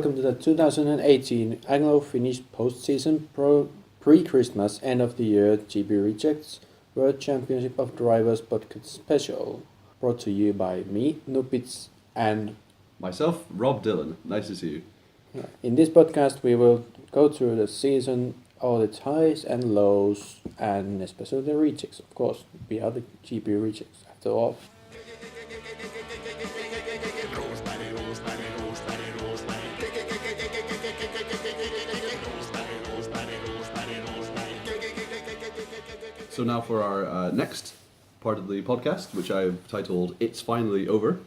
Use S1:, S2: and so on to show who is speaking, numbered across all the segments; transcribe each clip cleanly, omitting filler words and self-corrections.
S1: welcome to the 2018 Anglo-Finnish post-season pre-Christmas end-of-the-year GPRejects World Championship of Drivers podcast special, brought to you by me, Nuppiz, and
S2: myself, Rob Dillon. Nice to see you.
S1: In this podcast we will go through the season, all its highs and lows, and especially the rejects, of course. We are the GPRejects after all.
S2: So now for our next part of the podcast, which I've titled It's Finally Over.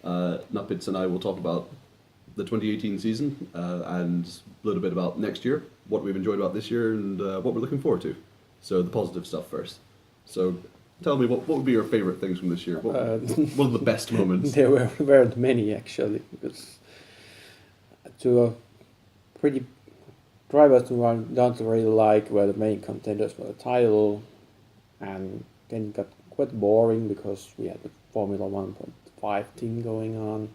S2: Nuppiz and I will talk about the 2018 season and a little bit about next year, what we've enjoyed about this year and what we're looking forward to. So the positive stuff first. So tell me, what would be your favourite things from this year? What are the best moments?
S1: There weren't many actually, because drivers who I don't really like were the main contenders for the title, and then it got quite boring because we had the Formula 1.5 team going on.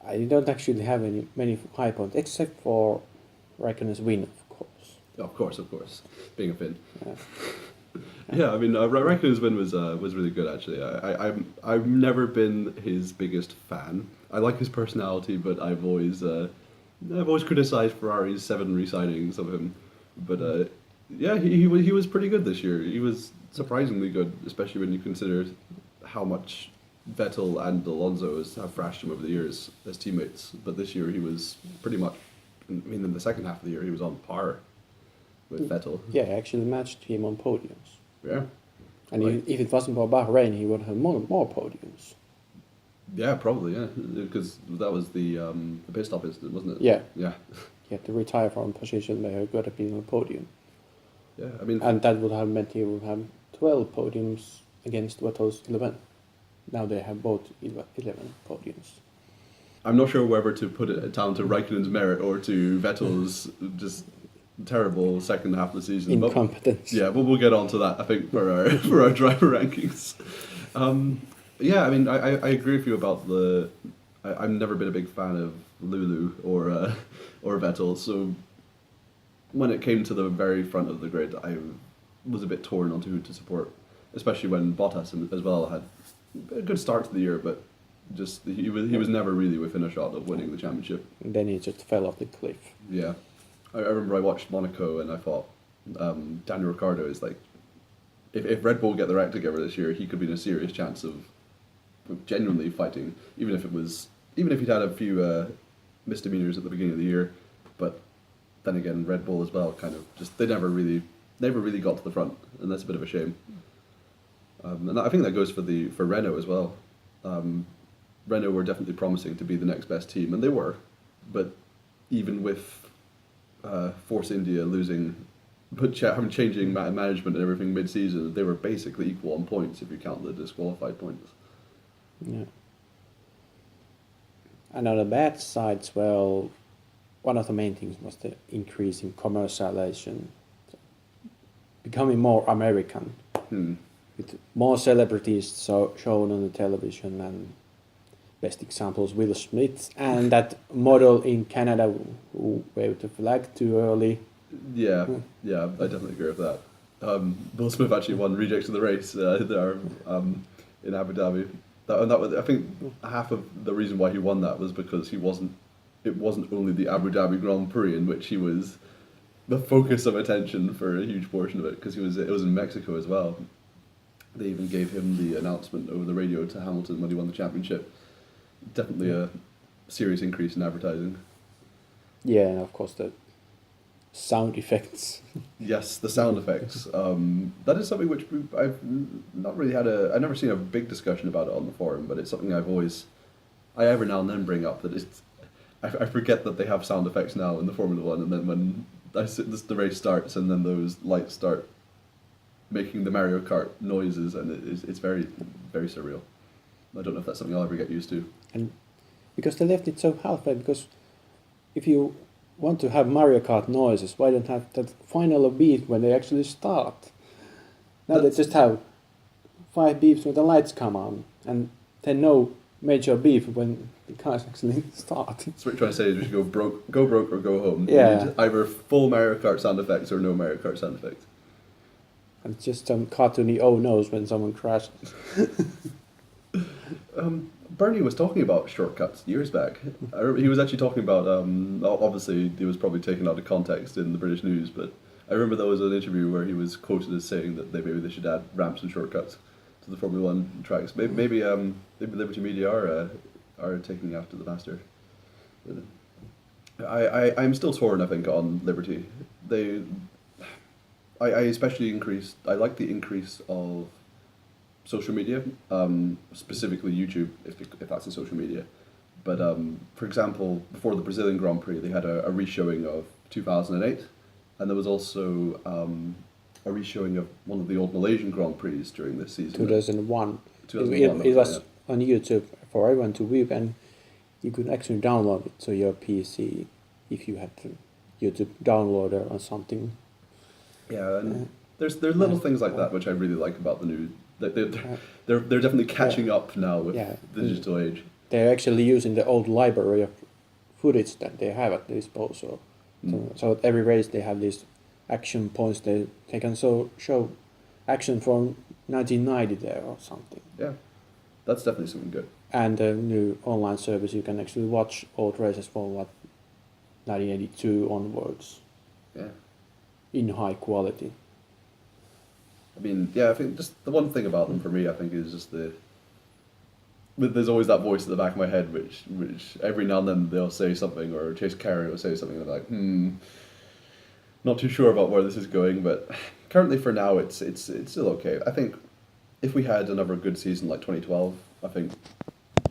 S1: I don't actually have many high points, except for Raikkonen's win, of course.
S2: Of course. Being a Finn.
S1: Yeah.
S2: Yeah, I mean, Raikkonen's win was really good, actually. I've never been his biggest fan. I like his personality, but I've always criticised Ferrari's 7 re-signings of him. But yeah, he was pretty good this year. He was surprisingly good, especially when you consider how much Vettel and Alonso have thrashed him over the years as teammates. But this year he was pretty much, in the second half of the year, he was on par with Vettel.
S1: Yeah, actually matched him on podiums.
S2: Yeah.
S1: And if it wasn't for Bahrain, he would have more podiums.
S2: Yeah, probably, yeah. Because that was the pit stop incident, wasn't it?
S1: Yeah.
S2: Yeah.
S1: He had to retire from a position where he could have been on a podium.
S2: Yeah, I mean...
S1: And that would have meant he would have 12 podiums against Vettel's 11. Now they have both 11 podiums.
S2: I'm not sure whether to put it down to Raikkonen's merit or to Vettel's just terrible second half of the season.
S1: Incompetence.
S2: But we'll get on to that, I think, for our driver rankings. Yeah, I mean, I agree with you about I've never been a big fan of Lulu or Vettel, so when it came to the very front of the grid, I was a bit torn on who to support, especially when Bottas as well had a good start to the year, but just he was never really within a shot of winning the championship.
S1: And then he just fell off the cliff.
S2: Yeah, I remember I watched Monaco and I thought Daniel Ricciardo is like, if Red Bull get their act together this year, he could be in a serious chance of genuinely fighting, even if he'd had a few misdemeanors at the beginning of the year. But then again, Red Bull as well kind of just they never really got to the front, and that's a bit of a shame. And I think that goes for Renault as well. Renault were definitely promising to be the next best team, and they were. But even with Force India losing, changing management and everything mid-season, they were basically equal on points if you count the disqualified points.
S1: Yeah. And on the bad sides, well, one of the main things was the increase in commercialization, becoming more American, with more celebrities shown on the television, and best examples Will Smith and that model in Canada who waved the flag too early.
S2: Yeah, I definitely agree with that. Will Smith actually won rejects in the race there in Abu Dhabi. That was, I think, half of the reason why he won that was because it wasn't only the Abu Dhabi Grand Prix in which he was the focus of attention for a huge portion of it, because it was in Mexico as well. They even gave him the announcement over the radio to Hamilton when he won the championship. Definitely a serious increase in advertising. Yeah,
S1: and of course the sound effects.
S2: Yes, the sound effects. That is something which I've not really I've never seen a big discussion about it on the forum, but it's something I every now and then bring up, that I forget that they have sound effects now in the Formula 1, and then when the race starts and then those lights start making the Mario Kart noises, and it's very, very surreal. I don't know if that's something I'll ever get used to. And
S1: because they left it so halfway, because if you want to have Mario Kart noises, why don't have that final beep when they actually start? Now they just have 5 beeps when the lights come on, and then no major beep when You can't actually start.
S2: So what you're trying to say is we should go broke or go home.
S1: Yeah.
S2: We need either full Mario Kart sound effects or no Mario Kart sound effects.
S1: And just some cartoony oh no's when someone crashes.
S2: Bernie was talking about shortcuts years back. I remember he was actually talking about, obviously he was probably taken out of context in the British news, but I remember there was an interview where he was quoted as saying that maybe they should add ramps and shortcuts to the Formula One tracks. Maybe Liberty Media are taking after the master. I'm still torn, I think, on Liberty. I especially I like the increase of social media, specifically YouTube, if that's a social media. But for example, before the Brazilian Grand Prix, they had a reshowing of 2008, and there was also a reshowing of one of the old Malaysian Grand Prix during this season.
S1: 2001.
S2: 2001.
S1: It was on YouTube for everyone to view, and you could actually download it to your PC if you had the YouTube downloader or something.
S2: Yeah, and there's little things like that which I really like about the new. They're definitely catching up now with the digital age.
S1: They're actually using the old library of footage that they have at their disposal. So at every race they have these action points. They can show action from 1990 there or something.
S2: Yeah, that's definitely something good.
S1: And the new online service, you can actually watch old races from 1982 onwards.
S2: Yeah.
S1: In high quality.
S2: I mean, yeah, I think just the one thing about them for me, I think, is just there's always that voice at the back of my head which every now and then they'll say something, or Chase Carey will say something, and I'm like, not too sure about where this is going, but currently for now it's still okay. I think if we had another good season like 2012, I think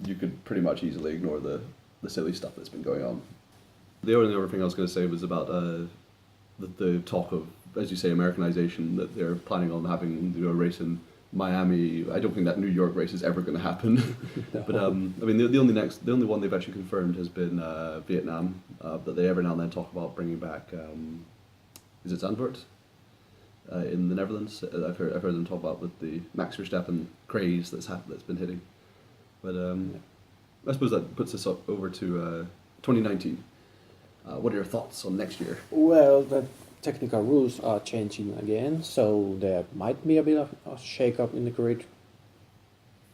S2: you could pretty much easily ignore the silly stuff that's been going on. The only other thing I was going to say was about the talk of, as you say, Americanization, that they're planning on having a race in Miami. I don't think that New York race is ever going to happen. No. But I mean, the only one they've actually confirmed has been Vietnam. That they every now and then talk about bringing back. Is it Zandvoort? In the Netherlands, I've heard them talk about with the Max Verstappen craze that's been hitting. But I suppose that puts us up over to 2019. What are your thoughts on next year?
S1: Well, the technical rules are changing again, so there might be a bit of a shake-up in the grid.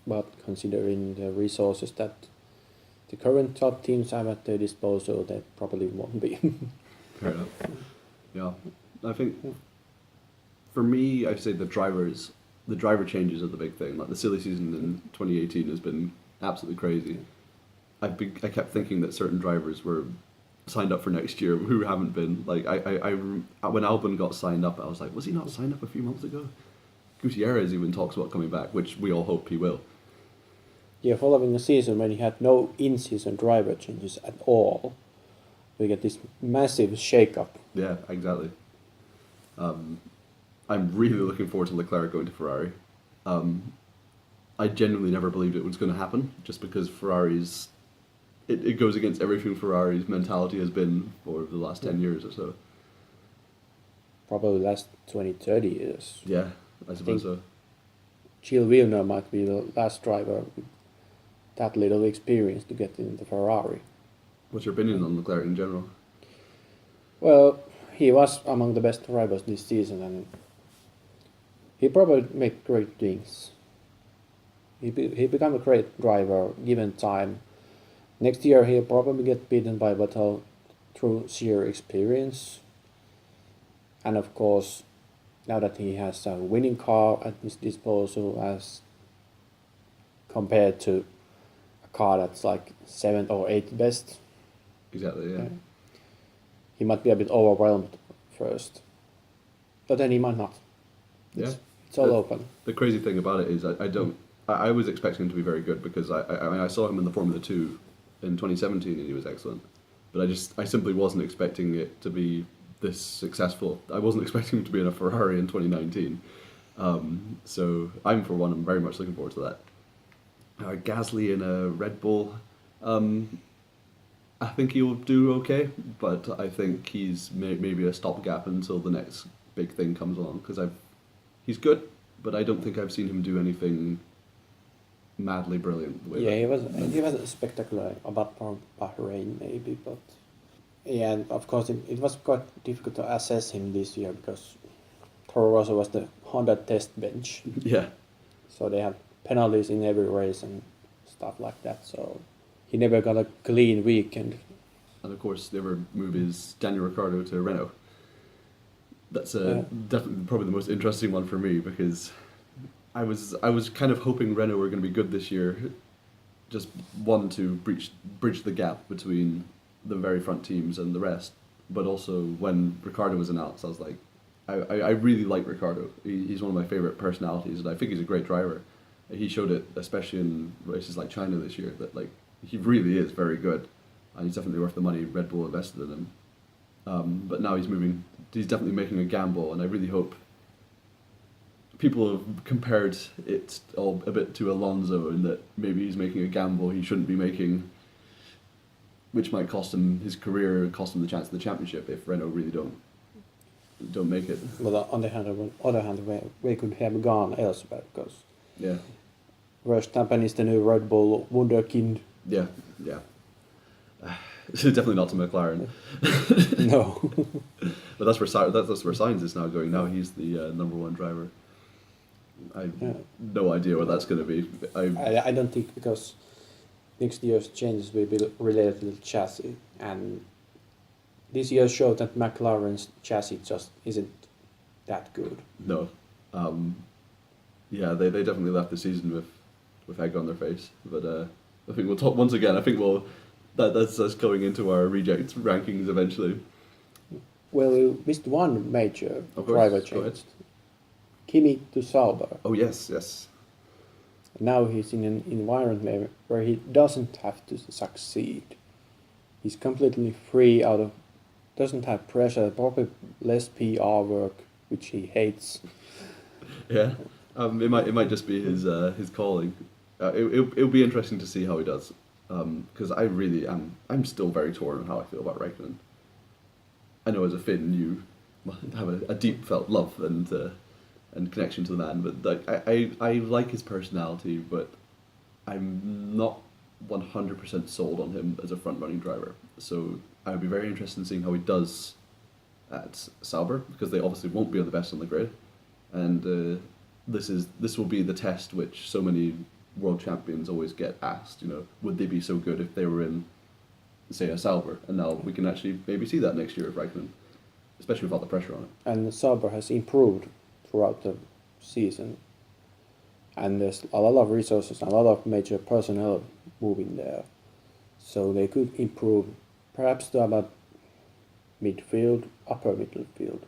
S1: But considering the resources that the current top teams have at their disposal, that probably won't be.
S2: Fair enough. Yeah, I think for me, I'd say the driver changes are the big thing. Like the silly season in 2018 has been absolutely crazy. I kept thinking that certain drivers were signed up for next year who haven't been. Like I when Albon got signed up, I was like, was he not signed up a few months ago? Gutierrez even talks about coming back, which we all hope he will.
S1: Yeah, following the season when he had no in-season driver changes at all, we get this massive shake-up.
S2: Yeah, exactly. I'm really looking forward to Leclerc going to Ferrari. I genuinely never believed it was going to happen, just because Ferrari's... It goes against everything Ferrari's mentality has been for the last 10 years or so.
S1: Probably last 20, 30 years.
S2: Yeah, I suppose so.
S1: Gilles Villeneuve might be the last driver with that little experience to get in the Ferrari.
S2: What's your opinion on Leclerc in general?
S1: Well, he was among the best drivers this season, and he probably made great things. He became a great driver given time. Next year he'll probably get beaten by Vettel through sheer experience. And of course, now that he has a winning car at his disposal as compared to a car that's like 7th or 8th best.
S2: Exactly, yeah.
S1: He might be a bit overwhelmed first. But then he might not. It's all open. The
S2: crazy thing about it is I was expecting him to be very good because I saw him in the Formula 2 in 2017 and he was excellent. But I simply wasn't expecting it to be this successful. I wasn't expecting him to be in a Ferrari in 2019. So I'm very much looking forward to that. Gasly in a Red Bull. I think he'll do okay, but I think he's maybe a stopgap until the next big thing comes along, because he's good, but I don't think I've seen him do anything madly brilliant. The way
S1: Yeah,
S2: that,
S1: he was spectacular about Bahrain maybe, but yeah, and of course it was quite difficult to assess him this year because Toro Rosso was the Honda test bench,
S2: yeah.
S1: so they had penalties in every race and stuff like that. So he never got a clean weekend.
S2: And of course, the other move is Daniel Ricciardo to Renault. That's definitely probably the most interesting one for me because I was kind of hoping Renault were going to be good this year, just one to bridge the gap between the very front teams and the rest. But also when Ricciardo was announced, I was like, I really like Ricciardo. He's one of my favorite personalities, and I think he's a great driver. He showed it, especially in races like China this year, that like he really is very good, and he's definitely worth the money Red Bull invested in him. But now he's definitely making a gamble, and I really hope people have compared it all a bit to Alonso in that maybe he's making a gamble he shouldn't be making, which might cost him his career, cost him the chance of the championship if Renault really don't make it.
S1: But on the other hand, we could have gone elsewhere because
S2: Yeah,
S1: Verstappen is the new Red Bull wunderkind.
S2: yeah. Definitely not to McLaren.
S1: No.
S2: But that's where Sainz is now going. Now he's the number one driver. I have no idea what that's going to be.
S1: I don't think because next year's changes will be related to the chassis, and this year showed that McLaren's chassis just isn't that good.
S2: No. Yeah, they definitely left the season with egg on their face. But I think we'll talk once again. I think that's us going into our reject rankings eventually.
S1: Well, we missed one major
S2: Of course,
S1: driver
S2: go ahead.
S1: change. Kimi to Sauber.
S2: Oh yes.
S1: Now he's in an environment where he doesn't have to succeed. He's completely free doesn't have pressure, probably less PR work, which he hates.
S2: Yeah. It might just be his calling. It'll be interesting to see how he does. Because I really I'm still very torn on how I feel about Raikkonen. I know as a Finn you have a deep felt love and connection to the man, but like I like his personality, but I'm not 100% sold on him as a front running driver. So I would be very interested in seeing how he does at Sauber, because they obviously won't be the best on the grid, and this will be the test which so many world champions always get asked. You know, would they be so good if they were in, say, a Sauber? And now we can actually maybe see that next year with Raikkonen, especially without the pressure on it.
S1: And Sauber has improved throughout the season, and there's a lot of resources and a lot of major personnel moving there, so they could improve perhaps to about midfield, upper midfield.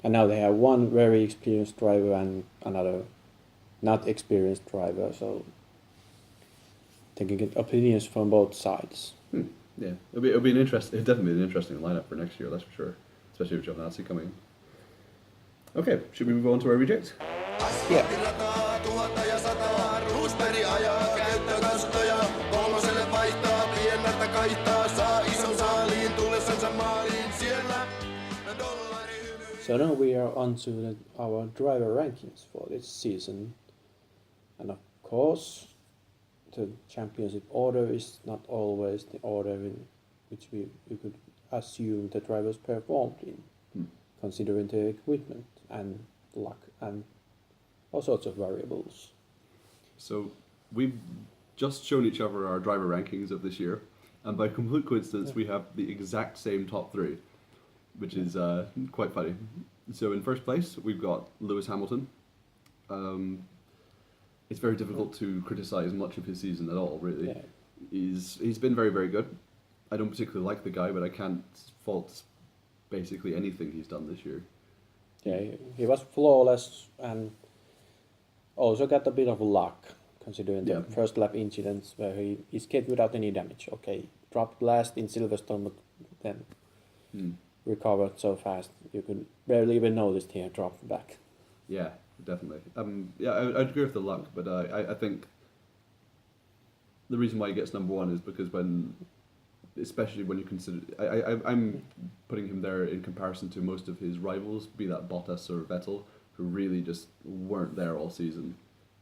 S1: And now they have one very experienced driver and another not experienced driver, so they can get opinions from both sides.
S2: Yeah, it'll be definitely an interesting lineup for next year, that's for sure, especially with Giovinazzi coming. Okay, should we move on to our reject?
S1: Yeah. So now we are on to our driver rankings for this season. And of course, the championship order is not always the order in which we could assume the drivers performed in, considering the equipment and luck and all sorts of variables.
S2: So we've just shown each other our driver rankings of this year, and by complete coincidence we have the exact same top three, which is quite funny. So in first place we've got Lewis Hamilton. It's very difficult to criticise much of his season at all, really.
S1: Yeah.
S2: He's been very, very good. I don't particularly like the guy, but I can't fault basically anything he's done this year.
S1: Yeah, he was flawless and also got a bit of luck, considering the first lap incidents where he escaped without any damage. Okay, dropped last in Silverstone, but then recovered so fast you could barely even notice he had dropped back.
S2: Yeah, definitely. I'd agree with the luck, but I think the reason why he gets number one is because especially when you consider, I'm putting him there in comparison to most of his rivals, be that Bottas or Vettel, who really just weren't there all season.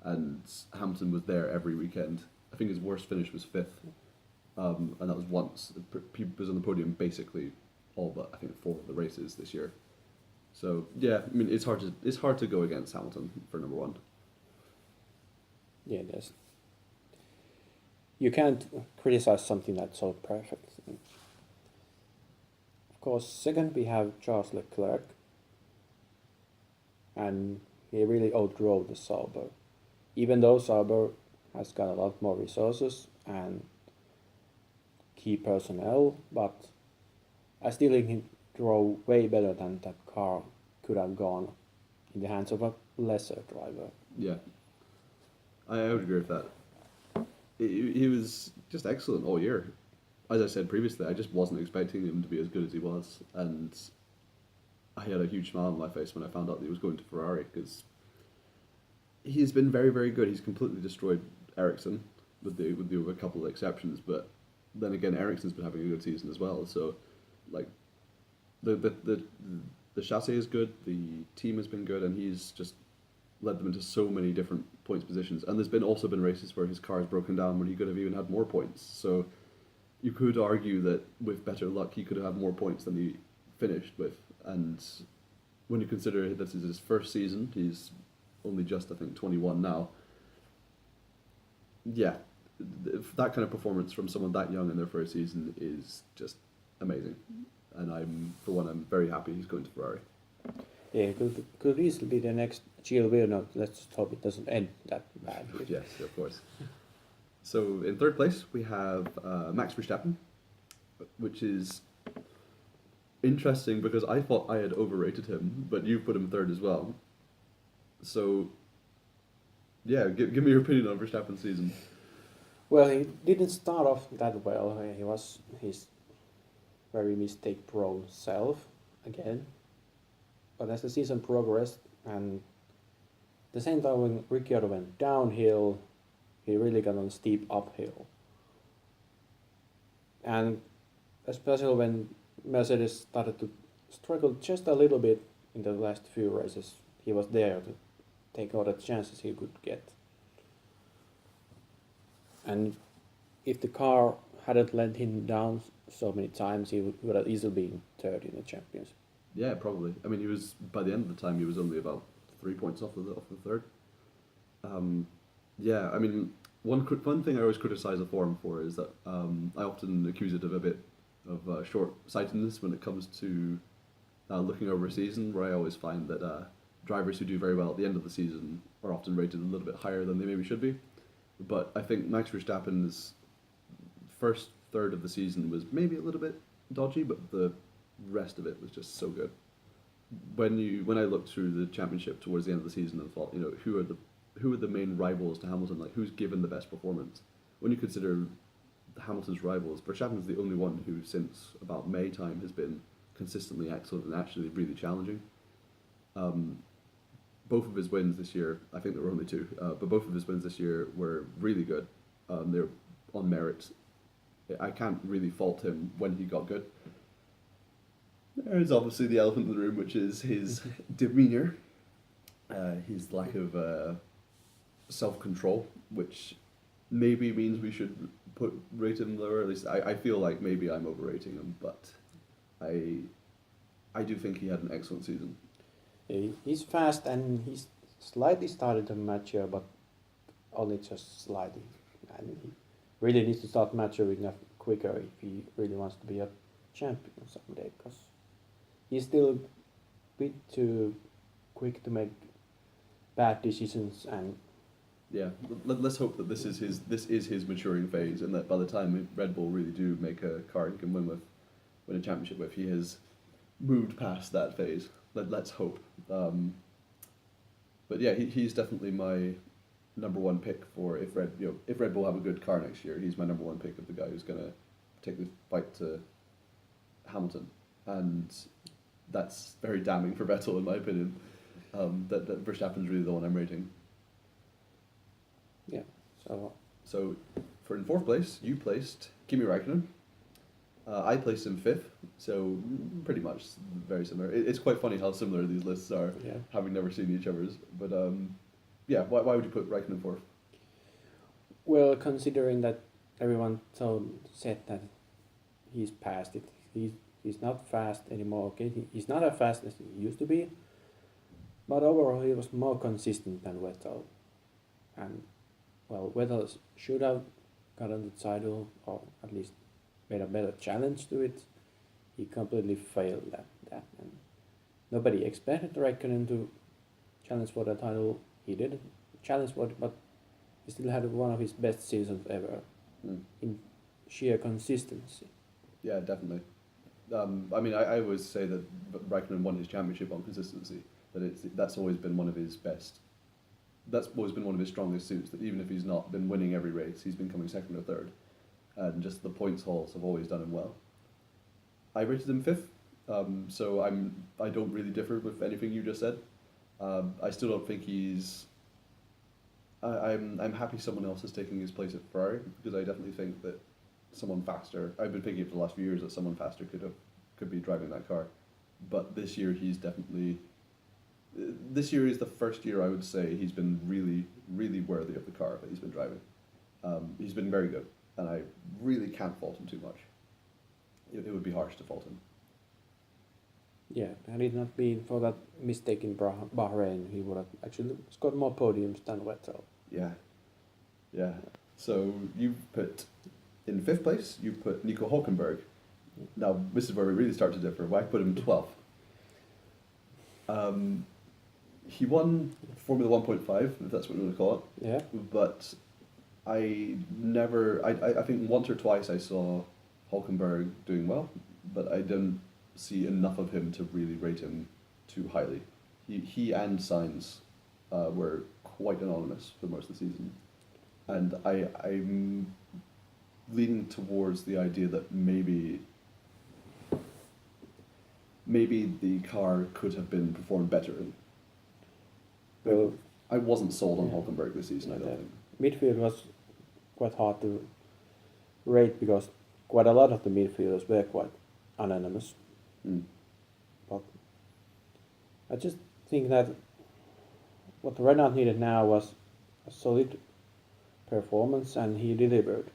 S2: and Hamilton was there every weekend. I think his worst finish was 5th, and that was once. He was on the podium basically all but I think 4 of the races this year. So yeah, I mean it's hard to go against Hamilton for number 1.
S1: Yeah, you can't criticize something that's so perfect. Of course, second we have Charles Leclerc, and he really outdrove the Sauber. Even though Sauber has got a lot more resources and key personnel, but I still think he drove way better than that car could have gone in the hands of a lesser driver.
S2: Yeah, I would agree with that. He was just excellent all year. As I said previously, I just wasn't expecting him to be as good as he was, and I had a huge smile on my face when I found out that he was going to Ferrari, because he's been very, very good. He's completely destroyed Ericsson, with a couple of exceptions, but then again, Ericsson's been having a good season as well. So, like, the chassis is good, the team has been good, and he's just led them into so many different points positions. And there's also been races where his car has broken down when he could have even had more points. So you could argue that with better luck he could have had more points than he finished with. And when you consider this is his first season, he's only just I think 21 now. Yeah, that kind of performance from someone that young in their first season is just amazing. And I'm very happy he's going to Ferrari.
S1: Yeah, could easily be the next Gilles Villeneuve. Let's just hope it doesn't end that badly.
S2: Yes, of course. So in third place we have Max Verstappen, which is interesting because I thought I had overrated him, but you put him third as well. So yeah, give me your opinion on Verstappen's season.
S1: Well, he didn't start off that well. He was his very mistake-prone self again. But as the season progressed, and at the same time when Ricciardo went downhill, he really got on a steep uphill. And especially when Mercedes started to struggle just a little bit in the last few races, he was there to take all the chances he could get. And if the car hadn't let him down so many times, he would have easily been third in the championship.
S2: Yeah, probably. I mean, he was by the end of the time he was only about 3 points off the third. Yeah, I mean, one thing I always criticise the forum for is that I often accuse it of a bit of short-sightedness when it comes to looking over a season, where I always find that drivers who do very well at the end of the season are often rated a little bit higher than they maybe should be. But I think Max Verstappen's first third of the season was maybe a little bit dodgy, but the rest of it was just so good. When I looked through the championship towards the end of the season and thought, who are the main rivals to Hamilton, like who's given the best performance? When you consider Hamilton's rivals, Verstappen's the only one who since about May time has been consistently excellent and actually really challenging. Both of his wins this year, I think there were only 2, but both of his wins this year were really good. They're on merit. I can't really fault him when he got good. There's obviously the elephant in the room, which is his demeanour, his lack of self-control, which maybe means we should rate him lower. At least I feel like maybe I'm overrating him, but I do think he had an excellent season.
S1: He's fast and he's slightly started to mature, but only just slightly. And he really needs to start maturing up quicker if he really wants to be a champion someday, because he's still a bit too quick to make bad decisions. And
S2: yeah, let's hope that this is his maturing phase, and that by the time Red Bull really do make a car he can win a championship with, he has moved past that phase. Let's hope. But yeah, he's definitely my number one pick for if Red Bull have a good car next year. He's my number one pick of the guy who's gonna take the fight to Hamilton, and that's very damning for Vettel in my opinion. That Verstappen's really the one I'm rating.
S1: yeah,
S2: So in fourth place, you placed Kimi Räikkönen. I placed him fifth, so pretty much very similar. It's quite funny how similar these lists are,
S1: yeah.
S2: having never seen each other's. But yeah, why would you put Raikkonen fourth?
S1: Well, considering that everyone said that he's past it, he's not fast anymore. Okay, he's not as fast as he used to be, but overall he was more consistent than Vettel, and well, Vettel should have gotten the title or at least made a better challenge to it. He completely failed at that, and nobody expected Raikkonen to challenge for the title. He did challenge for it, but he still had one of his best seasons ever in sheer consistency.
S2: Yeah, definitely. I mean, I always say that Raikkonen won his championship on consistency. That's always been one of his best. That's always been one of his strongest suits. That even if he's not been winning every race, he's been coming second or third, and just the points hauls have always done him well. I rated him fifth, so I don't really differ with anything you just said. I still don't think he's. I'm happy someone else is taking his place at Ferrari, because I definitely think that someone faster. I've been thinking for the last few years that someone faster could be driving that car, but this year he's definitely. This year is the first year I would say he's been really, really worthy of the car that he's been driving. He's been very good, and I really can't fault him too much. It would be harsh to fault him.
S1: Yeah, had it not been for that mistake in Bahrain, he would have actually scored more podiums than Vettel.
S2: Yeah. So you put in fifth place. You put Nico Hülkenberg. Now this is where we really start to differ. Why put him 12th? He won Formula 1.5, if that's what you want to call it.
S1: Yeah.
S2: But I think once or twice I saw Hülkenberg doing well, but I didn't see enough of him to really rate him too highly. He and Sainz were quite anonymous for most of the season, and I'm leaning towards the idea that maybe the car could have been performed better.
S1: Well,
S2: I wasn't sold on Hülkenberg this season, I don't think.
S1: Midfield was quite hard to rate because quite a lot of the midfielders were quite anonymous. But I just think that what Renault needed now was a solid performance, and he delivered.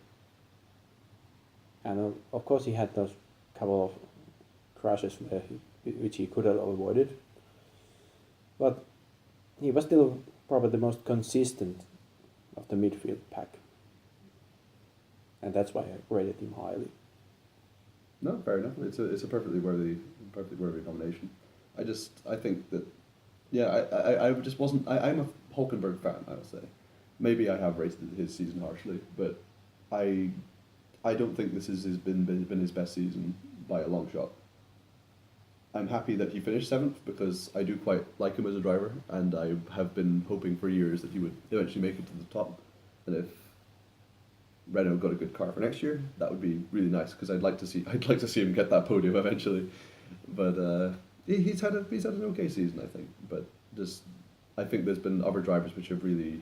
S1: And of course he had those couple of crashes which he could have avoided. But he was still probably the most consistent of the midfield pack. And that's why I rated him highly.
S2: No, fair enough. It's a perfectly worthy nomination. I think that, yeah, I just wasn't. I'm a Hülkenberg fan, I would say. Maybe I have rated his season harshly, but I don't think this has been his best season by a long shot. I'm happy that he finished 7th because I do quite like him as a driver, and I have been hoping for years that he would eventually make it to the top. And if Renault got a good car for next year, that would be really nice because I'd like to see him get that podium eventually. But he's had an okay season, I think. But I think there's been other drivers which have really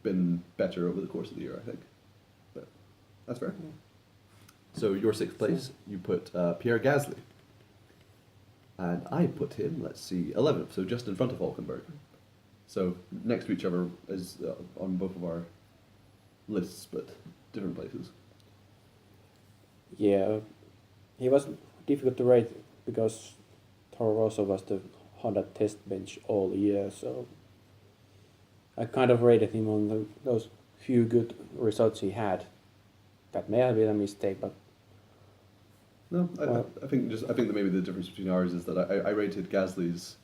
S2: been better over the course of the year, I think. But that's fair. Yeah. So your 6th place, you put Pierre Gasly. And I put him, 11th, so just in front of Hülkenberg. So next to each other is on both of our lists, but different places.
S1: Yeah, he was difficult to rate because Toro Rosso was the Honda test bench all year, so I kind of rated him on those few good results he had. That may have been a mistake, but
S2: no, I think that maybe the difference between ours is that I rated Gasly's.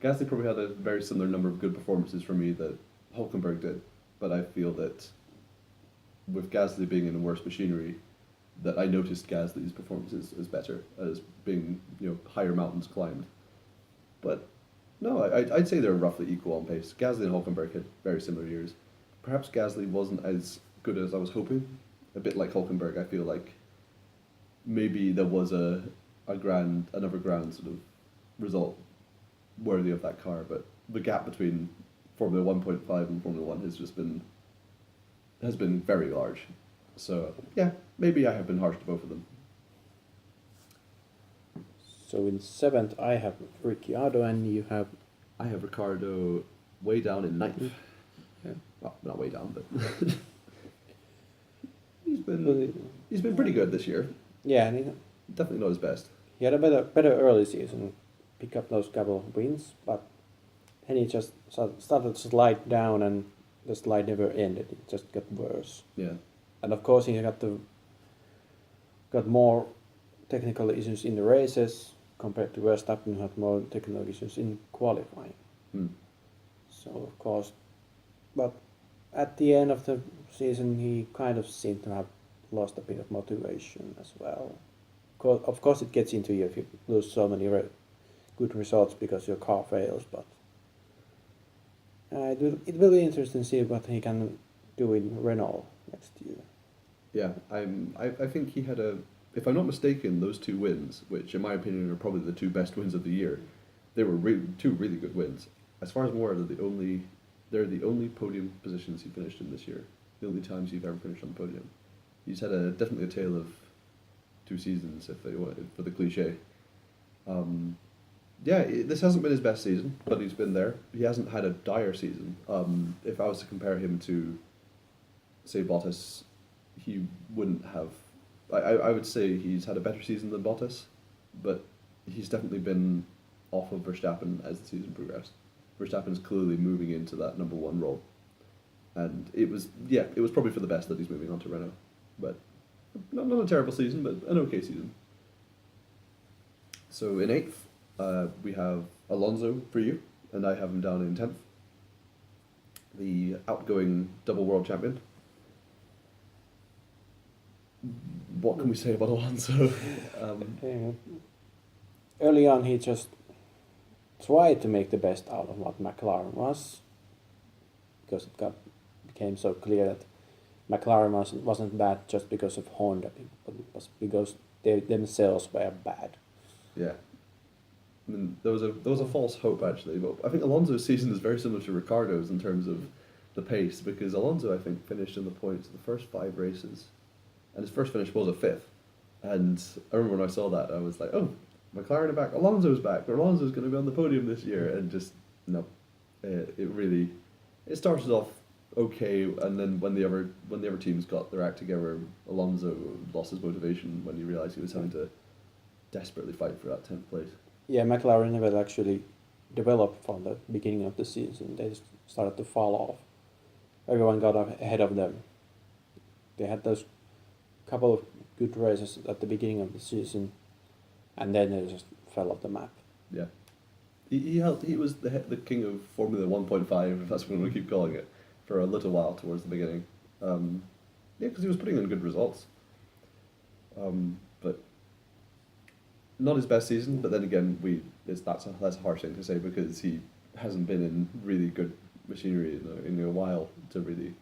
S2: Gasly probably had a very similar number of good performances for me that Hülkenberg did, but I feel that with Gasly being in a worse machinery, that I noticed Gasly's performances as better, as being higher mountains climbed. But no, I'd say they're roughly equal on pace. Gasly and Hülkenberg had very similar years. Perhaps Gasly wasn't as good as I was hoping. A bit like Hülkenberg, I feel like maybe there was another grand sort of result worthy of that car, but the gap between Formula 1.5 and Formula 1 has been very large. So yeah, maybe I have been harsh to both of them.
S1: So in 7th I have Ricciardo, and you have...
S2: I have Ricciardo way down in ninth.
S1: Yeah.
S2: Well, not way down, but he's been pretty good this year.
S1: Yeah, and he
S2: Definitely not his best.
S1: had a better early season, pick up those couple of wins, but then he just started to slide down, and the slide never ended. It just got worse.
S2: Yeah.
S1: And of course, he got more technical issues in the races compared to Verstappen, who had more technical issues in qualifying. So of course, but at the end of the season, he kind of seemed to have lost a bit of motivation as well. Of course, it gets into you if you lose so many good results because your car fails, but it will be interesting to see what he can do in Renault next year.
S2: Yeah, I think he had if I'm not mistaken, those 2 wins, which in my opinion are probably the 2 best wins of the year, they were 2 really good wins. As far as I'm aware, they're the only podium positions he finished in this year. The only times he's ever finished on the podium. He's had definitely a tale of 2 seasons, if they want, for the cliche. This hasn't been his best season, but he's been there. He hasn't had a dire season. If I was to compare him to, say, Bottas, he wouldn't have. I would say he's had a better season than Bottas, but he's definitely been off of Verstappen as the season progressed. Verstappen's clearly moving into that number 1 role, and it was probably for the best that he's moving on to Renault, but not a terrible season, but an okay season. So in 8th, we have Alonso for you, and I have him down in 10th. The outgoing double world champion. What can we say about Alonso?
S1: Early on, he just tried to make the best out of what McLaren was, because it became so clear that McLaren wasn't bad just because of Honda, but it was because they themselves were bad.
S2: Yeah. I mean, there was a false hope actually, but I think Alonso's season is very similar to Ricciardo's in terms of the pace, because Alonso, I think, finished in the points the first 5 races, and his first finish was a 5th. And I remember when I saw that, I was like, oh, McLaren are back, Alonso's back, Alonso's going to be on the podium this year, and just, no. It started off okay, and then when the other teams got their act together, Alonso lost his motivation when he realised he was having to desperately fight for that 10th place.
S1: Yeah, McLaren never actually developed from the beginning of the season. They just started to fall off. Everyone got ahead of them. They had those couple of good races at the beginning of the season, and then they just fell off the map.
S2: Yeah. He was the king of Formula 1.5, if that's what we keep calling it, for a little while towards the beginning. Because he was putting in good results. But not his best season, but then again, that's a harsh thing to say, because he hasn't been in really good machinery in a while to really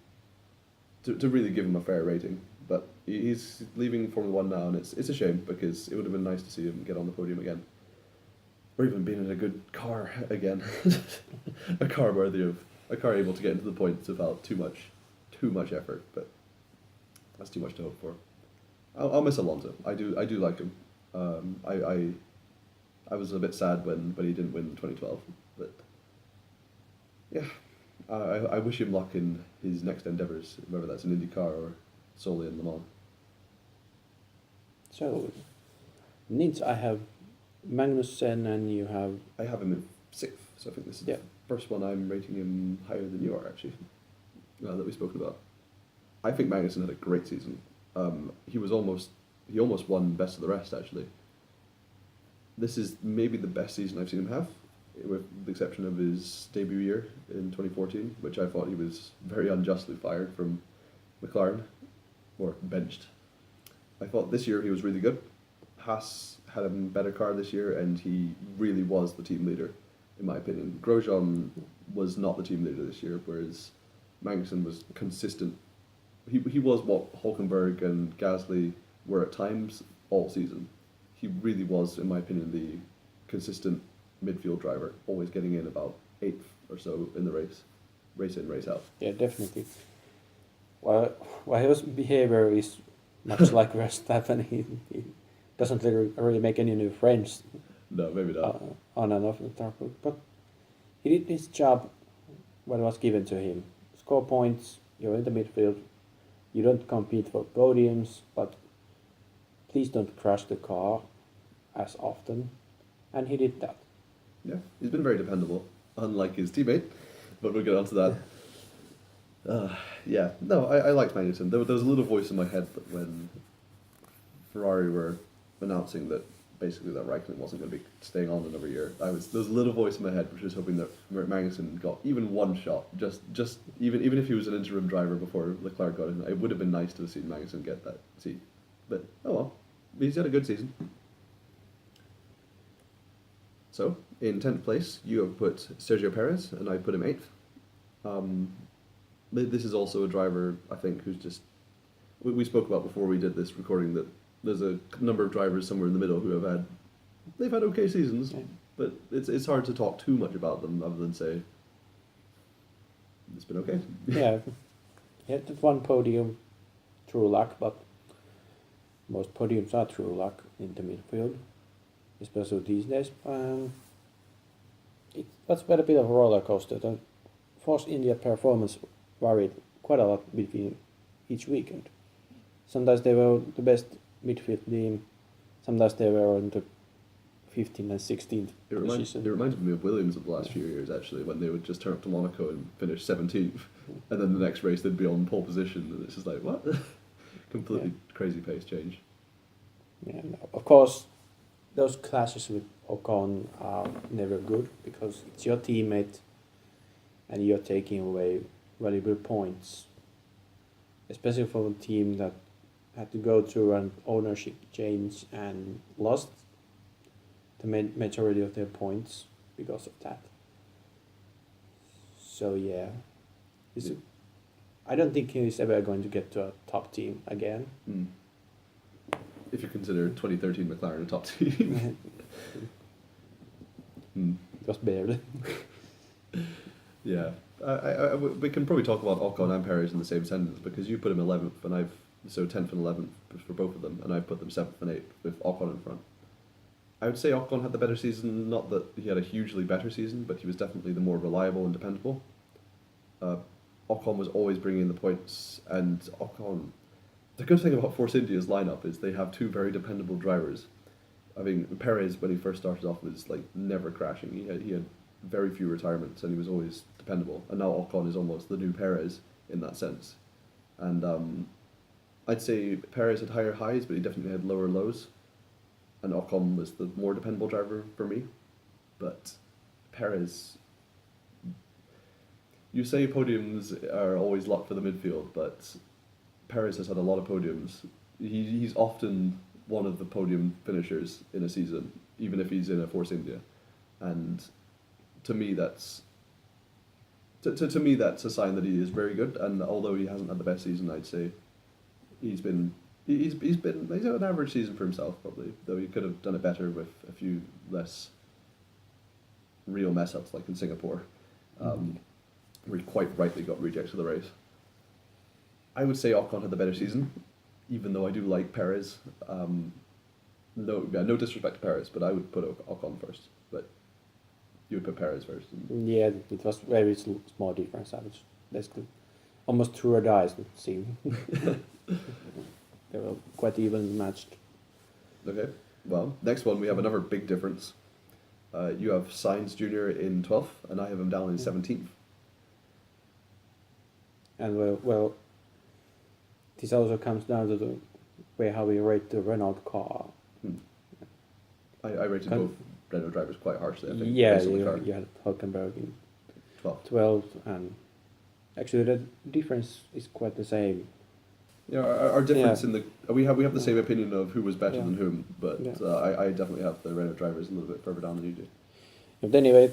S2: give him a fair rating. But he's leaving Formula 1 now, and it's a shame, because it would have been nice to see him get on the podium again. Or even being in a good car again. a car able to get into the points without too much effort, but that's too much to hope for. I'll miss Alonso. I do like him. I was a bit sad when he didn't win 2012, but yeah, I wish him luck in his next endeavours, whether that's in IndyCar or solely in Le Mans.
S1: So, Nins, I have Magnussen, and you have...
S2: I have him in 6th, so I think this is the first one I'm rating him higher than you are, actually, that we've spoken about. I think Magnussen had a great season. He almost won best of the rest, actually. This is maybe the best season I've seen him have, with the exception of his debut year in 2014, which I thought he was very unjustly fired from McLaren, or benched. I thought this year he was really good. Haas had a better car this year, and he really was the team leader, in my opinion. Grosjean was not the team leader this year, whereas Magnussen was consistent. He was what Hülkenberg and Gasly were at times all season. He really was, in my opinion, the consistent midfield driver, always getting in about 8th or so in the race in, race out.
S1: Yeah, definitely. Well, his behavior is much like Verstappen. He doesn't really make any new friends.
S2: No, maybe not.
S1: On and off the track, but he did his job what was given to him. Score points, you're in the midfield, you don't compete for podiums, but please don't crash the car as often. And he did that.
S2: Yeah, he's been very dependable, unlike his teammate, but we'll get onto that. Yeah, no, I liked Magnussen. There was a little voice in my head that when Ferrari were announcing that basically that Raikkonen wasn't going to be staying on another year, there was a little voice in my head which was hoping that Magnussen got even one shot, just even if he was an interim driver before Leclerc got in. It would have been nice to have seen Magnussen get that seat, but oh well, he's had a good season. So in 10th place, you have put Sergio Perez, and I put him 8th. This is also a driver, I think, who's just... We spoke about before we did this recording that there's a number of drivers somewhere in the middle who have they've had okay seasons, yeah. But it's hard to talk too much about them other than say, it's been okay.
S1: Yeah, he had one podium through luck, but most podiums are through luck in the midfield, especially these days. That's quite a bit of a roller coaster. The Force India performance varied quite a lot between each weekend. Sometimes they were the best midfield team, sometimes they were on the 15th and 16th position.
S2: It reminded me of Williams of the last few years, actually, when they would just turn up to Monaco and finish 17th, and then the next race they'd be on pole position, and it's just like, what? Completely crazy pace change.
S1: Yeah, no. Of course, those clashes with Ocon are never good, because it's your teammate and you're taking away valuable points, especially for a team that had to go through an ownership change and lost the majority of their points because of that. So yeah, I don't think he's ever going to get to a top team again.
S2: Mm. If you consider 2013 McLaren a top team.
S1: Just barely.
S2: Yeah, we can probably talk about Ocon and Perez in the same sentence, because you put him 11th and I've 10th and 11th for both of them, and I've put them 7th and 8th with Ocon in front. I would say Ocon had the better season, not that he had a hugely better season, but he was definitely the more reliable and dependable. Ocon was always bringing in the points, and Ocon... The good thing about Force India's lineup is they have two very dependable drivers. I mean, Perez, when he first started off, was like never crashing. He had very few retirements, and he was always dependable. And now Ocon is almost the new Perez in that sense. And I'd say Perez had higher highs, but he definitely had lower lows. And Ocon was the more dependable driver for me. But Perez... You say podiums are always luck for the midfield, but Perez has had a lot of podiums. He's often one of the podium finishers in a season, even if he's in a Force India. And to me, that's to me that's a sign that he is very good. And although he hasn't had the best season, I'd say he's had an average season for himself, probably. Though he could have done it better with a few less real mess ups, like in Singapore, where he quite rightly got rejects of the race. I would say Ocon had the better season, even though I do like Perez. No disrespect to Perez, but I would put Ocon first. But you would put Perez first.
S1: Yeah, it was very small difference. I was basically almost through a dice, it seemed. They were quite evenly matched.
S2: Okay, well, next one we have another big difference. You have Sainz Jr. in 12th, and I have him down in 17th.
S1: And well, this also comes down to the way how we rate the Renault car.
S2: I rated both Renault drivers quite harshly, I think.
S1: Yeah, you had Hülkenberg in 12th, and actually the difference is quite the same.
S2: Yeah, our difference in the we have the same opinion of who was better than whom, but I definitely have the Renault drivers a little bit further down than you do.
S1: But anyway,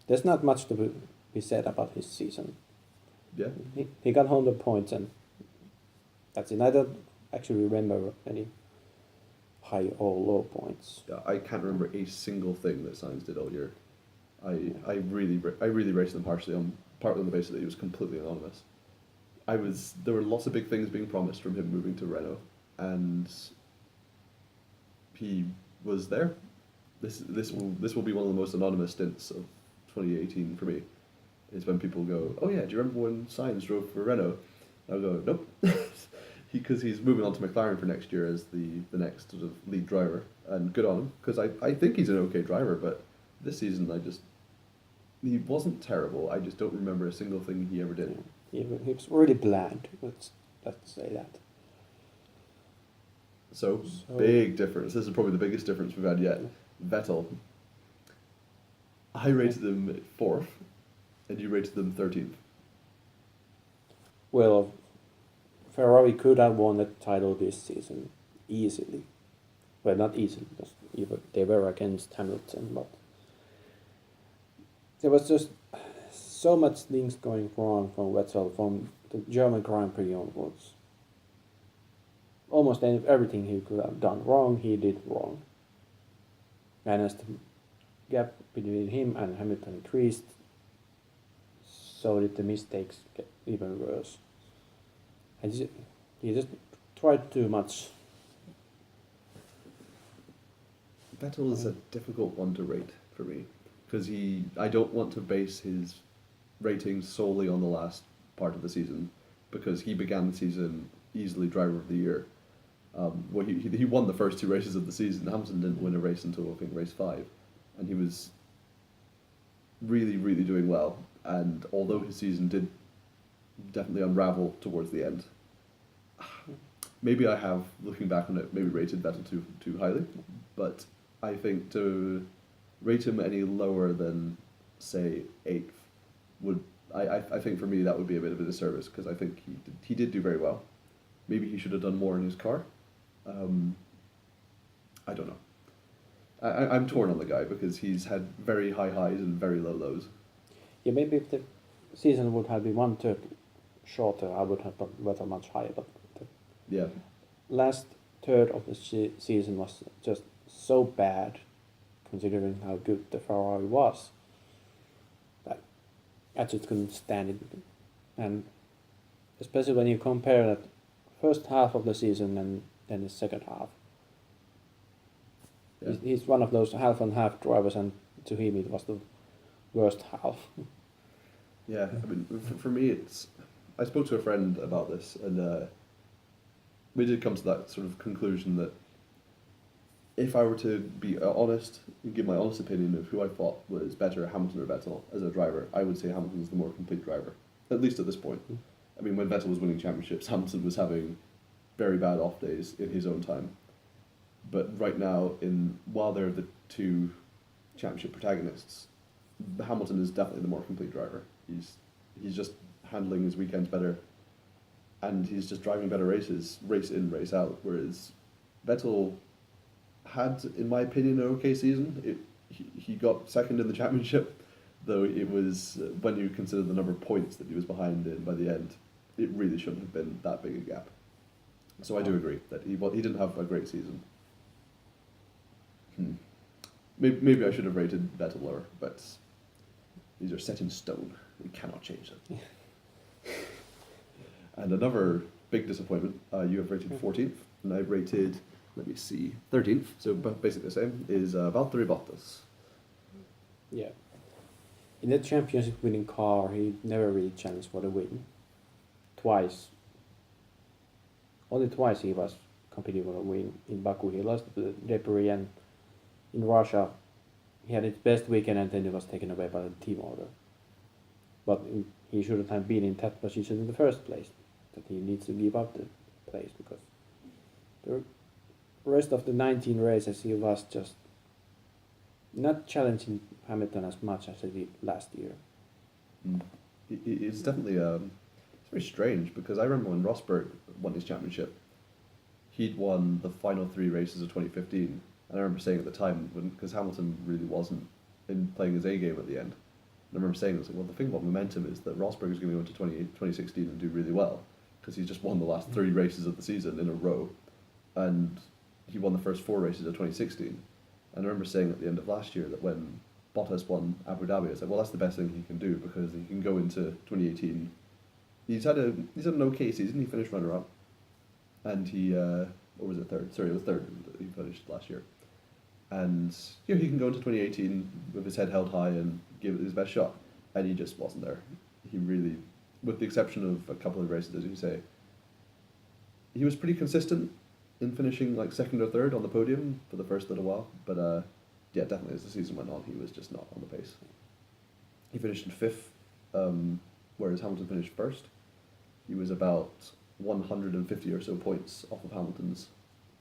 S1: there's not much to be said about his season.
S2: Yeah,
S1: he got 100 points, and that's it. I don't actually remember any high or low points.
S2: Yeah, I can't remember a single thing that Sainz did all year. I really rated him harshly on partly on the basis that he was completely anonymous. There were lots of big things being promised from him moving to Renault, and he was there. This will be one of the most anonymous stints of 2018 for me, is when people go, oh yeah, do you remember when Sainz drove for Renault? I'll go, nope. Because he's moving on to McLaren for next year as the next sort of lead driver, and good on him, because I think he's an okay driver, but this season he wasn't terrible. I just don't remember a single thing he ever did.
S1: He was really bland. Let's say that.
S2: So big difference. This is probably the biggest difference we've had yet. Vettel. I rated him 4th, and you rated them 13th.
S1: Well, Ferrari could have won the title this season easily. Well, not easily, because they were against Hamilton, but there was just so much things going wrong from Vettel from the German Grand Prix onwards. Almost everything he could have done wrong, he did wrong. And as the gap between him and Hamilton increased, so did the mistakes get even worse. And he just tried too much.
S2: Vettel is a difficult one to rate for me, because I don't want to base his rating solely on the last part of the season, because he began the season easily driver of the year. Well, he won the first 2 races of the season. Hamilton didn't win a race until, I think, race 5, and he was really, really doing well. And although his season did definitely unravel towards the end, maybe I have, looking back on it, maybe rated Vettel too highly, but I think to rate him any lower than, say, 8th would, I think for me that would be a bit of a disservice, because I think he did do very well. Maybe he should have done more in his car. I don't know. I'm torn on the guy, because he's had very high highs and very low lows.
S1: Yeah, maybe if the season would have been 1/3 shorter, I would have put Vettel much higher, but
S2: Yeah.
S1: last third of the season was just so bad, considering how good the Ferrari was, that I just couldn't stand it. And especially when you compare that first half of the season and then the second half.
S2: Yeah.
S1: He's one of those half and half drivers, and to him it was the worst half.
S2: Yeah, I mean, for me, I spoke to a friend about this, and we did come to that sort of conclusion that if I were to be honest and give my honest opinion of who I thought was better, Hamilton or Vettel, as a driver, I would say Hamilton's the more complete driver, at least at this point. I mean, when Vettel was winning championships, Hamilton was having very bad off days in his own time. But right now, while they're the 2 championship protagonists, Hamilton is definitely the more complete driver. He's just handling his weekends better, and he's just driving better races, race in, race out. Whereas Vettel had, in my opinion, an okay season. He got second in the championship, though it was, when you consider the number of points that he was behind in by the end, it really shouldn't have been that big a gap. So I do agree that he didn't have a great season. Maybe I should have rated Vettel lower, but these are set in stone. We cannot change them. And another big disappointment, you have rated 14th, and I've rated, let me see, 13th, so basically the same, is Valtteri Bottas.
S1: Yeah. In the championship winning car, he never really challenged for the win. Only twice he was competing for a win. In Baku he lost to Debris, and in Russia he had his best weekend, and then he was taken away by the team order. But he shouldn't have been in that position in the first place. That he needs to give up the place, because the rest of the 19 races he was just not challenging Hamilton as much as he did last year.
S2: It's definitely it's very strange, because I remember when Rosberg won his championship, he'd won the final 3 races of 2015, and I remember saying at the time, because Hamilton really wasn't playing his A game at the end, and I remember saying, I was like, well, the thing about momentum is that Rosberg is going to go into 2016 and do really well, because he's just won the last 3 races of the season in a row, and he won the first 4 races of 2016. And I remember saying at the end of last year that when Bottas won Abu Dhabi, I said, well, that's the best thing he can do, because he can go into 2018. He's had an okay season. He finished runner-up, and he or was it third? Sorry, it was third. He finished last year, and he can go into 2018 with his head held high and give it his best shot, and he just wasn't there. He really, with the exception of a couple of races, as you say, he was pretty consistent in finishing like second or third on the podium for the first little while, but yeah, definitely as the season went on, he was just not on the pace. He finished in fifth, whereas Hamilton finished first. He was about 150 or so points off of Hamilton's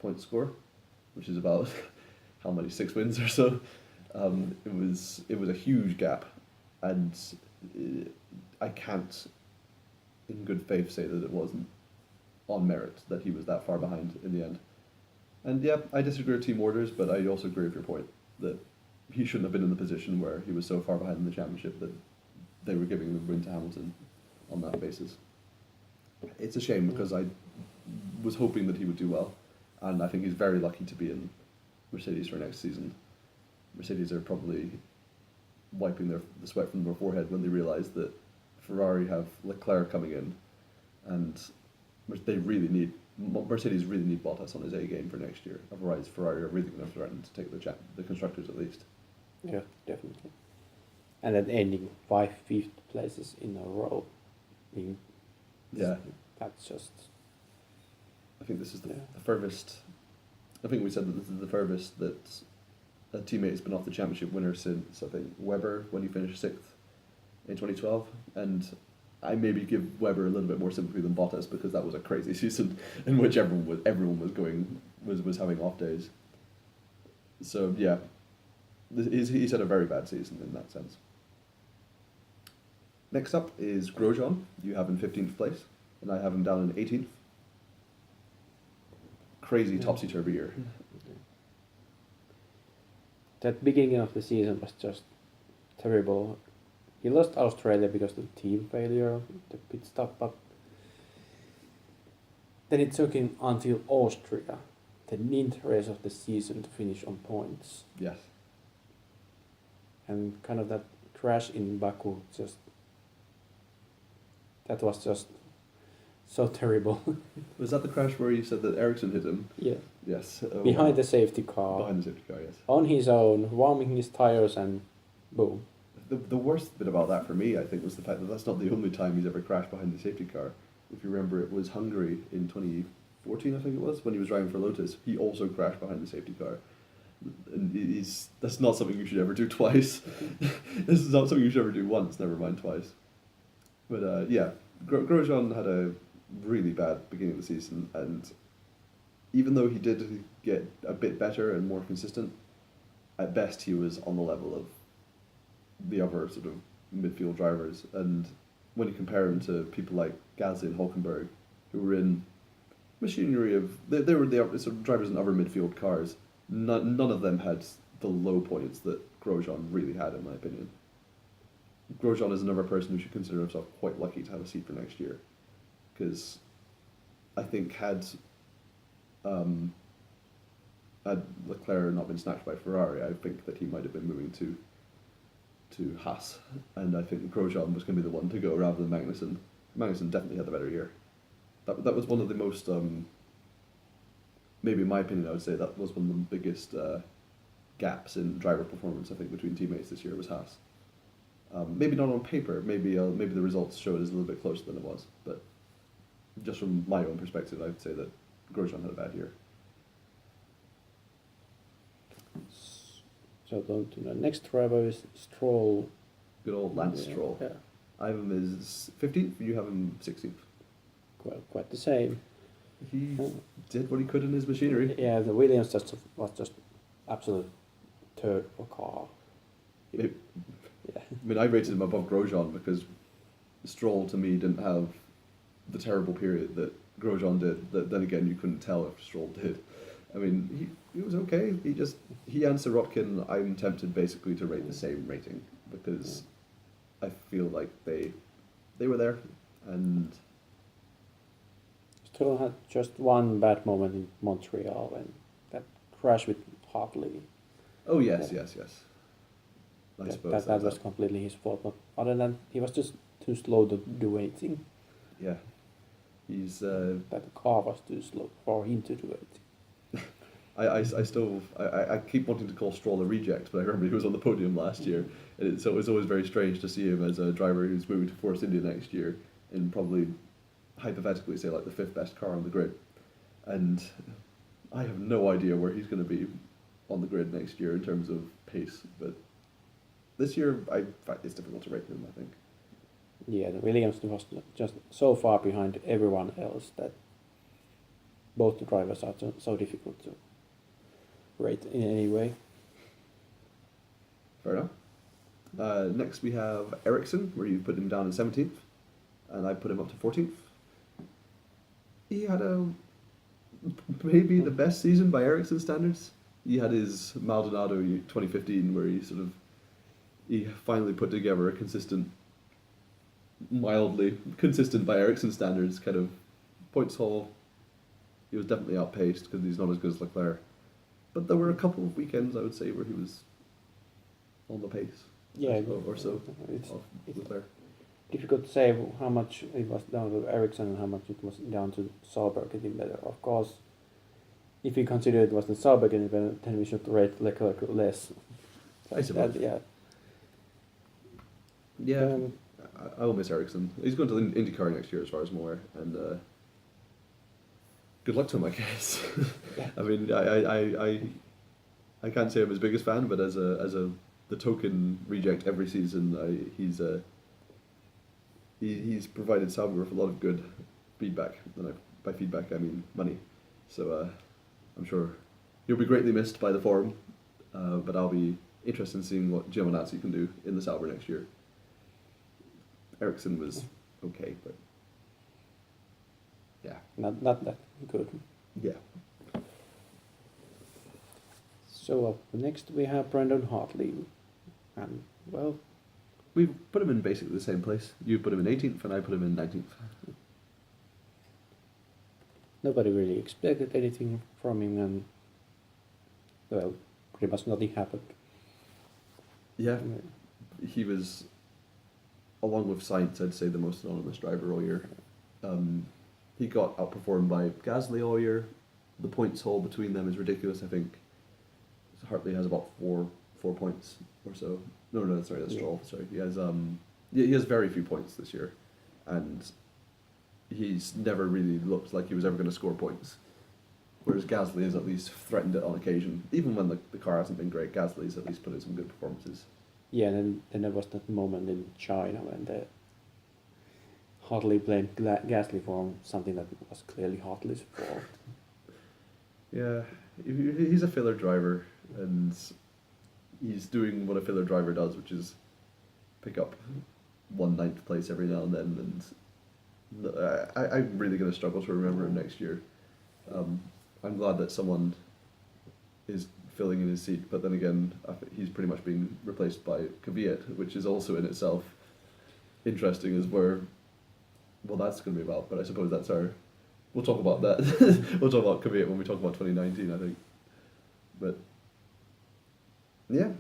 S2: point score, which is about how many, 6 wins or so. It was a huge gap, and I can't, in good faith, say that it wasn't on merit that he was that far behind in the end. And yeah, I disagree with team orders, but I also agree with your point that he shouldn't have been in the position where he was so far behind in the championship that they were giving the win to Hamilton on that basis. It's a shame because I was hoping that he would do well, and I think he's very lucky to be in Mercedes for next season. Mercedes are probably wiping the sweat from their forehead when they realise that Ferrari have Leclerc coming in, and Mercedes really need Bottas on his A game for next year. Otherwise, Ferrari are really going to threaten to take the constructors at least.
S1: Yeah, definitely. And then ending 5 fifth places in a row. That's just.
S2: I think this is the furthest. I think we said that this is the furthest that a teammate has been off the championship winner since, I think, Webber when he finished 6th in 2012, and I maybe give Webber a little bit more sympathy than Bottas because that was a crazy season in which everyone was having off days. So yeah, he's had a very bad season in that sense. Next up is Grosjean. You have in 15th place, and I have him down in 18th. Crazy topsy-turvy year.
S1: That beginning of the season was just terrible. He lost Australia because of the team failure, the pit stop, but then it took him until Austria, the 9th race of the season, to finish on points.
S2: Yes.
S1: And kind of that crash in Baku, that was just so terrible.
S2: Was that the crash where you said that Ericsson hit him?
S1: Yeah.
S2: Yes.
S1: Behind the safety car.
S2: Behind the safety car, yes.
S1: On his own, warming his tires, and boom.
S2: The worst bit about that for me, I think, was the fact that that's not the only time he's ever crashed behind the safety car. If you remember, it was Hungary in 2014, I think it was, when he was driving for Lotus. He also crashed behind the safety car. And that's not something you should ever do twice. This is not something you should ever do once, never mind twice. But yeah, Grosjean had a really bad beginning of the season, and even though he did get a bit better and more consistent, at best he was on the level of the other sort of midfield drivers. And when you compare him to people like Gasly and Hulkenberg, who were in machinery of they were the sort of drivers in other midfield cars, none of them had the low points that Grosjean really had, in my opinion. Grosjean is another person who should consider himself quite lucky to have a seat for next year, because I think had Leclerc not been snatched by Ferrari, I think that he might have been moving to Haas, and I think Grosjean was going to be the one to go rather than Magnussen. Magnussen definitely had the better year. That was one of the most, maybe in my opinion, I would say that was one of the biggest gaps in driver performance, I think, between teammates this year was Haas. Maybe not on paper, maybe the results showed us a little bit closer than it was, but just from my own perspective, I'd say that Grosjean had a bad year.
S1: So the next driver is Stroll.
S2: Good old Lance Stroll.
S1: Yeah.
S2: I have him as 15th, you have him 16th.
S1: Quite the same.
S2: He did what he could in his machinery.
S1: Yeah, the Williams was just absolute turbo car.
S2: Yeah. I mean, I rated him above Grosjean because Stroll, to me, didn't have the terrible period that Grosjean did. That then again, you couldn't tell if Stroll did. I mean, he was okay. He and Sirotkin, I'm tempted basically to rate the same rating because I feel like they were there, and
S1: Stroll had just one bad moment in Montreal and that crash with Hartley.
S2: Oh yes. I suppose
S1: that was completely his fault. But other than that, he was just too slow to do anything.
S2: Yeah, he's.
S1: That car was too slow for him to do anything.
S2: I keep wanting to call Stroll a reject, but I remember he was on the podium last year, and so it was always very strange to see him as a driver who's moving to Force India next year in probably, hypothetically, say like the 5th best car on the grid, and I have no idea where he's going to be on the grid next year in terms of pace, but this year I find it's difficult to rate him, I think.
S1: Yeah, the Williams was just so far behind everyone else that both the drivers are so difficult to rate in any way.
S2: Fair enough. Next we have Ericsson, where you put him down in 17th, and I put him up to 14th. He had maybe the best season by Ericsson standards. He had his Maldonado 2015, where he finally put together a consistent, mildly consistent by Ericsson standards, kind of points haul. He was definitely outpaced because he's not as good as Leclerc. But there were a couple of weekends, I would say, where he was on the pace.
S1: Yeah,
S2: or so.
S1: It's
S2: Leclerc.
S1: difficult to say how much it was down to Ericsson and how much it was down to Sauber getting better. Of course, if you consider it was the Sauber getting better, then we should rate Leclerc less.
S2: I suppose. Yeah, I will miss Ericsson. He's going to IndyCar next year, as far as I'm aware, and good luck to him, I guess. I mean, I can't say I'm his biggest fan, but as the token reject every season, he's provided Sauber with a lot of good feedback, and by feedback I mean money. So I'm sure he'll be greatly missed by the forum, but I'll be interested in seeing what Giovinazzi can do in the Sauber next year. Ericsson was okay, but yeah,
S1: Not that good.
S2: yeah.
S1: So up next we have Brendan Hartley, and well,
S2: We put him in basically the same place. You put him in 18th, and I put him in 19th.
S1: nobody really expected anything from him, and well, pretty much nothing happened.
S2: Yeah, he was, along with Sainz, I'd say the most anonymous driver all year. He got outperformed by Gasly all year. The points haul between them is ridiculous, I think. Hartley has about four points or so. No, sorry, that's Stroll. Sorry, he has very few points this year, and he's never really looked like he was ever going to score points. Whereas Gasly has at least threatened it on occasion. Even when the car hasn't been great, Gasly's at least put in some good performances.
S1: Yeah, and then there was that moment in China when the Hartley blamed Gasly for something that was clearly Hartley's fault.
S2: Yeah, he's a filler driver, and he's doing what a filler driver does, which is pick up 1/9 place every now and then. And I'm really going to struggle to remember him next year. I'm glad that someone is filling in his seat, but then again, he's pretty much being replaced by Kvyat, which is also in itself interesting as where, well, that's going to be about, but I suppose that's we'll talk about that. We'll talk about Kvyat when we talk about 2019, I think. But, yeah,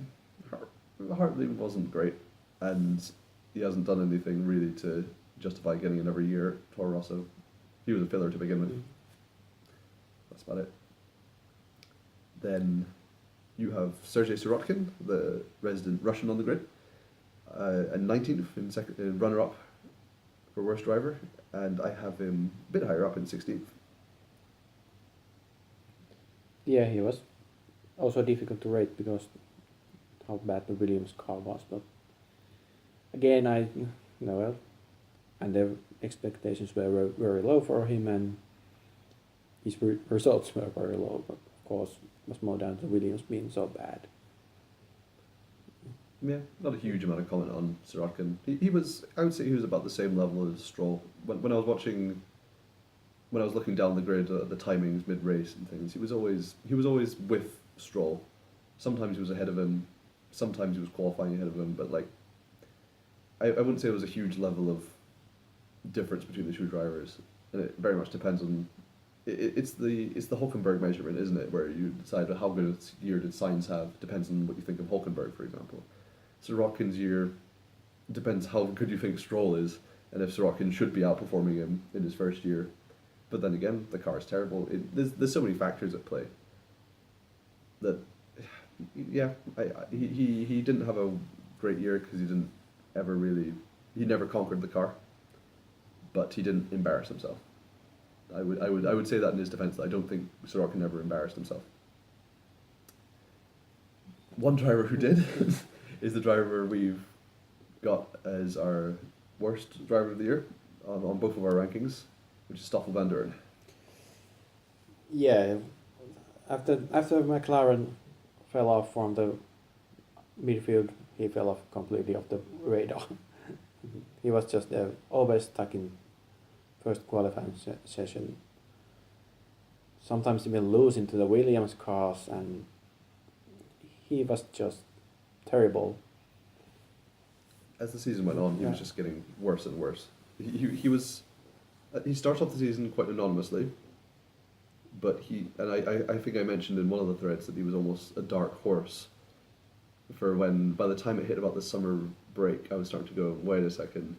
S2: Hartley wasn't great, and he hasn't done anything really to justify getting another year at Toro Rosso. He was a filler to begin with. That's about it. Then you have Sergei Sirotkin, the resident Russian on the grid, and 19th in runner-up for worst driver, and I have him a bit higher up in 16th.
S1: Yeah, he was also difficult to rate because how bad the Williams car was, but again, and the expectations were very low for him, and his results were very low, but of course it was more down to Williams being so bad.
S2: Yeah, not a huge amount of comment on Sirotkin. He was, I would say he was about the same level as Stroll. When I was looking down the grid at the timings mid-race and things, he was always with Stroll. Sometimes he was ahead of him, sometimes he was qualifying ahead of him, but like, I wouldn't say it was a huge level of difference between the two drivers, and it very much depends on. It's the Hulkenberg measurement, isn't it? Where you decide how good a year did Sainz have, depends on what you think of Hulkenberg, for example. Sirotkin's year depends how good you think Stroll is, and if Sirotkin should be outperforming him in his first year. But then again, the car is terrible. There's so many factors at play. that, yeah, he didn't have a great year because he never conquered the car, but he didn't embarrass himself. I would say that in his defence. I don't think Sorokin never embarrassed himself. One driver who did is the driver we've got as our worst driver of the year on both of our rankings, which is Stoffel van Doorn.
S1: Yeah, after McLaren fell off from the midfield, he fell off completely off the radar. He was just always stuck in first qualifying session. Sometimes even losing to the Williams cars, and he was just terrible.
S2: As the season went on, he was just getting worse and worse. He starts off the season quite anonymously, but I think I mentioned in one of the threads that he was almost a dark horse for when, by the time it hit about the summer break, I was starting to go, wait a second.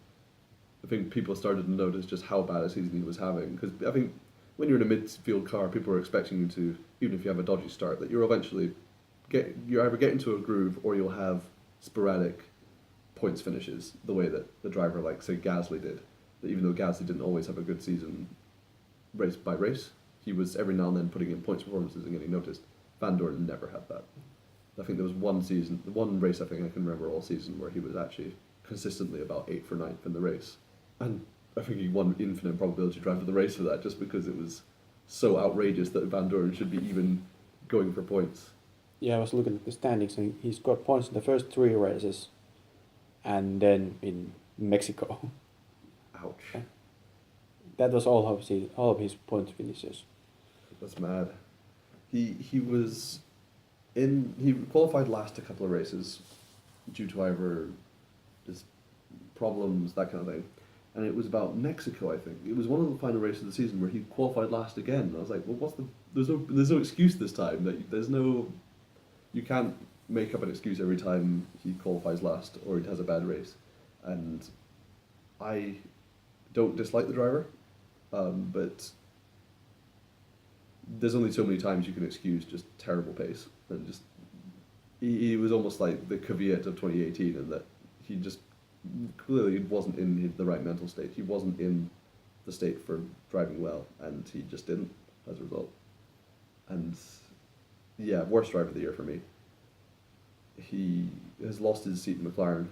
S2: I think people started to notice just how bad a season he was having, because I think when you're in a midfield car, people are expecting you to, even if you have a dodgy start, that you're eventually you either get into a groove or you'll have sporadic points finishes, the way that the driver like, say, Gasly did. That even though Gasly didn't always have a good season race by race, he was every now and then putting in points performances and getting noticed. Van Doorn never had that. I think there was one race I think I can remember all season where he was actually consistently about 8th or 9th in the race. And I think he won infinite probability driver of the race for that, just because it was so outrageous that Van Doorn should be even going for points.
S1: Yeah, I was looking at the standings, and he scored points in the first 3 races, and then in Mexico.
S2: Ouch.
S1: That was all of his point finishes.
S2: That's mad. He qualified last a couple of races due to either just problems, that kind of thing. And it was about Mexico, I think. It was one of the final races of the season where he qualified last again. And I was like, well, there's no excuse this time. You can't make up an excuse every time he qualifies last or he has a bad race. And I don't dislike the driver, but there's only so many times you can excuse just terrible pace. And just he was almost like the Kvyat of 2018 in that he just clearly wasn't in the right mental state. He wasn't in the state for driving well, and he just didn't as a result. And yeah, worst driver of the year for me. He has lost his seat in McLaren,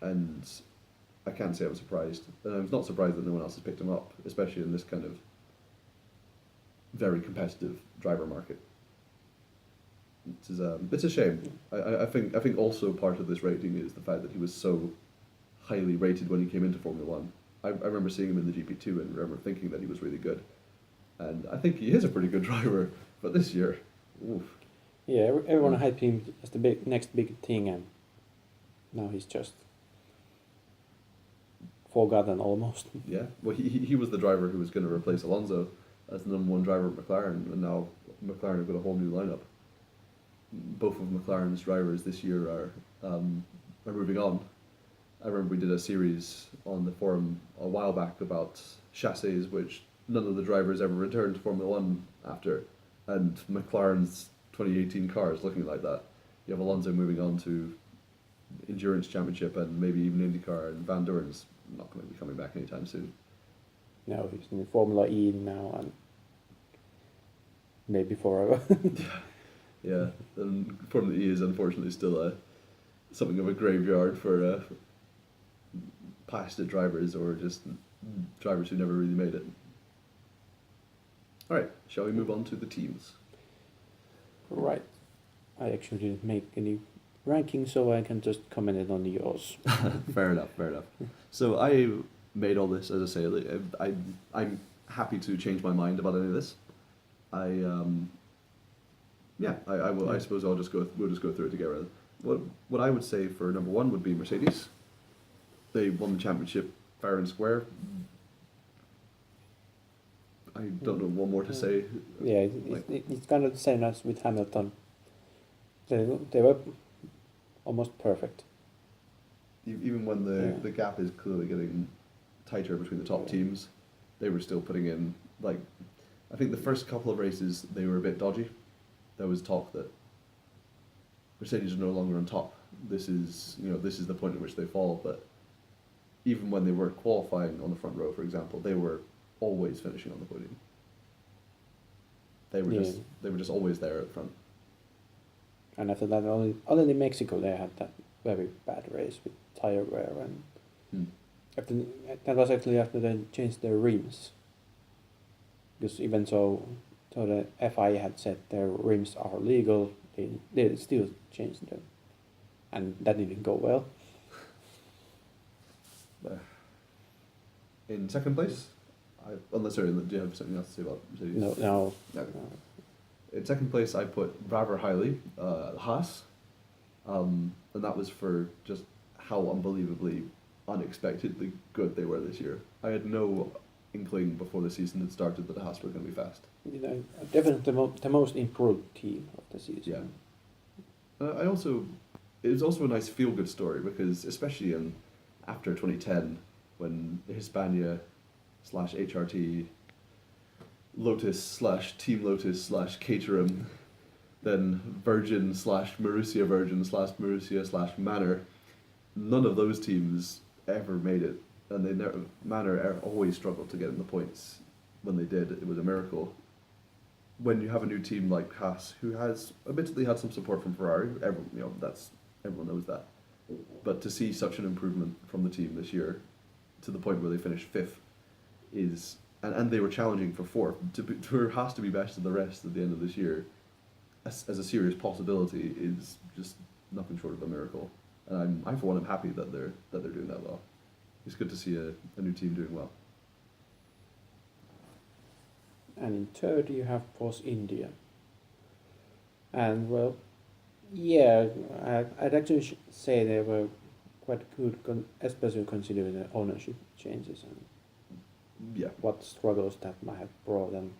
S2: and I can't say I'm surprised. And I'm not surprised that no one else has picked him up, especially in this kind of very competitive driver market. It's a shame. I think also part of this rating is the fact that he was so highly rated when he came into Formula One. I remember seeing him in the GP2 and remember thinking that he was really good. And I think he is a pretty good driver, but this year, oof.
S1: Yeah, everyone hyped him as the next big thing, and now he's just forgotten almost.
S2: Yeah, well, he was the driver who was going to replace Alonso as the number 1 driver at McLaren, and now McLaren have got a whole new lineup. Both of McLaren's drivers this year are moving on. I remember we did a series on the forum a while back about chassis, which none of the drivers ever returned to Formula One after, and McLaren's 2018 car is looking like that. You have Alonso moving on to Endurance Championship and maybe even IndyCar, and Van Doorn's not going to be coming back anytime soon.
S1: No, he's in Formula E now, and maybe forever.
S2: Yeah, and Formula E is unfortunately still something of a graveyard for past drivers or just drivers who never really made it. All right, shall we move on to the teams?
S1: Right. I actually didn't make any rankings, so I can just comment it on yours.
S2: Fair enough. So I made all this, as I say, I'm happy to change my mind about any of this. I will. I suppose we'll just go through it together. What I would say for number 1 would be Mercedes. They won the championship fair and square. I don't know what more to say.
S1: Yeah, it's kind of the same as with Hamilton. They were almost perfect.
S2: Even when the gap is clearly getting tighter between the top teams, they were still putting in, like, I think the first couple of races they were a bit dodgy. There was talk that Mercedes are no longer on top. This is the point at which they fall. But even when they were qualifying on the front row, for example, they were always finishing on the podium. They were just always there at the front.
S1: And after that, only in Mexico they had that very bad race with tire wear, and that was actually after they changed their rims. Because even so the FIA had said their rims are legal, they still changed them, and that didn't go well.
S2: In second place, do you have something else to say about Mercedes?
S1: No.
S2: In second place, I put rather highly Haas, and that was for just how unbelievably, unexpectedly good they were this year. I had no inkling before the season had started that the Haas were going to be fast.
S1: Definitely the most improved team of the season.
S2: Yeah. It was also a nice feel-good story because, especially after 2010, when Hispania / HRT, Lotus / Team Lotus / Caterham, then Virgin / Marussia Virgin / Marussia / Manor, none of those teams ever made it, and Manor always struggled to get in the points. When they did, it was a miracle. When you have a new team like Haas, who has admittedly had some support from Ferrari, everyone knows that, but to see such an improvement from the team this year, to the point where they finished fifth, and they were challenging for fourth. For Haas to be best of the rest at the end of this year, as a serious possibility, is just nothing short of a miracle. And I for one am happy that they're doing that well. It's good to see a new team doing well.
S1: And in third you have Force India. And well, yeah, I'd actually say they were quite good, especially considering the ownership changes and what struggles that might have brought them.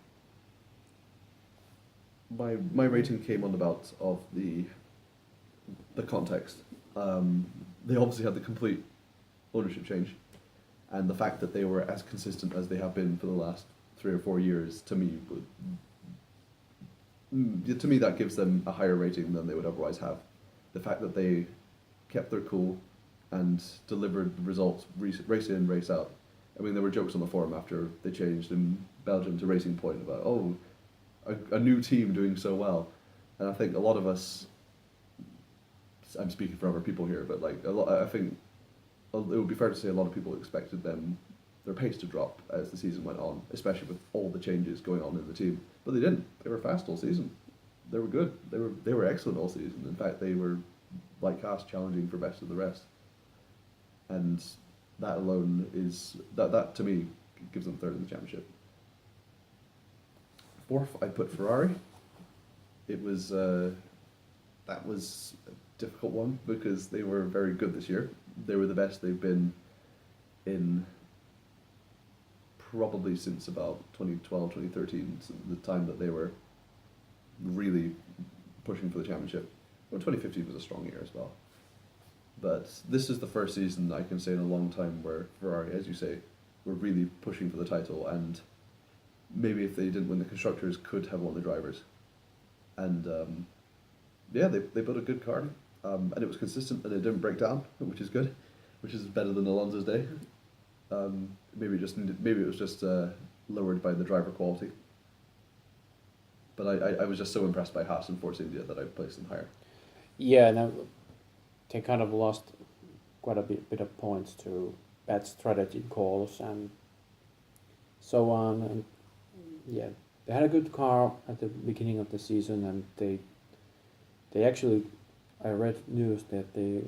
S2: My rating came on the bout of the context. They obviously had the complete ownership change, and the fact that they were as consistent as they have been for the last 3 or 4 years, to me that gives them a higher rating than they would otherwise have. The fact that they kept their cool and delivered the results race in, race out. I mean, there were jokes on the forum after they changed in Belgium to Racing Point about a new team doing so well, and I think a lot of us, I'm speaking for other people here, but I think it would be fair to say a lot of people expected their pace to drop as the season went on, especially with all the changes going on in the team. But they didn't. They were fast all season. They were good. They were excellent all season. In fact, they were, like Haas, challenging for best of the rest. And that alone that to me gives them third in the championship. Fourth, I put Ferrari. It was that was a difficult one because they were very good this year. They were the best they've been in probably since about 2012, 2013, so the time that they were really pushing for the championship. Well, 2015 was a strong year as well. But this is the first season I can say in a long time where Ferrari, as you say, were really pushing for the title, and maybe if they didn't win the constructors, could have won the drivers. And they built a good car, and it was consistent and it didn't break down, which is good, which is better than Alonso's day. Maybe it was just lowered by the driver quality. But I was just so impressed by Haas and Force India that I placed them higher.
S1: Yeah, now they kind of lost quite a bit of points to bad strategy calls and so on. And yeah, they had a good car at the beginning of the season, and they actually, I read news that they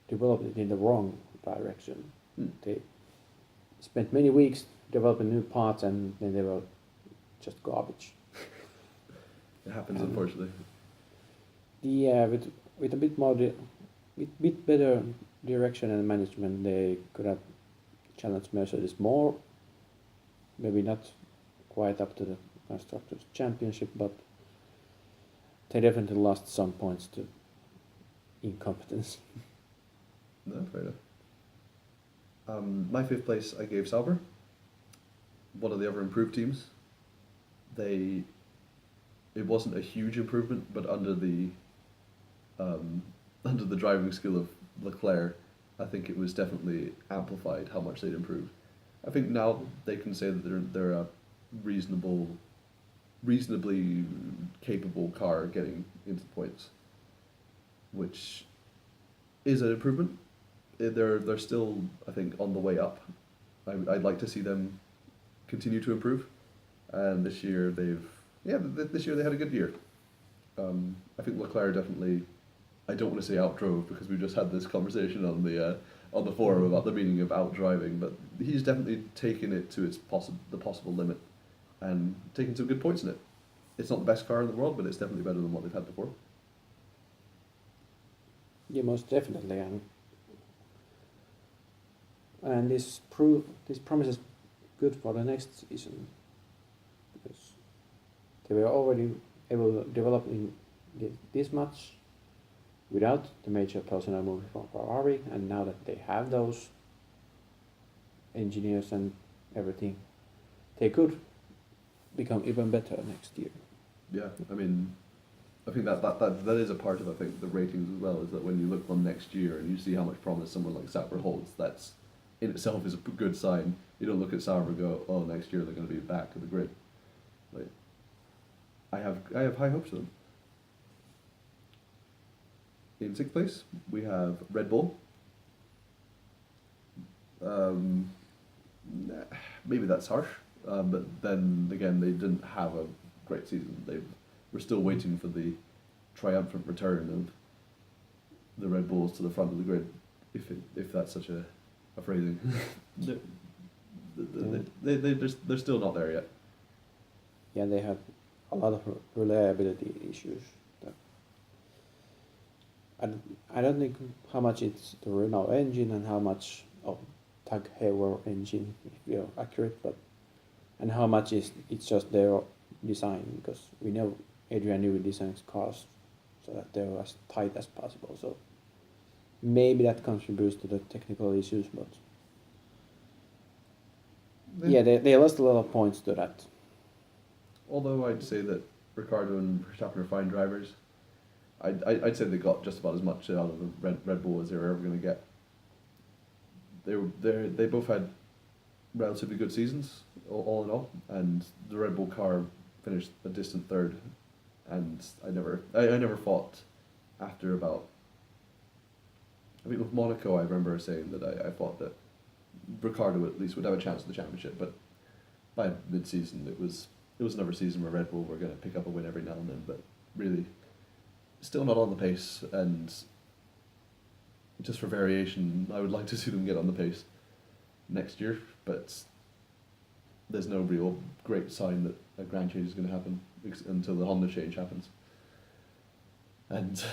S1: developed it in the wrong direction. They spent many weeks developing new parts, and then they were just garbage.
S2: It happens, unfortunately.
S1: Yeah, with a bit more, bit better direction and management, they could have challenged Mercedes more. Maybe not quite up to the Constructors' Championship, but they definitely lost some points to incompetence.
S2: No, fair enough. My fifth place I gave Sauber, one of the other improved teams. It wasn't a huge improvement, but under the under the driving skill of Leclerc, I think it was definitely amplified how much they'd improved. I think now they can say that they're a reasonably capable car getting into the points, which is an improvement. They're still, I think, on the way up. I'd like to see them continue to improve, and this year this year they had a good year. I think Leclerc definitely, I don't want to say outdrove because we just had this conversation on the forum about the meaning of outdriving, but he's definitely taken it to the possible limit and taken some good points in it. It's not the best car in the world, but it's definitely better than what they've had before.
S1: Yeah, most definitely, and this promises good for the next season, because they were already able to develop in this much without the major personnel move from Ferrari, and now that they have those engineers and everything, they could become even better next year.
S2: Yeah, I mean, I think that is a part of, I think, the ratings as well, is that when you look on next year and you see how much promise someone like Sauber holds, that's in itself is a good sign. You don't look at Sauber and go, oh, next year they're going to be back to the grid. Like, I have high hopes for them. In 6th place, we have Red Bull. Maybe that's harsh, but then again, they didn't have a great season. We're still waiting for the triumphant return of the Red Bulls to the front of the grid, if that's such a phrasing. They're still not there yet.
S1: Yeah, they have a lot of reliability issues. I don't think how much it's the Renault engine and how much of Tag Heuer engine, if you're accurate, and how much it's just their design, because we know Adrian Newey designs cars so that they're as tight as possible. So maybe that contributes to the technical issues, but yeah, they lost a lot of points to that.
S2: Although I'd say that Ricciardo and Verstappen are fine drivers, I'd say they got just about as much out of the Red Bull as they were ever going to get. They both had relatively good seasons, all in all, and the Red Bull car finished a distant third, and I never thought after about, I mean, with Monaco I remember saying that I thought that Ricciardo at least would have a chance at the championship, but by mid-season it was another season where Red Bull were going to pick up a win every now and then, but really still not on the pace, and just for variation I would like to see them get on the pace next year, but there's no real great sign that a grand change is going to happen until the Honda change happens. And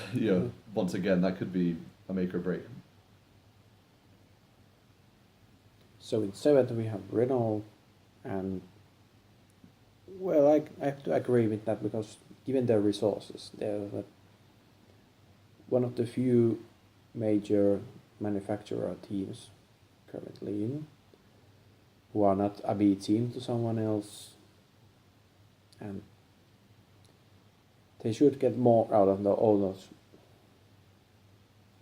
S2: once again, that could be a make or break.
S1: So in 7th we have Renault, and well, I have to agree with that, because given their resources, they're one of the few major manufacturer teams currently in, who are not a B team to someone else, and they should get more out of all those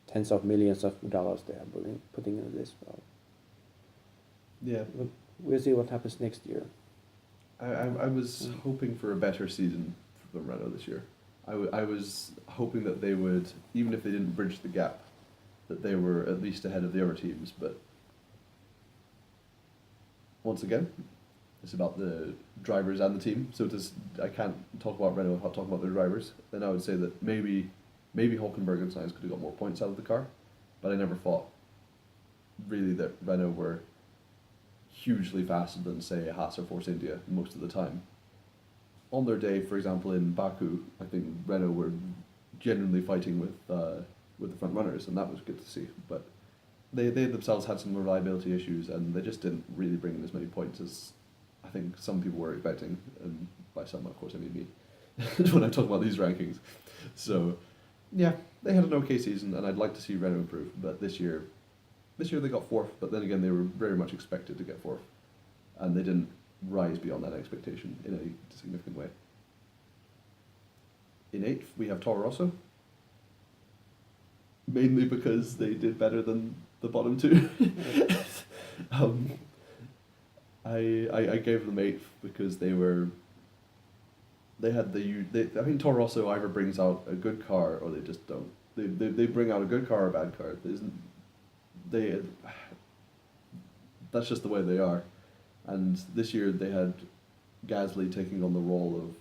S1: tens of millions of dollars they are putting into this. Well,
S2: yeah,
S1: we'll see what happens next year.
S2: I was hoping for a better season for Renault this year. I was hoping that they would, even if they didn't bridge the gap, that they were at least ahead of the other teams, but once again, it's about the drivers and the team, so I can't talk about Renault without talking about their drivers. Then I would say that maybe Hülkenberg and Sainz could have got more points out of the car, but I never thought really that Renault were hugely faster than, say, Haas or Force India most of the time. On their day, for example, in Baku, I think Renault were genuinely fighting with the front runners, and that was good to see. But they themselves had some reliability issues, and they just didn't really bring in as many points as I think some people were expecting. And by some, of course, I mean me when I talk about these rankings. So, yeah, they had an okay season, and I'd like to see Renault improve. But this year they got 4th, but then again, they were very much expected to get 4th, and they didn't rise beyond that expectation in any significant way. In 8th, we have Toro Rosso. mainly because they did better than the bottom two. I gave them 8th because they had I think Toro Rosso either brings out a good car or they just don't. They bring out a good car or a bad car. That's just the way they are. And this year they had Gasly taking on the role of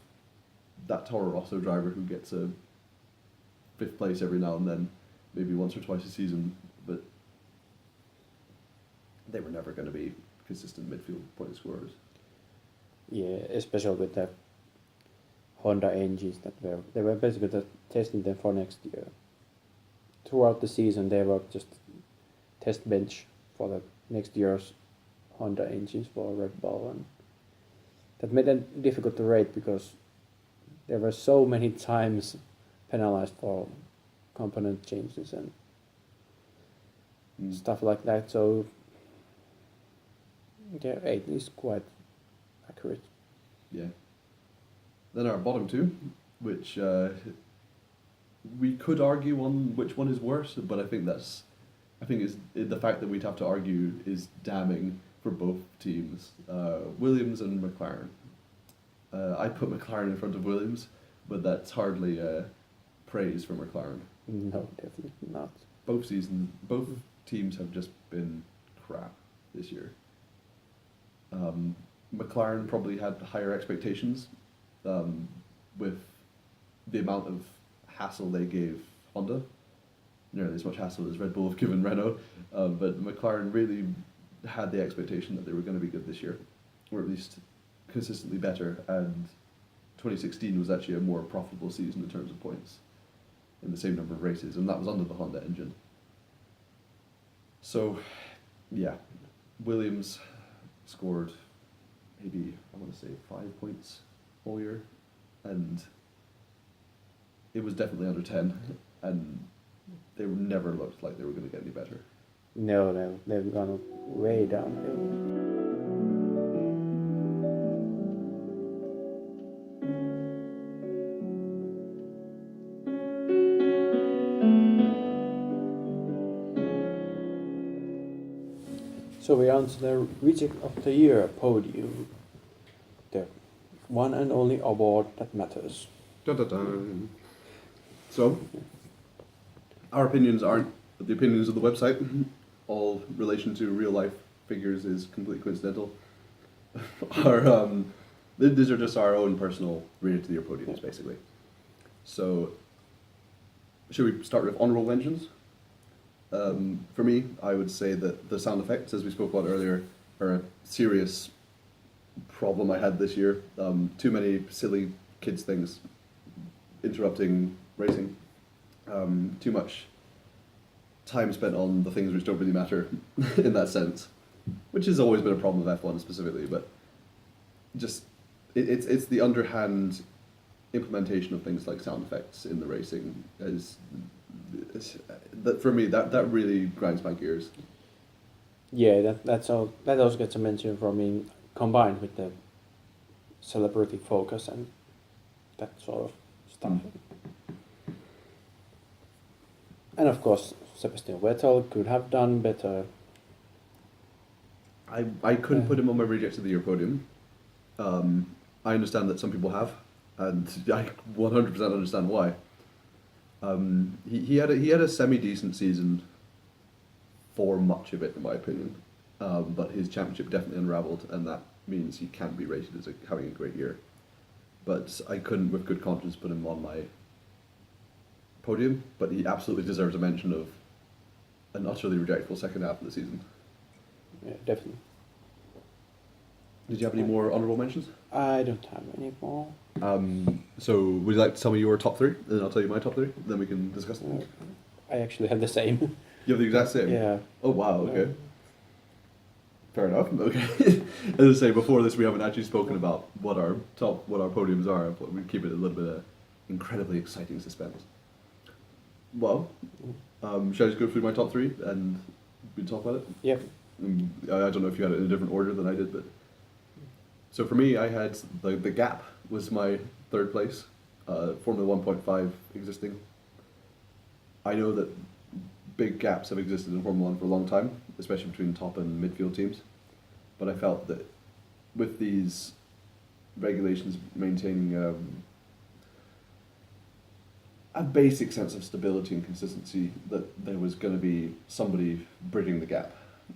S2: that Toro Rosso driver who gets a 5th place every now and then, maybe once or twice a season, but they were never going to be consistent midfield point scorers.
S1: Yeah, especially with the Honda engines they were basically testing them for next year. Throughout the season, they were just test bench for the next year's Honda engines for Red Bull, and that made it difficult to rate because there were so many times penalized for component changes and stuff like that. So yeah, 8 is quite accurate.
S2: Yeah. Then our bottom two, which we could argue on which one is worse, but I think is the fact that we'd have to argue is damning for both teams, Williams and McLaren. I put McLaren in front of Williams, but that's hardly praise for McLaren.
S1: No, definitely not.
S2: Both teams have just been crap this year. McLaren probably had higher expectations with the amount of hassle they gave Honda, nearly as much hassle as Red Bull have given Renault, but McLaren really had the expectation that they were going to be good this year, or at least consistently better, and 2016 was actually a more profitable season in terms of points in the same number of races, and that was under the Honda engine. So, yeah, Williams scored maybe, I want to say, 5 points all year, and it was definitely under 10, and they never looked like they were going to get any better.
S1: No, they've gone way downhill. So we're on to the Reject of the Year podium. The one and only award that matters.
S2: Dun, dun, dun. So, our opinions aren't the opinions of the website. All relation to real life figures is completely coincidental. These are just our own personal Reject of the Year podiums, basically. So, should we start with honourable mentions? For me, I would say that the sound effects, as we spoke about earlier, are a serious problem I had this year. Too many silly kids things interrupting racing. Too much time spent on the things which don't really matter in that sense, which has always been a problem with F1 specifically, but just it's the underhand implementation of things like sound effects in the racing that for me that really grinds my gears.
S1: Yeah, that also gets a mention for me, combined with the celebrity focus and that sort of stuff. And of course, Sebastian Vettel could have done better.
S2: I couldn't put him on my Reject of the Year podium. I understand that some people have, and I 100% understand why. He had a semi-decent season for much of it, in my opinion, but his championship definitely unravelled, and that means he can't be rated as having a great year. But I couldn't, with good conscience, put him on my podium, but he absolutely deserves a mention of an utterly rejectable second half of the season.
S1: Yeah, definitely.
S2: Did you have any more honourable mentions?
S1: I don't have any more.
S2: So would you like to tell me your top 3, and then I'll tell you my top 3, then we can discuss them?
S1: I actually have the same.
S2: You have the exact same?
S1: Yeah.
S2: Oh wow, okay. Fair enough, okay. As I say, before this we haven't actually spoken about what our podiums are, but we keep it a little bit of incredibly exciting suspense. Well, should I just go through my top 3 and we talk about it?
S1: Yep.
S2: I don't know if you had it in a different order than I did, but... So for me, I had the Gap was my 3rd place, Formula 1.5 existing. I know that big gaps have existed in Formula 1 for a long time, especially between top and midfield teams. But I felt that with these regulations maintaining a basic sense of stability and consistency, that there was going to be somebody bridging the gap.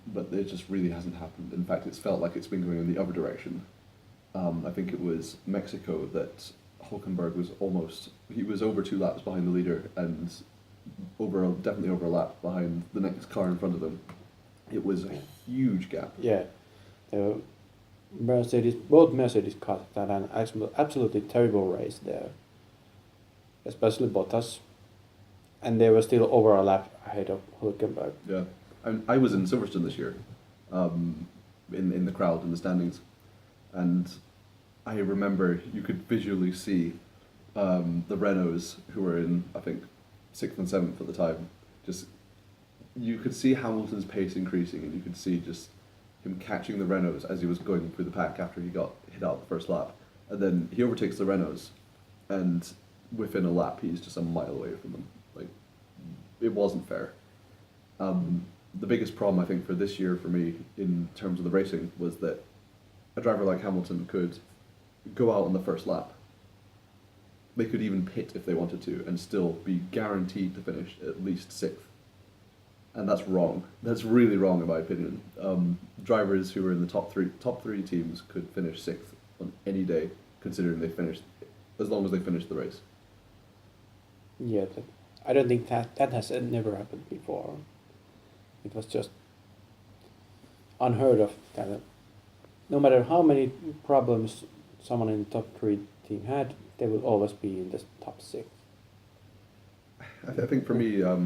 S2: But it just really hasn't happened. In fact, it's felt like it's been going in the other direction. I think it was Mexico that Hulkenberg was he was over 2 laps behind the leader and definitely over a lap behind the next car in front of him. It was a huge gap.
S1: Yeah. Both Mercedes cars had an absolutely terrible race there, especially Bottas, and they were still over a lap ahead of Hulkenberg.
S2: Yeah, I was in Silverstone this year, in the crowd in the standings, and I remember you could visually see the Renaults, who were in, I think, 6th and 7th at the time. You could see Hamilton's pace increasing, and you could see just him catching the Renaults as he was going through the pack after he got hit out the first lap. And then he overtakes the Renaults, and within a lap he's just a mile away from them. Like, it wasn't fair. The biggest problem I think for this year for me in terms of the racing was that a driver like Hamilton could go out on the first lap. They could even pit if they wanted to and still be guaranteed to finish at least 6th. And that's wrong. That's really wrong in my opinion. Drivers who were in the top three teams could finish 6th on any day, considering as long as they finished the race.
S1: Yeah, I don't think that has never happened before. It was just unheard of. That no matter how many problems someone in the top 3 team had, they will always be in the top 6.
S2: I think for me, a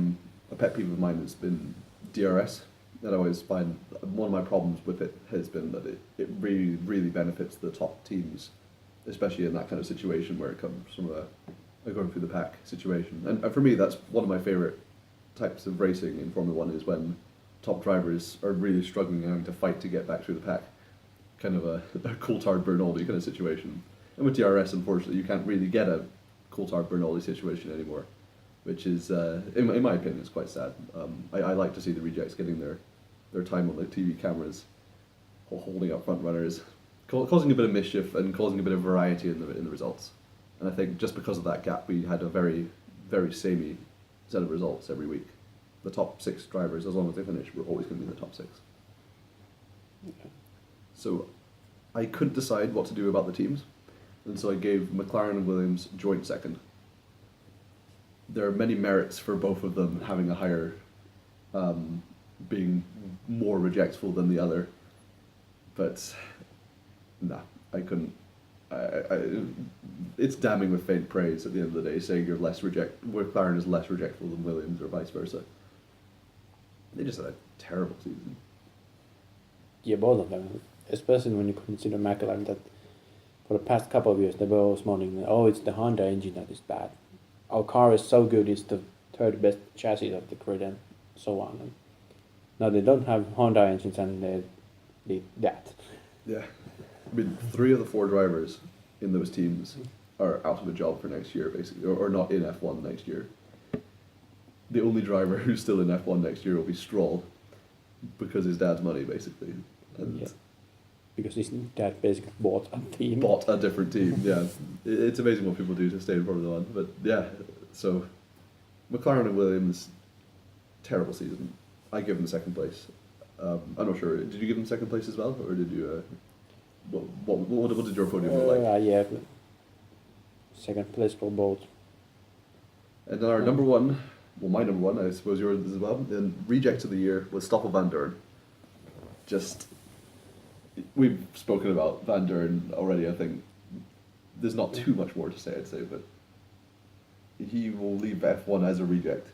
S2: pet peeve of mine has been DRS. That I always find one of my problems with it has been that it really, really benefits the top teams, especially in that kind of situation where it comes from a going through the pack situation. And for me, that's one of my favourite types of racing in Formula 1 is when top drivers are really struggling and having to fight to get back through the pack. Kind of a Coulthard-Bernaldi kind of situation. And with DRS, unfortunately, you can't really get a Coulthard-Bernaldi situation anymore, which is, in my opinion, is quite sad. I like to see the rejects getting their time on the TV cameras, holding up front runners, causing a bit of mischief and causing a bit of variety in the results. And I think just because of that gap, we had a very, very samey set of results every week. The top 6 drivers, as long as they finish, were always going to be in the top 6.
S1: Okay.
S2: So I couldn't decide what to do about the teams, and so I gave McLaren and Williams joint second. There are many merits for both of them having a higher, being more rejectful than the other, but I couldn't. It's damning with faint praise at the end of the day, saying McLaren is less rejectful than Williams or vice versa. They just had a terrible season.
S1: Yeah, both of them, especially when you consider McLaren, that for the past couple of years they were always mourning, it's the Honda engine that is bad. Our car is so good, it's the 3rd best chassis of the grid and so on. And now they don't have Honda engines and they did that.
S2: Yeah. I mean, 3 of the 4 drivers in those teams are out of a job for next year, basically, or not in F1 next year. The only driver who's still in F1 next year will be Stroll, because his dad's money, basically. And
S1: yeah. Because his dad basically bought a team.
S2: Bought a different team, yeah. It's amazing what people do to stay in Formula 1. But yeah, so McLaren and Williams, terrible season. I give them 2nd place. I'm not sure. Did you give them 2nd place as well, or did you? What did your podium look like?
S1: Yeah, 2nd place for both.
S2: And our number 1, well, my number 1, I suppose yours as well. And reject of the year was Stoffel van Dorn. We've spoken about Van Dorn already. I think there's not too much more to say. I'd say, but he will leave F1 as a reject,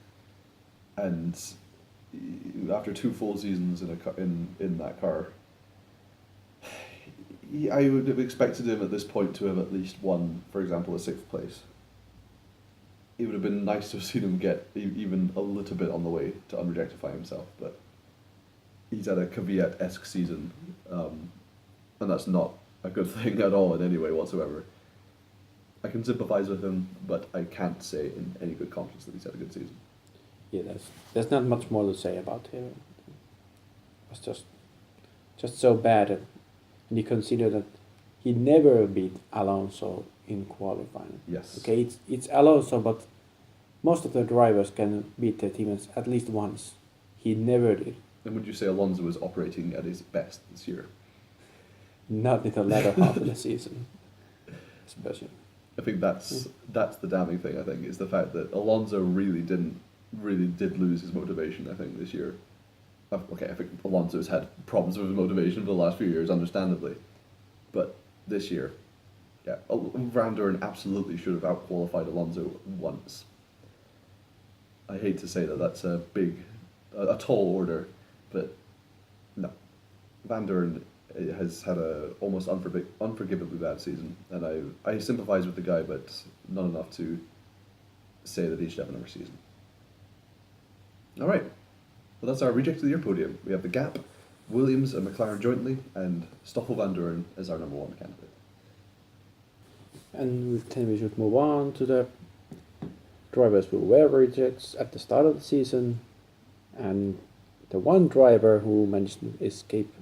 S2: and after 2 full seasons in that car, I would have expected him at this point to have at least won, for example, a 6th place. It would have been nice to have seen him get even a little bit on the way to unrejectify himself, but he's had a Kvyat-esque season, and that's not a good thing at all in any way whatsoever. I can sympathise with him, but I can't say in any good conscience that he's had a good season.
S1: yeah, there's not much more to say about him. It was just so bad, and you consider that he never beat Alonso in qualifying.
S2: Yes.
S1: Okay, it's Alonso, but most of the drivers can beat their teammates at least once. He never did.
S2: And would you say Alonso was operating at his best this year?
S1: Not in the latter half of the season, especially.
S2: I think that's the damning thing. I think is the fact that Alonso really did lose his motivation. I think this year. Okay, I think Alonso's had problems with his motivation for the last few years, understandably, but this year, yeah, Van Doorn absolutely should have outqualified Alonso once. I hate to say that that's a tall order, but no, Van Doorn has had a almost unforgivably bad season, and I sympathise with the guy, but not enough to say that he should have another season. All right, well that's our reject of the year podium. We have the Gap, Williams and McLaren jointly, and Stoffel Van Doorn as our number one candidate.
S1: And then we should move on to the drivers who were rejects at the start of the season, and the one driver who managed to escape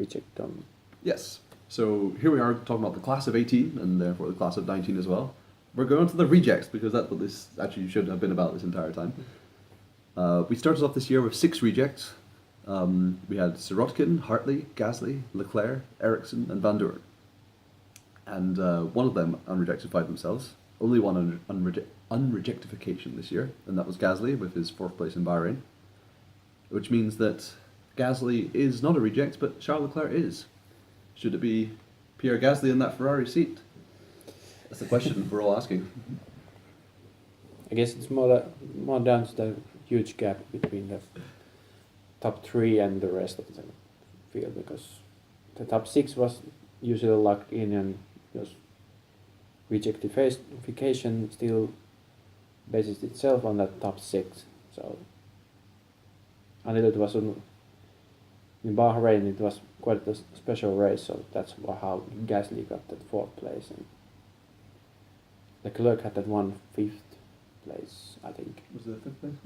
S1: rejectum.
S2: Yes. So here we are talking about the class of 18 and therefore the class of 19 as well. We're going to the rejects because that's what this actually should have been about this entire time. We started off this year with 6 rejects. We had Sirotkin, Hartley, Gasly, Leclerc, Ericsson and Van Doorn. And one of them unrejectified themselves. Only one unrejectification this year, and that was Gasly with his 4th place in Bahrain. Which means that Gasly is not a reject, but Charles Leclerc is. Should it be Pierre Gasly in that Ferrari seat? That's the question we're all asking.
S1: I guess it's more down to the huge gap between the top 3 and the rest of the field, because the top 6 was usually locked in, and because rejectification still bases itself on that top 6. So until it was in Bahrain, it was quite a special race, so that's how Gasly got that 4th place, and Leclerc had that 5th place, I think.
S2: Was it 5th place?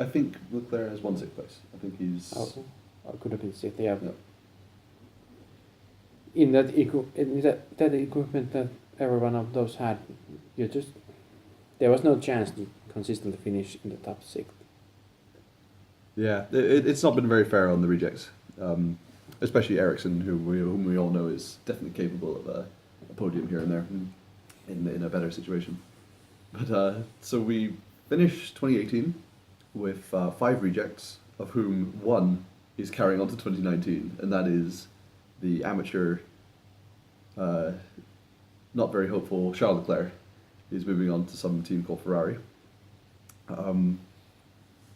S2: I think Leclerc has 6th place. I think he's.
S1: Oh, could have been 6th. Yeah.
S2: Yeah.
S1: In that equipment that every one of those had, there was no chance to consistently finish in the top 6.
S2: Yeah, it's not been very fair on the rejects, especially Ericsson, whom we all know is definitely capable of a podium here and there in a better situation. But so we finished 2018 with 5 rejects, of whom 1 is carrying on to 2019, and that is the amateur, not very hopeful Charles Leclerc. He's moving on to some team called Ferrari.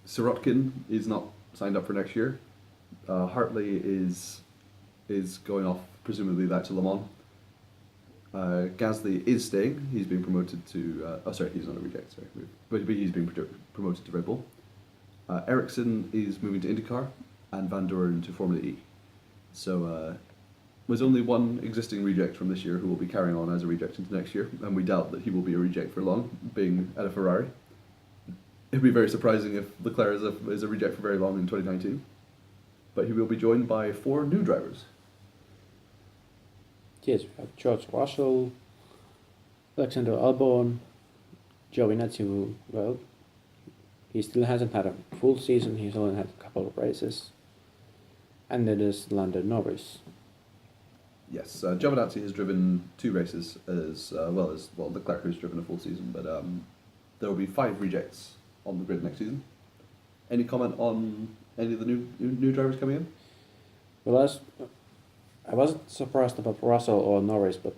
S2: Sirotkin is not signed up for next year. Hartley is going off, presumably back to Le Mans. Gasly is staying. He's being promoted to. He's not a reject. Sorry, but he's being promoted to Red Bull. Ericsson is moving to IndyCar, and Van Doorn to Formula E. So there's only one existing reject from this year who will be carrying on as a reject into next year, and we doubt that he will be a reject for long, being at a Ferrari. It would be very surprising if Leclerc is a reject for very long in 2019. But he will be joined by 4 new drivers.
S1: Yes, we have George Russell, Alexander Albon, Giovinazzi, who, well, he still hasn't had a full season, he's only had a couple of races. And then there's Lando Norris.
S2: Yes, Giovinazzi has driven 2 races as well as Leclerc has driven a full season, but there will be 5 rejects on the grid next season. Any comment on any of the new drivers coming in?
S1: Well, I wasn't surprised about Russell or Norris, but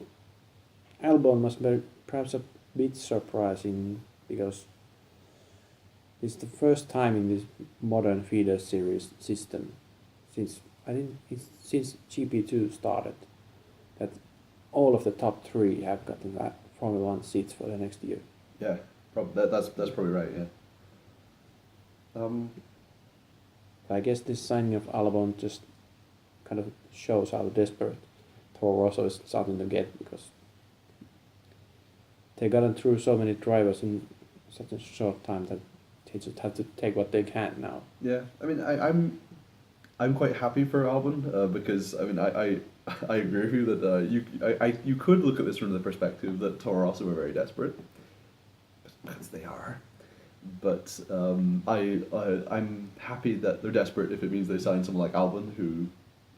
S1: Albon must be perhaps a bit surprising, because it's the first time in this modern feeder series system since GP2 started that all of the top 3 have gotten that Formula 1 seats for the next year.
S2: Yeah, that's probably right. Yeah.
S1: I guess this signing of Albon just kind of shows how desperate Toro Rosso is starting to get, because they gotten through so many drivers in such a short time that They just have to take what they can now.
S2: Yeah, I mean, I'm quite happy for Albon because I mean I agree with you that you could look at this from the perspective that Toro Rosso were very desperate, because they are. But I'm happy that they're desperate if it means they sign someone like Albon, who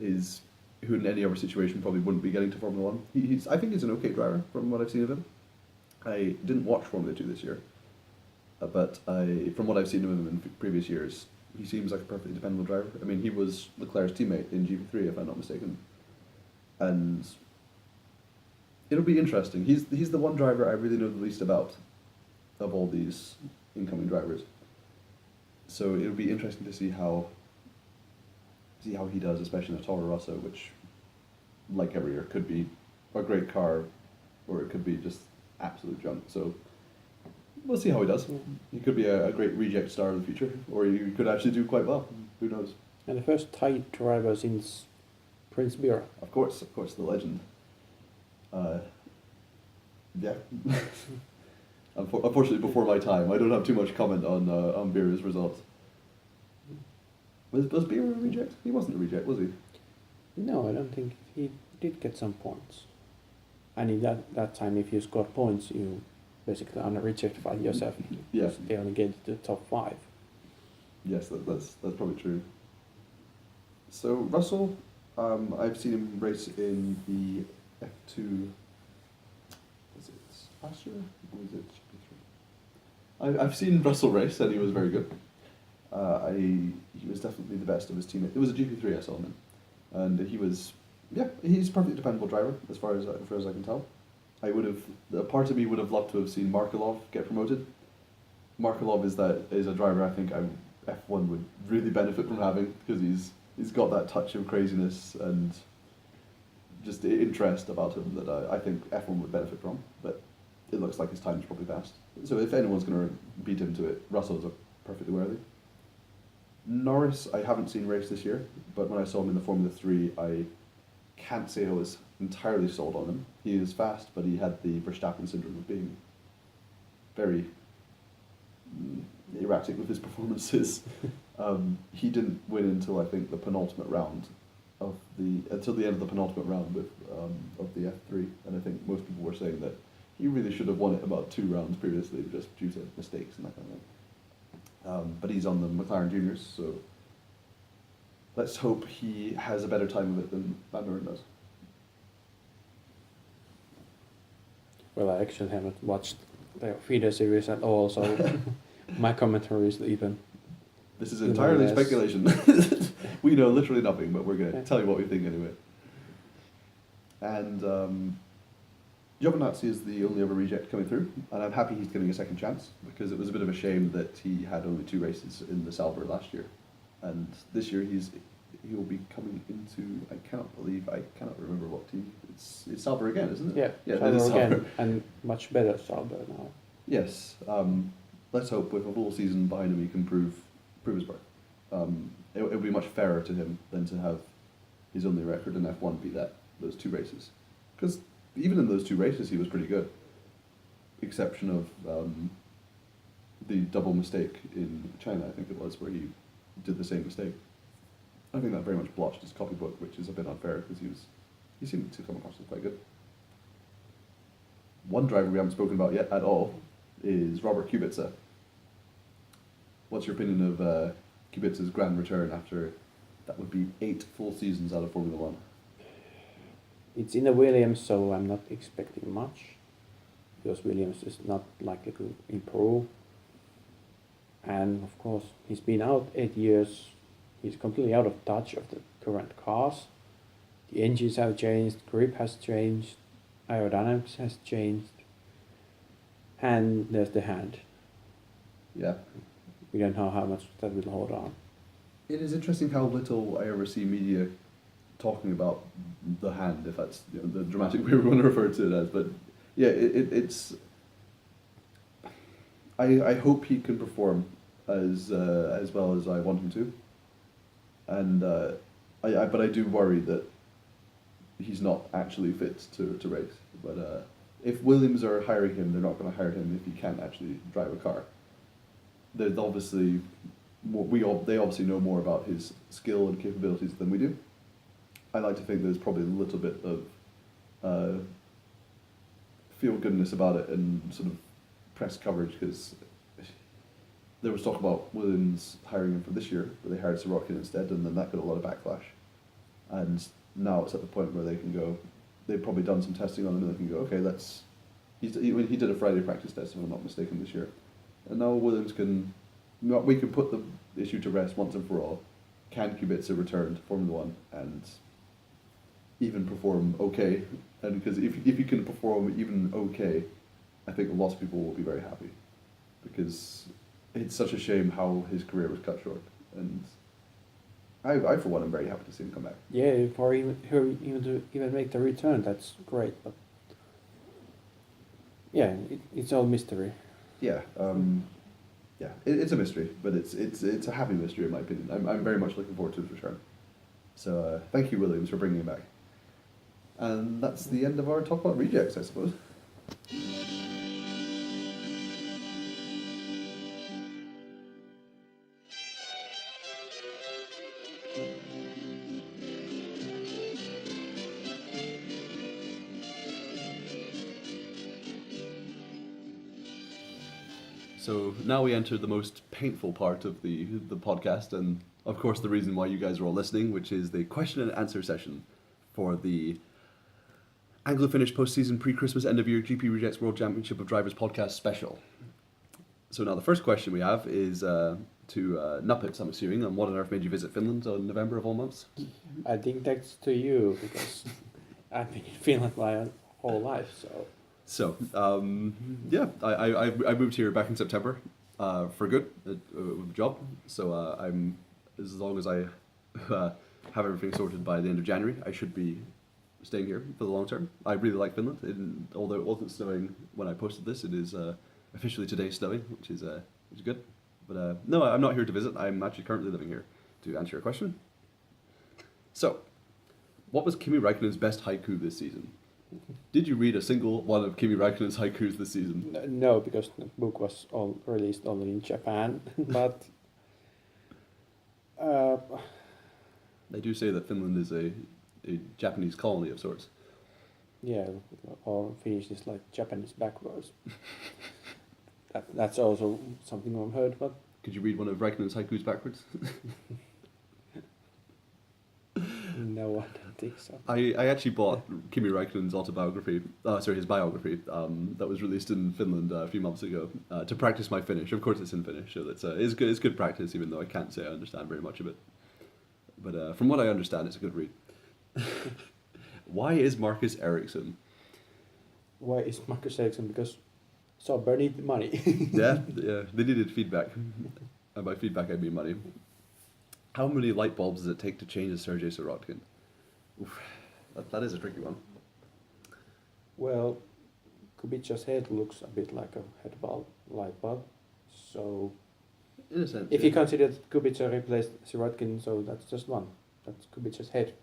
S2: in any other situation probably wouldn't be getting to Formula One. I think he's an okay driver from what I've seen of him. I didn't watch Formula 2 this year, but from what I've seen of him in previous years, he seems like a perfectly dependable driver. I mean, he was Leclerc's teammate in GP3, if I'm not mistaken, and it'll be interesting. He's the one driver I really know the least about of all these incoming drivers. So it'll be interesting to see how he does, especially in a Toro Rosso, which, like every year, could be a great car, or it could be just absolute junk. So we'll see how he does. He could be a great reject star in the future, or he could actually do quite well. Who knows?
S1: And the first Thai driver since Prince Bira.
S2: Of course, the legend. Yeah. Unfortunately, before my time, I don't have too much comment on Bira's results. Was Bira a reject? He wasn't a reject, was he?
S1: No, I don't think he did get some points. And in that time, if you scored points, you basically are rejected by yourself.
S2: Yeah.
S1: They only get to the top 5.
S2: Yes, that's probably true. So Russell, I've seen him race in the F2. Is it last year or is it GP3? I've seen Russell race and he was very good. He was definitely the best of his teammates. It was a GP3 I saw him in, and he's a perfectly dependable driver as far as I can tell. A part of me would have loved to have seen Markelov get promoted. Markelov is a driver I think F1 would really benefit from having, because he's got that touch of craziness and just interest about him that I think F1 would benefit from. But it looks like his time's probably passed. So if anyone's going to beat him to it, Russell's perfectly worthy. Norris, I haven't seen race this year, but when I saw him in the Formula 3, I can't say I was entirely sold on him. He is fast, but he had the Verstappen syndrome of being very erratic with his performances. He didn't win until I think the penultimate round until the end of the penultimate round of the F3, and I think most people were saying that he really should have won it about 2 rounds previously, just due to mistakes and that kind of thing. But he's on the McLaren Juniors, so let's hope he has a better time of it than Van Doren does.
S1: Well, I actually haven't watched the feeder series at all, so my commentary is even.
S2: This is entirely speculation. We know literally nothing, but we're going to tell you what we think anyway. And Giovinazzi is the only other reject coming through, and I'm happy he's getting a second chance, because it was a bit of a shame that he had only 2 races in the Sauber last year, and this year he will be coming into, I cannot remember what team. It's Sauber again, isn't it?
S1: Yeah, Sauber again, and much better Sauber now.
S2: Yes, let's hope with a full season behind him he can prove his worth. It would be much fairer to him than to have his only record in F1 be those 2 races, because even in those 2 races, he was pretty good. Exception of the double mistake in China, I think it was, where he did the same mistake. I think that very much blotched his copybook, which is a bit unfair, because he seemed to come across as quite good. One driver we haven't spoken about yet at all is Robert Kubica. What's your opinion of Kubica's grand return after that would be 8 full seasons out of Formula 1?
S1: It's in the Williams, so I'm not expecting much, because Williams is not likely to improve. And of course, he's been out 8 years. He's completely out of touch of the current cars. The engines have changed, grip has changed, aerodynamics has changed, and there's the hand.
S2: Yeah.
S1: We don't know how much that will hold on.
S2: It is interesting how little I ever see media talking about the hand, if that's the dramatic way we want to refer to it as. But yeah, it's. I hope he can perform as well as I want him to, and but I do worry that he's not actually fit to race. But if Williams are hiring him, they're not going to hire him if he can't actually drive a car. there's obviously more, they obviously know more about his skill and capabilities than we do. I like to think there's probably a little bit of feel goodness about it and sort of press coverage, because there was talk about Williams hiring him for this year, but they hired Sorokin instead, and then that got a lot of backlash. And now it's at the point where they can go, they've probably done some testing on him, and they can go, okay, he did a Friday practice test, if I'm not mistaken, this year. And now Williams we can put the issue to rest once and for all. Can Kubica return to Formula One and even perform okay? And because if you can perform even okay, I think lots of people will be very happy, because it's such a shame how his career was cut short. And I for one, am very happy to see him come back.
S1: Yeah, or even make the return, that's great. But yeah, it's all mystery.
S2: Yeah, it's a mystery, but it's a happy mystery in my opinion. I'm very much looking forward to his return. So thank you, Williams, for bringing him back. And that's the end of our talk about rejects, I suppose. So now we enter the most painful part of the podcast, and of course the reason why you guys are all listening, which is the question and answer session for the Anglo-Finnish post-season pre-Christmas end-of-year GPRejects World Championship of Drivers podcast special. So now the first question we have is to Nuppiz, I'm assuming, on what on earth made you visit Finland in November of all months?
S1: I think that's to you, because I've been in Finland my whole life, so...
S2: So, I moved here back in September for good, with a job. So I'm, as long as I have everything sorted by the end of January, I should be staying here for the long term. I really like Finland, although it wasn't snowing when I posted this. It is officially today snowing, which is good. But no, I'm not here to visit. I'm actually currently living here to answer your question. So, what was Kimi Räikkönen's best haiku this season? Did you read a single one of Kimi Räikkönen's haikus this season?
S1: No, because the book was released only in Japan, but...
S2: They do say that Finland is a Japanese colony of sorts.
S1: Yeah, or Finnish is like Japanese backwards. That's also something I've heard, but...
S2: Could you read one of Räikkönen's haikus backwards?
S1: No, I don't think so.
S2: I actually bought Kimi Räikkönen's his biography, that was released in Finland a few months ago, to practice my Finnish. Of course it's in Finnish, so it's good practice, even though I can't say I understand very much of it. But from what I understand, it's a good read. Why is Marcus Ericsson?
S1: Why is Marcus Ericsson? Because Sauber needed money.
S2: yeah, they needed feedback. And by feedback I mean money. How many light bulbs does it take to change a Sergei Sorokin? Oof, that is a tricky one.
S1: Well, Kubica's head looks a bit like a light bulb, so...
S2: In a sense.
S1: If you consider that Kubica replaced Sirotkin, so that's just one. That's Kubica's head.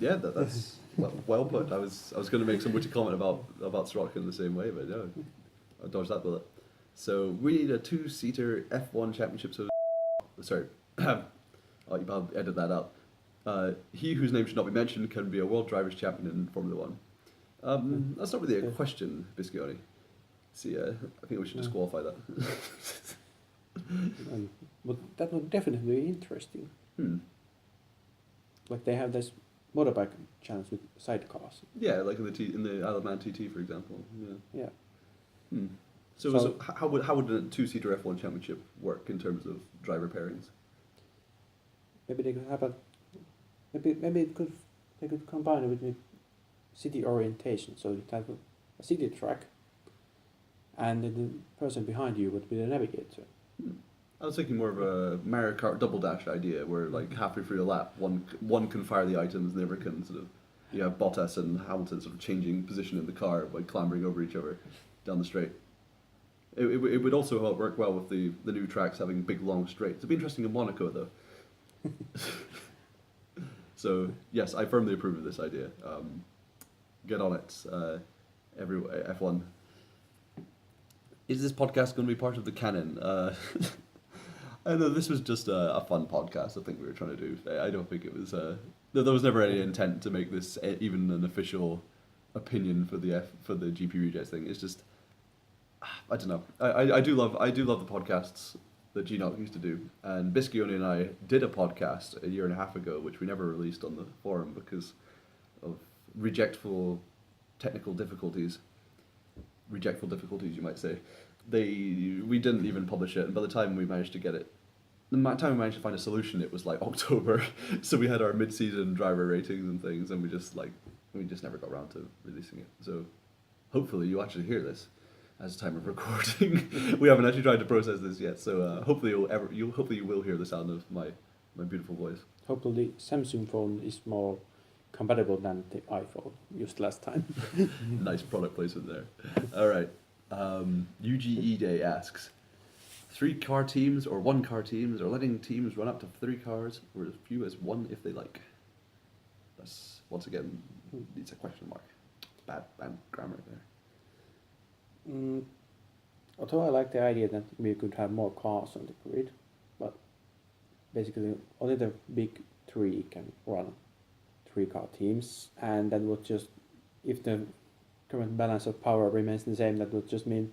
S2: Yeah, that's well put. I was going to make some witty comment about Sirotkin the same way, but no, I dodged that bullet. So we need a 2-seater F1 championship. So sorry. I'll edit that out. He whose name should not be mentioned can be a World Drivers' Champion in Formula One. That's not really a question, Biscuits. See, I think we should disqualify that.
S1: But that would definitely be interesting. Like they have this motorbike challenge with sidecars.
S2: Yeah, like in the Isle of Man TT, for example.
S1: Yeah.
S2: So how would a 2-seater F1 championship work in terms of driver pairings?
S1: Maybe they could have maybe they could combine it with city orientation. So you have a city track, and the person behind you would be the navigator.
S2: I was thinking more of a Mario Kart Double Dash idea, where like halfway through the lap, one can fire the items, and the other can sort of, you have Bottas and Hamilton sort of changing position in the car by clambering over each other down the straight. It would also work well with the new tracks having big long straights. It'd be interesting in Monaco though. So yes, I firmly approve of this idea. Get on it, F1. Is this podcast going to be part of the canon? I know this was just a fun podcast. I think we were trying to do. I don't think it was. There was never any intent to make this even an official opinion for the GP Rejects thing. It's just, I don't know. I do love the podcasts that G-Knock used to do, and Biscuits and I did a podcast a year and a half ago, which we never released on the forum because of rejectful technical difficulties. Rejectful difficulties, you might say. We didn't even publish it, and by the time we managed to get it, the time we managed to find a solution, it was like October. So we had our mid-season driver ratings and things, and we just never got around to releasing it. So hopefully you actually hear this as time of recording. We haven't actually tried to process this yet, so hopefully you will hear the sound of my beautiful voice.
S1: Hopefully Samsung phone is more compatible than the iPhone used last time.
S2: Nice product placement there. All right. UGE Day asks, 3-car teams or 1-car teams, or letting teams run up to 3 cars, or as few as 1 if they like. That's, once again, it's a question mark. Bad grammar there.
S1: Although I like the idea that we could have more cars on the grid, but basically only the big 3 can run 3-car teams, and that would just, if the current balance of power remains the same, that would just mean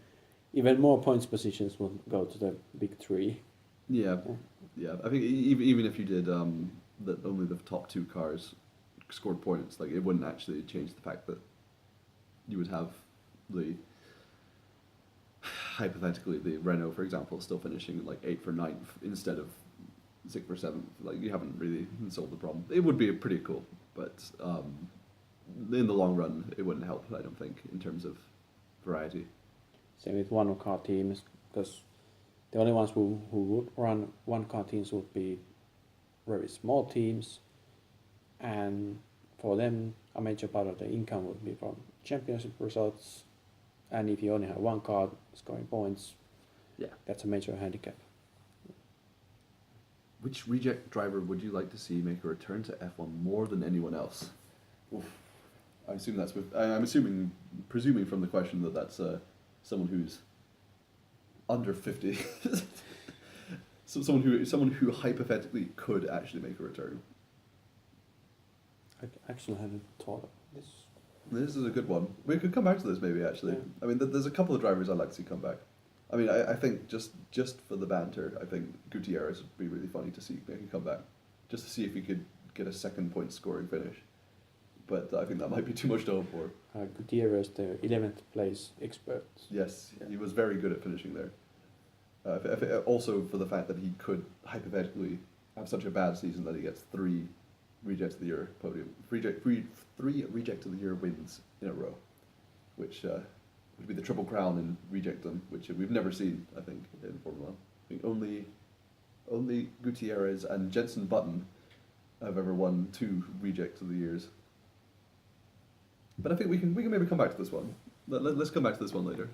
S1: even more points positions will go to the big 3.
S2: Yeah. I think even if you did that, only the top 2 cars scored points, like it wouldn't actually change the fact that you would have the, hypothetically, the Renault, for example, still finishing like 8th or 9th instead of 6th or 7th. Like, you haven't really solved the problem. It would be pretty cool, but in the long run, it wouldn't help, I don't think, in terms of variety.
S1: Same with 1-car teams, because the only ones who would run 1-car teams would be very small teams, and for them a major part of the income would be from championship results, and if you only have 1 car scoring points, that's a major handicap.
S2: Which reject driver would you like to see make a return to F1 more than anyone else? Oof. I assume that's presuming from the question that that's someone who's under 50. So someone who hypothetically could actually make a return.
S1: I actually haven't thought of this.
S2: This is a good one. We could come back to this maybe, actually.
S1: Yeah.
S2: I mean, there's a couple of drivers I'd like to see come back. I mean, I think just for the banter, I think Gutierrez would be really funny to see make a comeback, just to see if he could get a 2nd point scoring finish. But I think that might be too much to hope for.
S1: Gutierrez, the 11th place expert.
S2: Yes, he was very good at finishing there. Also for the fact that he could hypothetically have such a bad season that he gets 3 Rejects of the Year podium, 3 Reject of the Year wins in a row, which would be the triple crown in rejectdom, which we've never seen, I think, in Formula 1. I think only Gutierrez and Jenson Button have ever won 2 Rejects of the Years. But I think we can maybe come back to this one. Let's come back to this one later.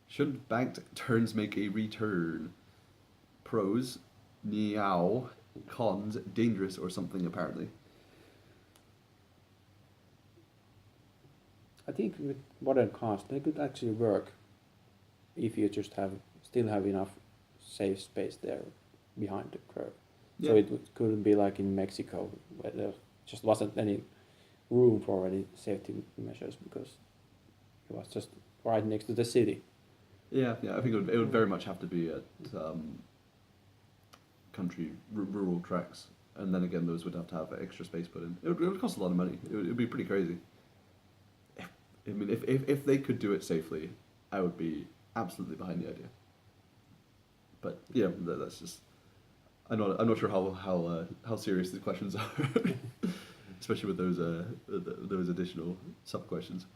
S2: Should banked turns make a return? Pros, meow. Cons, dangerous or something apparently.
S1: I think with modern cars they could actually work if you just still have enough safe space there behind the curve. Yeah. So it couldn't be like in Mexico where there just wasn't any room for any safety measures because it was just right next to the city. Yeah,
S2: I think it would very much have to be at country, rural tracks, and then again those would have to have extra space put in. It would cost a lot of money. It would be pretty crazy. I mean, if they could do it safely, I would be absolutely behind the idea. But yeah, that's just. I'm not sure how serious these questions are, especially with those additional sub questions.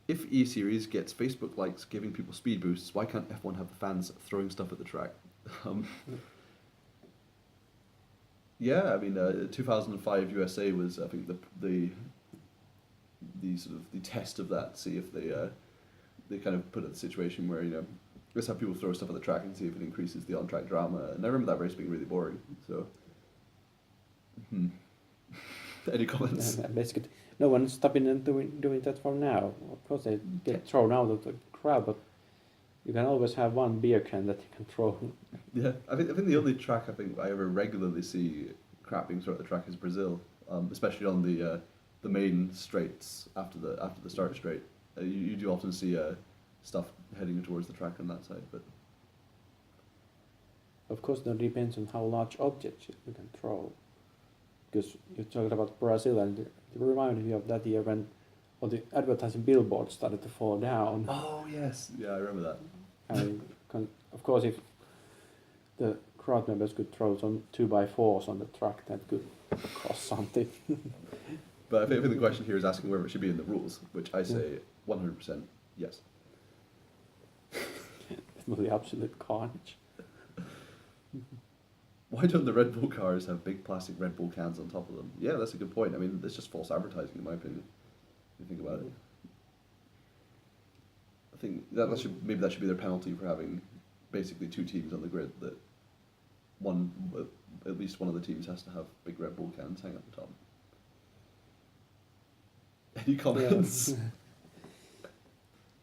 S2: If E-Series gets Facebook likes giving people speed boosts, why can't F1 have the fans throwing stuff at the track? Yeah, I mean, 2005 USA was, I think, the sort of the test of that. See if they kind of put it in a situation where, you know, let's have people throw stuff at the track and see if it increases the on-track drama. And I remember that race being really boring. So, any comments?
S1: Basically, no one's stopping them doing that for now. Of course, they get thrown out of the crowd, but You can always have one beer can that you can throw.
S2: Yeah, I think the only track I ever regularly see crap being thrown at the track is Brazil, especially on the main straights after the start straight. You do often see stuff heading towards the track on that side, but
S1: Of course, that depends on how large objects you can throw. Because you talked about Brazil, and it reminded me of that year when all the advertising billboards started to fall down.
S2: oh yes, yeah, I remember that.
S1: And of course, if the crowd members could throw some 2x4s on the truck, that could cost something.
S2: But I think the question here is asking whether it should be in the rules, which I say 100% yes.
S1: It will be absolute carnage.
S2: Why don't the Red Bull cars have big plastic Red Bull cans on top of them? Yeah, that's a good point. I mean, it's just false advertising, in my opinion. If you think about it, I think that should be their penalty for having basically two teams on the grid. That at least one of the teams has to have big Red Bull cans hanging at the top. Any comments?
S1: Yeah.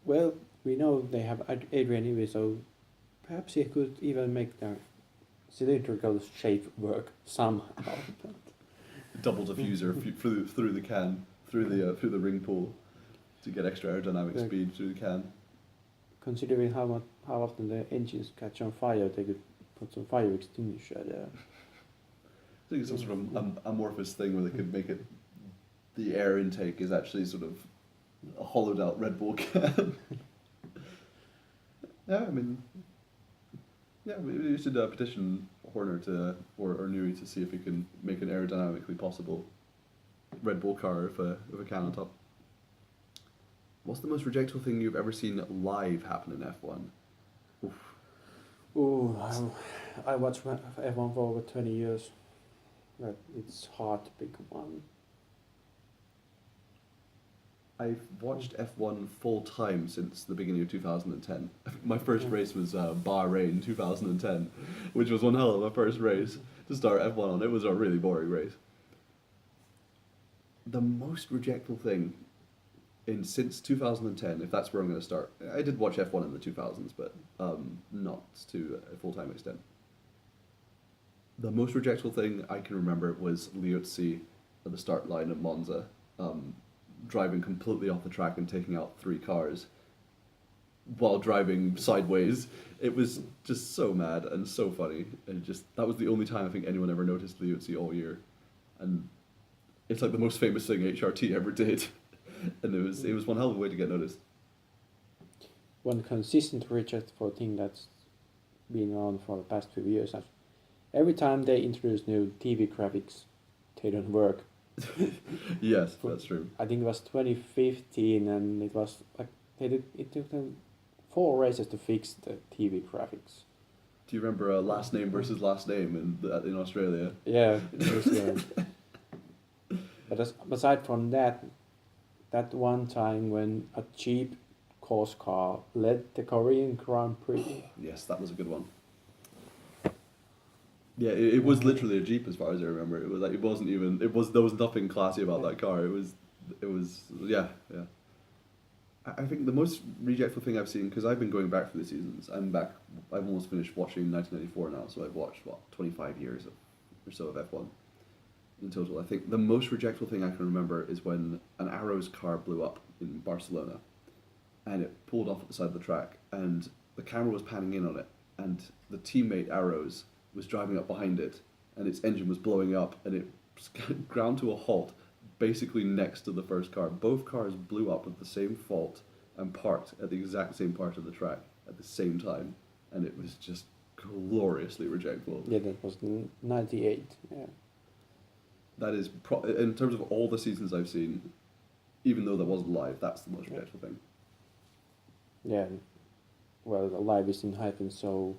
S1: Well, we know they have Adrian Newey, so perhaps he could even make their cylindrical shape work somehow.
S2: Double diffuser through the can, through the ring pool, to get extra aerodynamic speed through the can.
S1: Considering how often the engines catch on fire, they could put some fire extinguisher there.
S2: I think it's some sort of amorphous thing where they could make it. The air intake is actually sort of a hollowed out Red Bull can. Yeah, I mean, yeah, we should petition Horner or Newey to see if he can make an aerodynamically possible Red Bull car with a can on top. What's the most rejectable thing you've ever seen live happen in F1? Oof.
S1: Ooh, I watched F1 for over 20 years, but it's hard to pick one.
S2: I've watched F1 full time since the beginning of 2010. My first race was Bahrain 2010, which was one hell of a first race to start F1 on. It was a really boring race. The most rejectable thing since 2010, if that's where I'm going to start. I did watch F1 in the 2000s, but not to a full-time extent. The most rejectable thing I can remember was Liuzzi at the start line at Monza, driving completely off the track and taking out 3 cars while driving sideways. It was just so mad and so funny, and that was the only time I think anyone ever noticed Liuzzi all year, and it's like the most famous thing HRT ever did, and it was one hell of a way to get noticed.
S1: One consistent rejectable thing that's been on for the past few years. Every time they introduce new TV graphics, they don't work.
S2: Yes, that's true.
S1: I think it was 2015, and it was like it took them 4 races to fix the TV graphics.
S2: Do you remember last name versus last name in Australia?
S1: Yeah, but aside from that one time when a cheap course car led the Korean Grand Prix.
S2: Yes, that was a good one. Yeah, it was literally a Jeep as far as I remember. It was like there was nothing classy about that car. It was yeah. I think the most rejectful thing I've seen, because I've been going back through the seasons. I've almost finished watching 1994 now, so I've watched 25 years or so of F1 in total. I think the most rejectful thing I can remember is when an Arrows car blew up in Barcelona, and it pulled off at the side of the track, and the camera was panning in on it, and the teammate Arrows was driving up behind it, and its engine was blowing up, and it ground to a halt basically next to the first car. Both cars blew up with the same fault and parked at the exact same part of the track at the same time, and it was just gloriously rejectable.
S1: Yeah, that was 98. Yeah.
S2: That is, in terms of all the seasons I've seen, even though that wasn't live, that's the most rejectable thing.
S1: Yeah, well, the live isn't hyping, so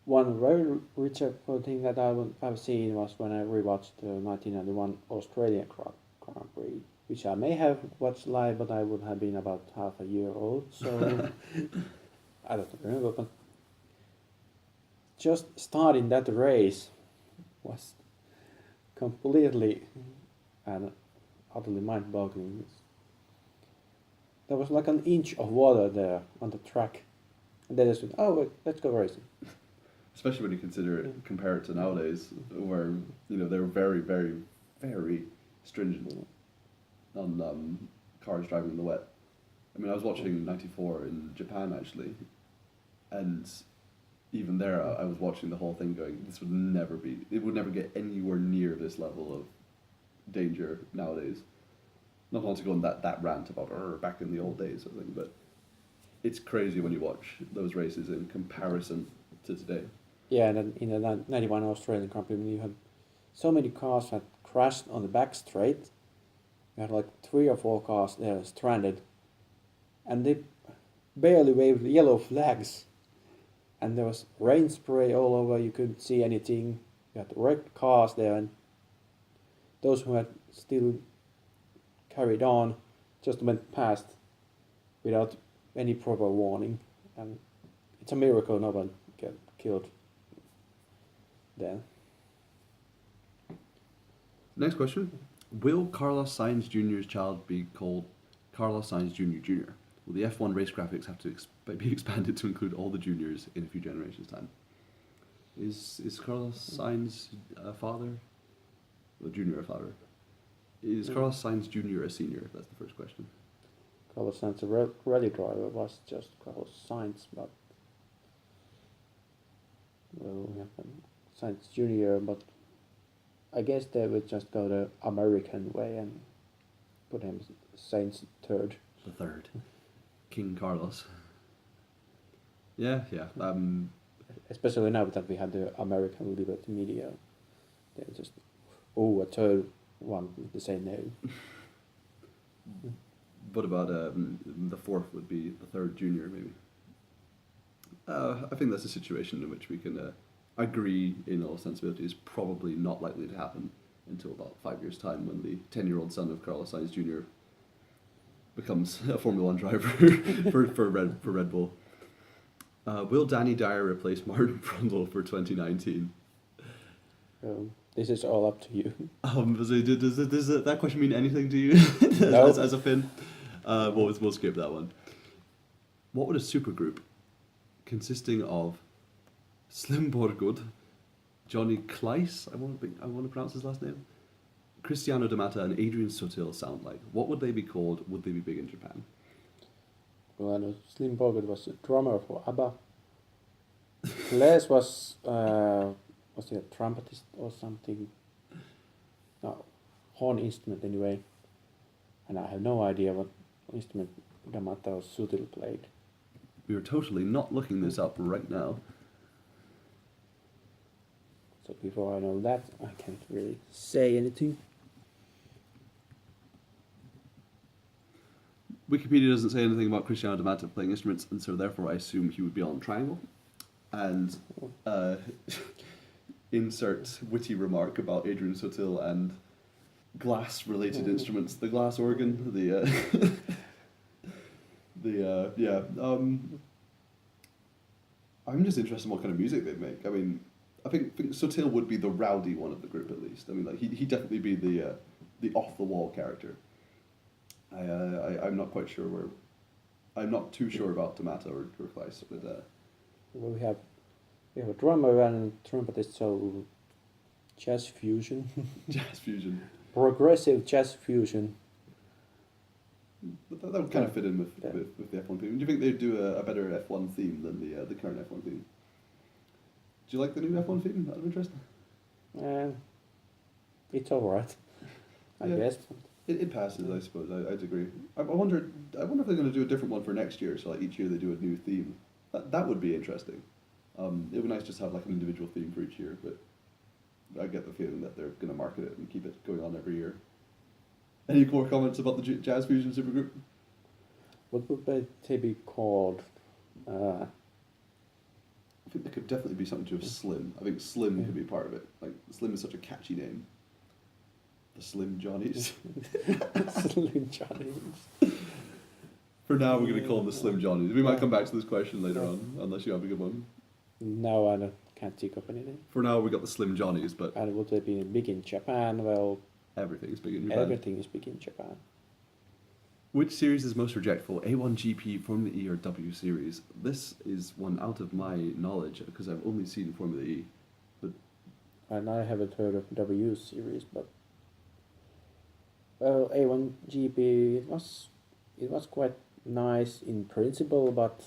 S1: one very rejectable thing that I've seen was when I rewatched the 1991 Australian Grand Prix, which I may have watched live, but I would have been about half a year old, so I don't remember, but just starting that race was completely and utterly mind-boggling. there was like an inch of water there on the track, and they just went, oh wait, let's go racing.
S2: Especially when you consider it, compare it to nowadays, where they're very, very, very stringent on cars driving in the wet. I mean, I was watching '94 in Japan actually, and even there, I was watching the whole thing, going, "This would never be. It would never get anywhere near this level of danger nowadays." Not want to go on that rant about back in the old days or thing, but it's crazy when you watch those races in comparison to today.
S1: Yeah, and then in the 91 Australian Grand Prix, you had so many cars that crashed on the back straight. You had like 3 or 4 cars there stranded, and they barely waved yellow flags. And there was rain spray all over, you couldn't see anything. You had wrecked cars there, and those who had still carried on just went past without any proper warning. And it's a miracle no one got killed there.
S2: Next question. Will Carlos Sainz Jr.'s child be called Carlos Sainz Jr. Jr.? Will the F1 race graphics have to be expanded to include all the juniors in a few generations' time? Is Carlos Sainz a father? A junior a father? Is Carlos Sainz Jr. a senior? That's the first question.
S1: Carlos Sainz, a rally driver, was just Carlos Sainz, but well, we have Sainz Jr., but I guess they would just go the American way and put him Sainz third.
S2: The third. King Carlos. Yeah.
S1: Especially now that we have the American Liberty Media. They're just, a third one with the same name.
S2: What about the fourth would be the third junior, maybe? I think that's a situation in which we can agree in all sensibility is probably not likely to happen until about 5 years' time, when the 10-year-old son of Carlos Sainz Jr. becomes a Formula One driver for Red Bull. Will Danny Dyer replace Martin Brundle for 2019?
S1: This is all up to you.
S2: Does that question mean anything to you
S1: No.
S2: as a Finn? We'll skip that one. What would a supergroup consisting of Slim Borgud, Johnny Kleiss, I want to pronounce his last name, Cristiano D'Amata and Adrian Sutil sound like? What would they be called? Would they be big in Japan?
S1: Well, I know Slim Borgard was a drummer for ABBA. Les was he a trumpetist or something? No, horn instrument anyway. And I have no idea what instrument D'Amata or Sutil played.
S2: We are totally not looking this up right now.
S1: So before I know that, I can't really say anything.
S2: Wikipedia doesn't say anything about Cristiano D'Amata playing instruments, and so therefore I assume he would be on triangle. And insert witty remark about Adrian Sutil and glass-related instruments, the glass organ, I'm just interested in what kind of music they'd make. I mean, I think Sutil would be the rowdy one of the group at least. I mean, like he'd definitely be the off-the-wall character. I'm not quite sure where. I'm not too sure about D'Amata or Kleiss, but
S1: Well, we have a drummer and trumpetist, so jazz fusion.
S2: jazz fusion.
S1: Progressive jazz fusion.
S2: That would kind of fit in with the F1 theme. Do you think they'd do a better F1 theme than the current F1 theme? Do you like the new F1 theme? Out of interest.
S1: It's alright, I guess.
S2: It passes, I suppose. I'd agree. I wonder if they're going to do a different one for next year. So like each year they do a new theme. That would be interesting. It would be nice just to have like an individual theme for each year. But I get the feeling that they're going to market it and keep it going on every year. Any more comments about the Jazz Fusion Supergroup?
S1: What would they be called?
S2: I think there could definitely be something to do with Slim. I think Slim could be part of it. Like Slim is such a catchy name. The Slim Johnnies.
S1: Slim Johnnies.
S2: For now, we're going to call them the Slim Johnnies. We might come back to this question later on, unless you have a good one.
S1: No, I can't think of anything.
S2: For now, we got the Slim Johnnies, but
S1: And would they be big in Japan? Well,
S2: everything is big in Japan.
S1: everything is big in Japan.
S2: Which series is most rejectful, A1GP, Formula E, or W Series? This is one out of my knowledge because I've only seen Formula E. But
S1: And I haven't heard of W series, but well, A1GP it was quite nice in principle, but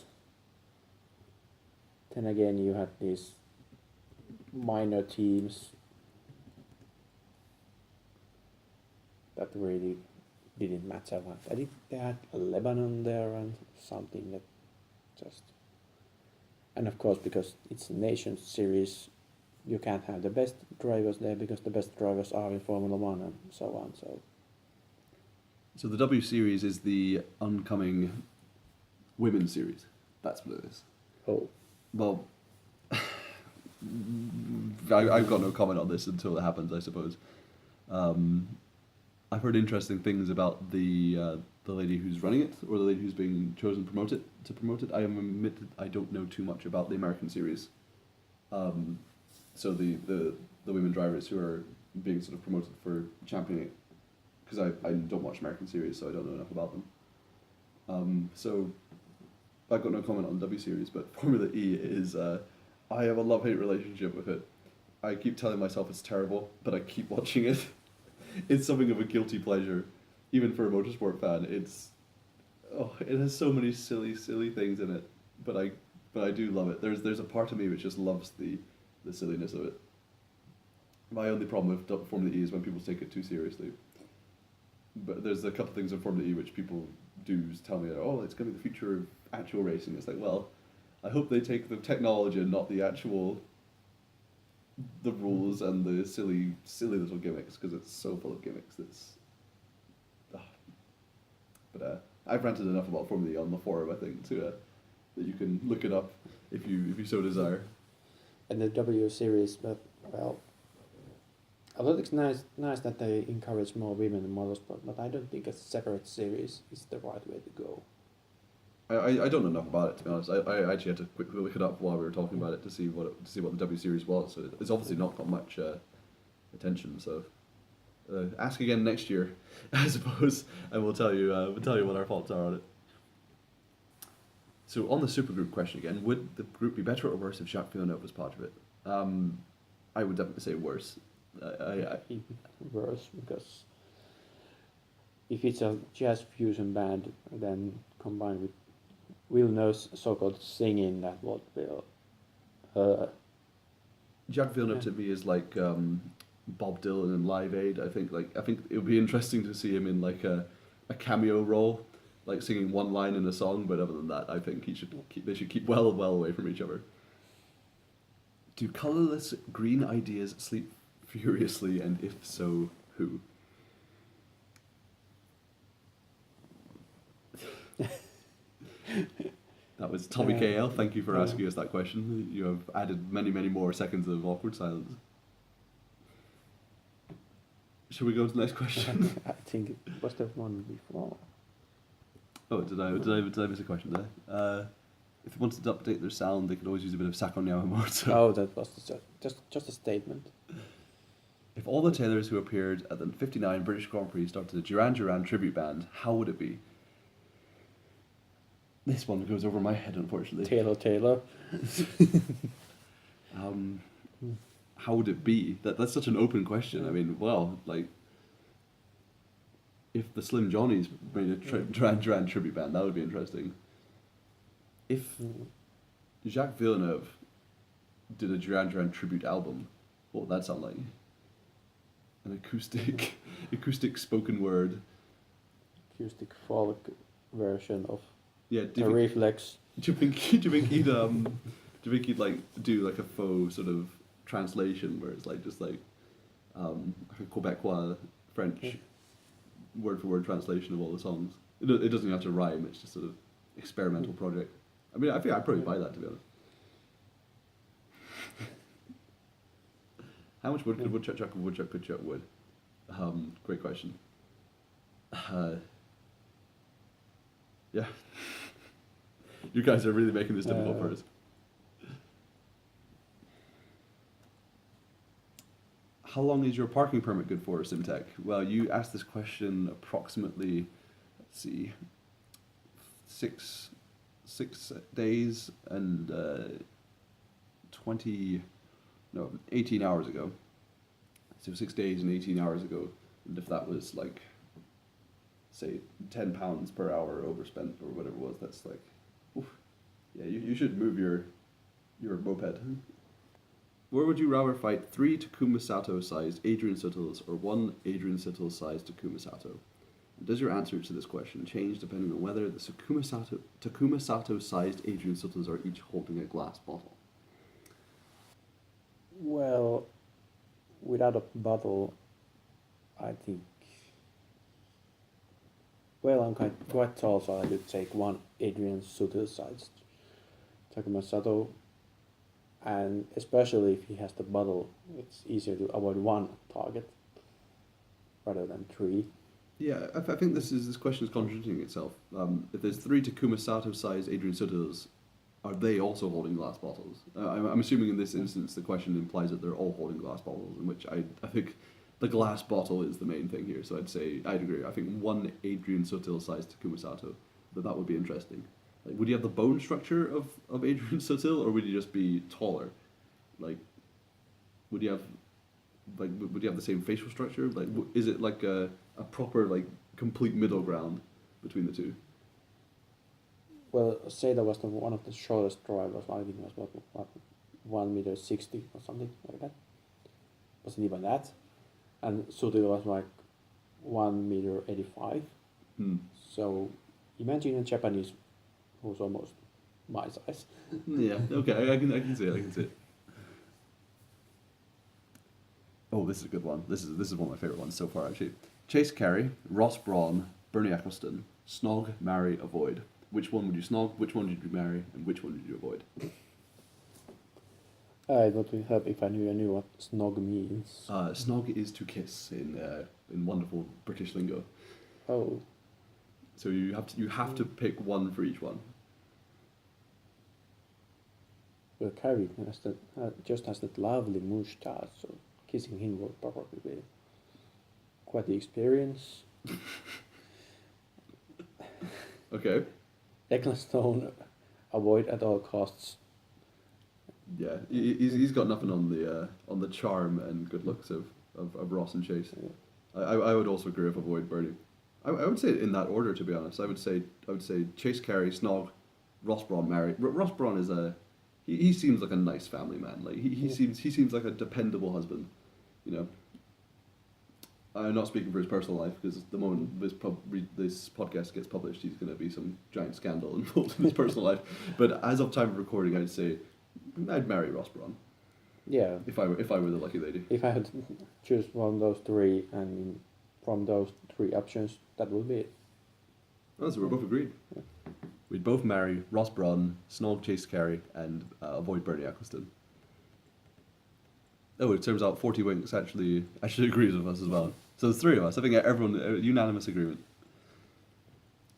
S1: then again you had these minor teams that really didn't matter much. I think they had Lebanon there and something that just, and of course because it's a nation series, you can't have the best drivers there because the best drivers are in Formula One and so on.
S2: So the W Series is the oncoming women's series. That's what it is.
S1: Oh,
S2: Well, I've got no comment on this until it happens, I suppose. I've heard interesting things about the lady who's running it, or the lady who's being chosen to promote it. I am admitted I don't know too much about the American series. So the women drivers who are being sort of promoted for championing, because I don't watch American series, so I don't know enough about them. So I've got no comment on the W series, but Formula E is, I have a love-hate relationship with it. I keep telling myself it's terrible, but I keep watching it. It's something of a guilty pleasure, even for a motorsport fan. It has so many silly things in it, but I do love it. There's a part of me which just loves the silliness of it. My only problem with Formula E is when people take it too seriously. But there's a couple of things in Formula E which people do tell me, oh, it's going to be the future of actual racing. It's like, well, I hope they take the technology and not the rules and the silly little gimmicks, because it's so full of gimmicks. But I've ranted enough about Formula E on the forum, I think, that you can look it up if you so desire.
S1: and the W series, but well, I thought it's nice that they encourage more women in motorsport, but I don't think a separate series is the right way to go.
S2: I don't know enough about it, to be honest. I actually had to quickly look it up while we were talking about it to see what the W series was. So it's obviously not got much attention. So ask again next year, I suppose, and we'll tell you what our thoughts are on it. So on the supergroup question again, would the group be better or worse if Jacques Villeneuve was part of it? I would definitely say worse.
S1: I think worse, because if it's a jazz fusion band, then combined with Villeneuve's so-called singing, that what will
S2: Jacques Villeneuve to me is like Bob Dylan in Live Aid. I think it would be interesting to see him in like a cameo role, like singing one line in a song. But other than that, I think they should keep well away from each other. Do colourless green ideas sleep furiously, and if so, who? That was Tommy KL. Thank you for asking us that question. You have added many more seconds of awkward silence. Shall we go to the next question?
S1: I think it must have one before.
S2: Oh, did I miss a question there? If they wanted to update their sound, they could always use a bit of Sakon Yamamoto.
S1: Oh, that was just a statement.
S2: If all the tailors who appeared at the 59 British Grand Prix started a Duran Duran tribute band, how would it be? This one goes over my head, unfortunately.
S1: Taylor.
S2: How would it be? That's such an open question. I mean, well, like, if the Slim Johnnies made a Duran Duran tribute band, that would be interesting. If Jacques Villeneuve did a Duran Duran tribute album, what would that sound like? An acoustic spoken word.
S1: Acoustic folk version of
S2: Yeah,
S1: the Reflex.
S2: Do you think he'd like do like a faux sort of translation where it's like just like a Quebecois French word for word translation of all the songs? It doesn't even have to rhyme. It's just sort of experimental project. I mean, I think I'd probably buy that, to be honest. How much wood could a woodchuck could chuck wood? Great question. Yeah. You guys are really making this difficult for us. How long is your parking permit good for, Simtech? Well, you asked this question approximately see, 6 days and 18 hours ago. So 6 days and 18 hours ago, and if that was like, say, £10 per hour overspent or whatever it was, that's like, oof. Yeah, you should move your moped. Where would you rather fight 3 Takuma Sato-sized Adrian Suttles or 1 Adrian Suttle-sized Takuma Sato? Does your answer to this question change depending on whether the Takuma Sato-sized Adrian Suttles are each holding a glass bottle?
S1: Well, without a bottle, I think. Well, I'm quite tall, so I would take 1 Adrian Sutter-sized Takuma Sato. And especially if he has the bottle, it's easier to avoid 1 target rather than 3.
S2: Yeah, I think this question is contradicting itself. If there's 3 Takuma Sato-sized Adrian Suttles, are they also holding glass bottles? I'm assuming in this instance the question implies that they're all holding glass bottles, in which I think the glass bottle is the main thing here. So I'd agree. I think 1 Adrian Suttle-sized Takuma Sato, that would be interesting. Like, would he have the bone structure of Adrian Suttle, or would he just be taller? Like, would he have the same facial structure? Like, is it like a proper, like, complete middle ground between the two?
S1: Well, Seda was one of the shortest drivers. I think it was what 1.60 m or something like that. Wasn't even that. And Sutil was like 1.85 m. So imagine a Japanese who's almost my size.
S2: Yeah. Okay. I can see it. Oh, this is a good one. This is one of my favourite ones so far, actually. Chase Carey, Ross Brawn, Bernie Eccleston. Snog, marry, avoid. Which one would you snog? Which one would you marry? And which one would you avoid?
S1: It would help if I knew what snog means.
S2: Snog is to kiss in wonderful British lingo.
S1: Oh.
S2: So you have to pick one for each one.
S1: Well, Carey just has that lovely moustache, so kissing him would probably be quite the experience.
S2: Okay.
S1: Ecclestone, avoid at all costs.
S2: Yeah, he's got nothing on the charm and good looks of Ross and Chase. Yeah. I would also agree with avoid Bernie. I would say it in that order, to be honest. I would say Chase Carey, Snog, Ross Brawn, marry. Ross Brawn is he seems like a nice family man. Like he seems like a dependable husband. You know. I'm not speaking for his personal life, because the moment this podcast gets published, he's going to be some giant scandal involved in his personal life. But as of time of recording, I'd say I'd marry Ross Brawn.
S1: Yeah.
S2: If I were the lucky lady.
S1: If I had to choose one of those 3, and from those 3 options, that would be it.
S2: Oh, so we're both agreed. Yeah. We'd both marry Ross Brawn, Snog Chase Carey, and avoid Bernie Eccleston. Oh, it turns out 40 Winks actually agrees with us as well. So there's 3 of us. I think everyone, unanimous agreement.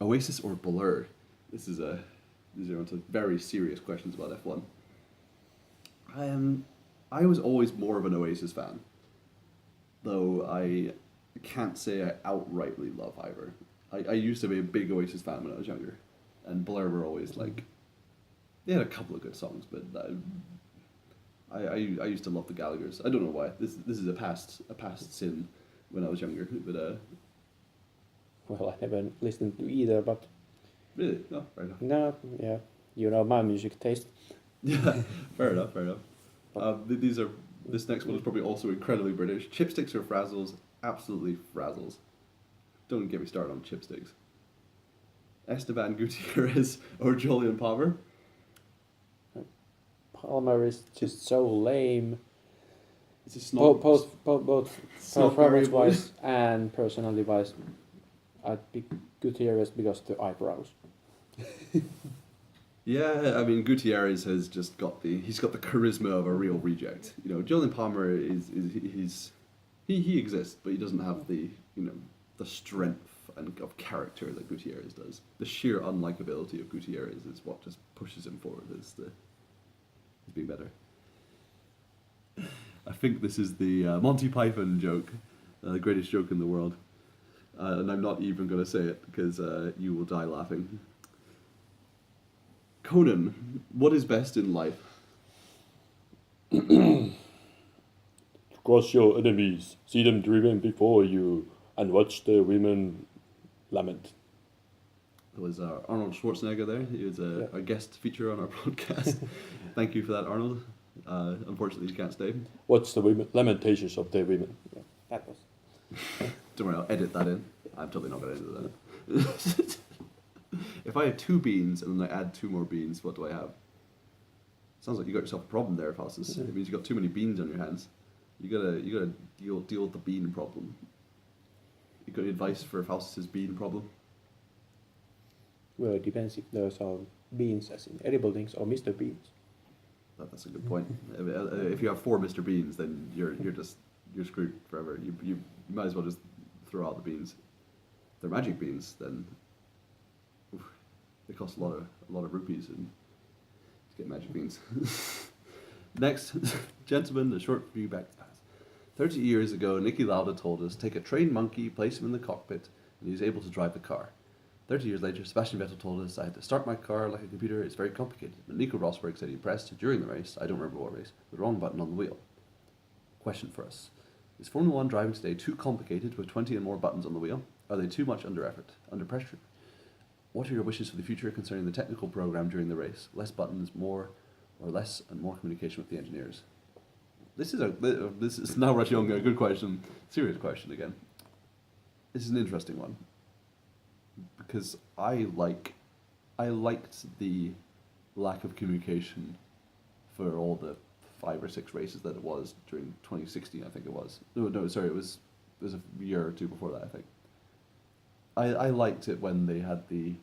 S2: Oasis or Blur? These are very serious questions about F1. I was always more of an Oasis fan, though I can't say I outrightly love either. I used to be a big Oasis fan when I was younger, and Blur were always like, they had a couple of good songs, but I used to love the Gallaghers. I don't know why. This is a past sin when I was younger, but
S1: well, I never listened to either, but
S2: really, no, fair enough.
S1: No, yeah, you know my music taste.
S2: Yeah, fair enough. This next one is probably also incredibly British. Chipsticks or Frazzles? Absolutely Frazzles. Don't get me started on chipsticks. Esteban Gutierrez or Julian Palmer?
S1: Palmer is just so lame.
S2: It's a snog.
S1: Both performance-wise and personality-wise, I'd pick Gutierrez because of the eyebrows.
S2: Yeah, I mean Gutierrez has just got the charisma of a real reject. You know, Julian Palmer he exists, but he doesn't have the strength and of character that Gutierrez does. The sheer unlikability of Gutierrez is what just pushes him forward as being better. I think this is the Monty Python joke, the greatest joke in the world. And I'm not even going to say it because you will die laughing. Conan, what is best in life?
S3: Crush your enemies, see them driven before you, and watch the women lament.
S2: It was Arnold Schwarzenegger there. He was a guest feature on our podcast. Thank you for that, Arnold. Unfortunately, he can't stay.
S3: Watch the women, lamentations of the women.
S1: Yeah, that was.
S2: Don't worry, I'll edit that in. I'm totally not going to edit that in. If I have 2 beans and then I add 2 more beans, what do I have? Sounds like you got yourself a problem there, Faustus. It means you got too many beans on your hands. You gotta deal with the bean problem. You got any advice for Faustus's bean problem?
S1: Well, it depends if those are beans as in edible things or Mr. Beans.
S2: That's a good point. If you have 4 Mr. Beans, then you're screwed forever. You might as well just throw out the beans. If they're magic beans, then they cost a lot of rupees and to get magic beans. Next, gentlemen, a short view back to the past. 30 years ago, Niki Lauda told us, take a trained monkey, place him in the cockpit, and he's able to drive the car. 30 years later, Sebastian Vettel told us, I had to start my car like a computer, it's very complicated. But Keke Rosberg said he pressed, during the race, I don't remember what race, the wrong button on the wheel. Question for us. Is Formula 1 driving today too complicated with 20 and more buttons on the wheel? Are they too much under effort, under pressure? What are your wishes for the future concerning the technical program during the race? Less buttons, more or less, and more communication with the engineers? This is now Rush Young, a good question, serious question again. This is an interesting one because I liked the lack of communication for all the 5 or 6 races that it was during 2016. I think it was. No, sorry, it was a year or 2 before that. I think. I liked it when they had the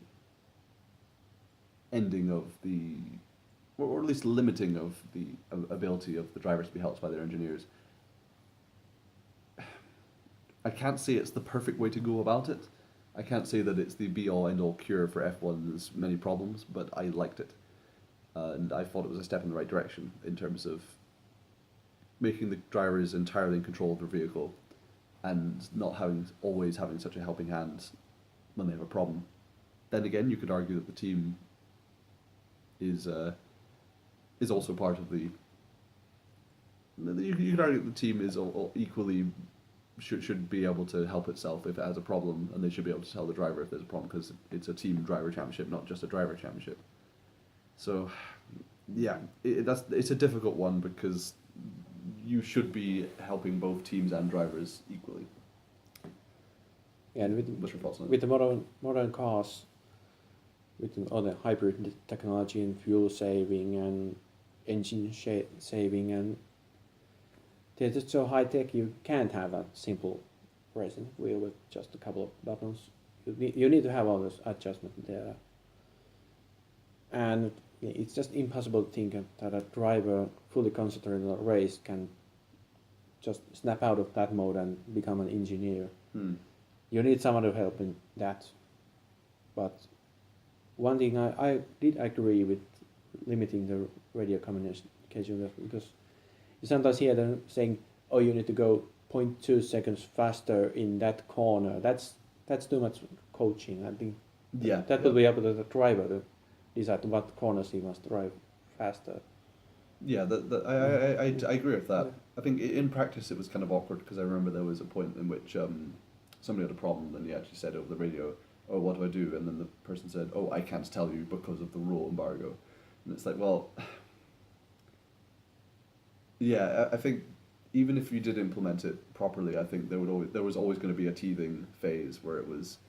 S2: ending of the, or at least limiting of the ability of the drivers to be helped by their engineers. I can't say it's the perfect way to go about it. I can't say that it's the be-all, end-all cure for F1's many problems, but I liked it. And I thought it was a step in the right direction in terms of making the drivers entirely in control of their vehicle and not always having such a helping hand when they have a problem. Then again, you could argue that the team is also part of the. You could argue that the team is equally should be able to help itself if it has a problem, and they should be able to tell the driver if there's a problem because it's a team driver championship, not just a driver championship. So, yeah, it's a difficult one because you should be helping both teams and drivers equally.
S1: Yeah, and
S2: What's your thoughts on it?
S1: with the modern cars, with all the hybrid technology and fuel saving and engine saving, and they're just so high tech, you can't have a simple racing wheel with just a couple of buttons. You need to have all those adjustments there, and it's just impossible to think that a driver fully concentrated on a race can just snap out of that mode and become an engineer. You need someone to help in that. But one thing I did agree with limiting the radio communication, because you sometimes hear them saying, oh, you need to go 0.2 seconds faster in that corner. That's too much coaching. I think that will be up to the driver to decide what corners he must drive faster.
S2: Yeah, I agree with that. Yeah. I think in practice it was kind of awkward because I remember there was a point in which somebody had a problem and he actually said over the radio, oh, what do I do? And then the person said, oh, I can't tell you because of the rule embargo. And it's like, well, yeah, I think even if you did implement it properly, I think there was always going to be a teething phase where it was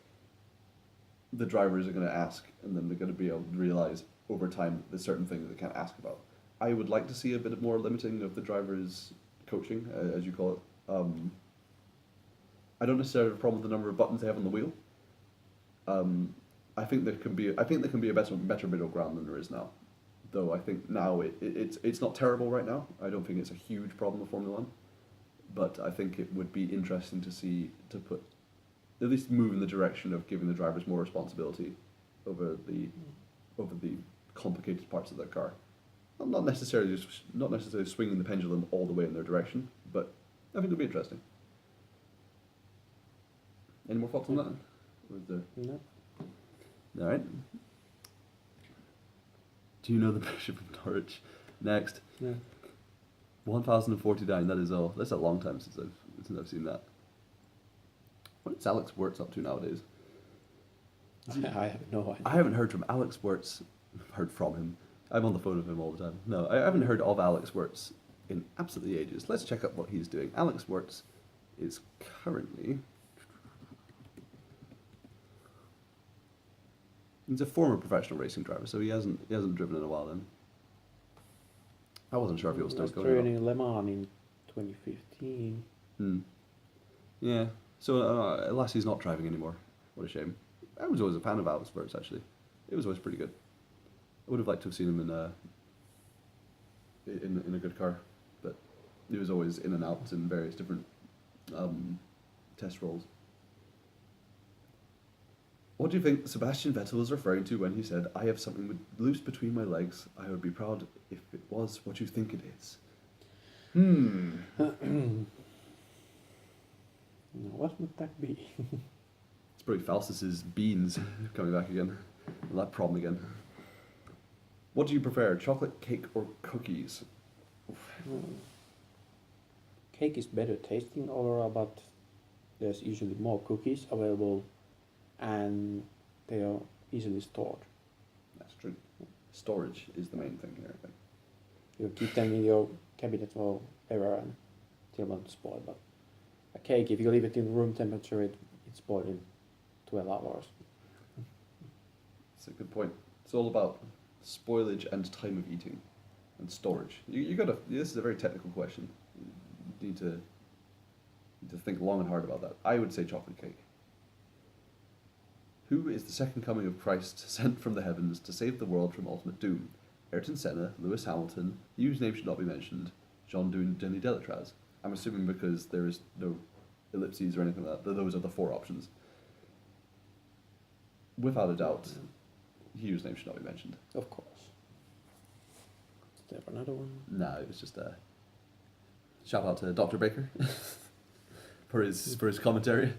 S2: the drivers are going to ask and then they're going to be able to realize over time that there's certain things they can't ask about. I would like to see a bit more limiting of the drivers' coaching, as you call it. I don't necessarily have a problem with the number of buttons they have on the wheel. I think there can be a better middle ground than there is now. Though I think now it's not terrible right now. I don't think it's a huge problem with Formula 1. But I think it would be interesting to see, to put, at least move in the direction of giving the drivers more responsibility over the complicated parts of their car. Not necessarily swinging the pendulum all the way in their direction, but I think it'll be interesting. Any more thoughts on that? Or is there...
S1: No.
S2: All right. Do you know the Bishop of Norwich? Next.
S1: No.
S2: 1049, that is all. That's a long time since I've seen that. What is Alex Wirtz up to nowadays?
S1: I have no idea.
S2: I haven't heard from Alex Wirtz. Heard from him. I'm on the phone with him all the time. No, I haven't heard of Alex Wirtz in absolutely ages. Let's check out what he's doing. Alex Wirtz is currently... He's a former professional racing driver, so he hasn't driven in a while then. I wasn't sure if he was still going.
S1: Training Le Mans in 2015.
S2: Yeah. So alas, he's not driving anymore. What a shame. I was always a fan of Alex Wirtz, actually. It was always pretty good. I would have liked to have seen him in a good car, but he was always in and out in various different test roles. What do you think Sebastian Vettel was referring to when he said, "I have something loose between my legs. I would be proud if it was what you think it is"?
S1: What would that be?
S2: It's probably Faustus's beans coming back again. That problem again. What do you prefer, chocolate cake or cookies?
S1: Cake is better tasting overall, but there's usually more cookies available and they are easily stored.
S2: That's true. Storage is the main thing here, I think.
S1: You keep them in your cabinet forever and they won't spoil. But a cake, if you leave it in room temperature, it's spoiled in 12 hours.
S2: That's a good point. It's all about spoilage and time of eating and storage. You gotta. This is a very technical question. You need to think long and hard about that. I would say chocolate cake. Who is the second coming of Christ sent from the heavens to save the world from ultimate doom? Ayrton Senna, Lewis Hamilton, he whose name should not be mentioned, Jean Denis Delatraz. I'm assuming because there is no ellipses or anything like that. Those are the four options. Without a doubt, he whose name should not be mentioned.
S1: Of course. Is there another one?
S2: No, it was just a shout out to Dr. Baker for his commentary.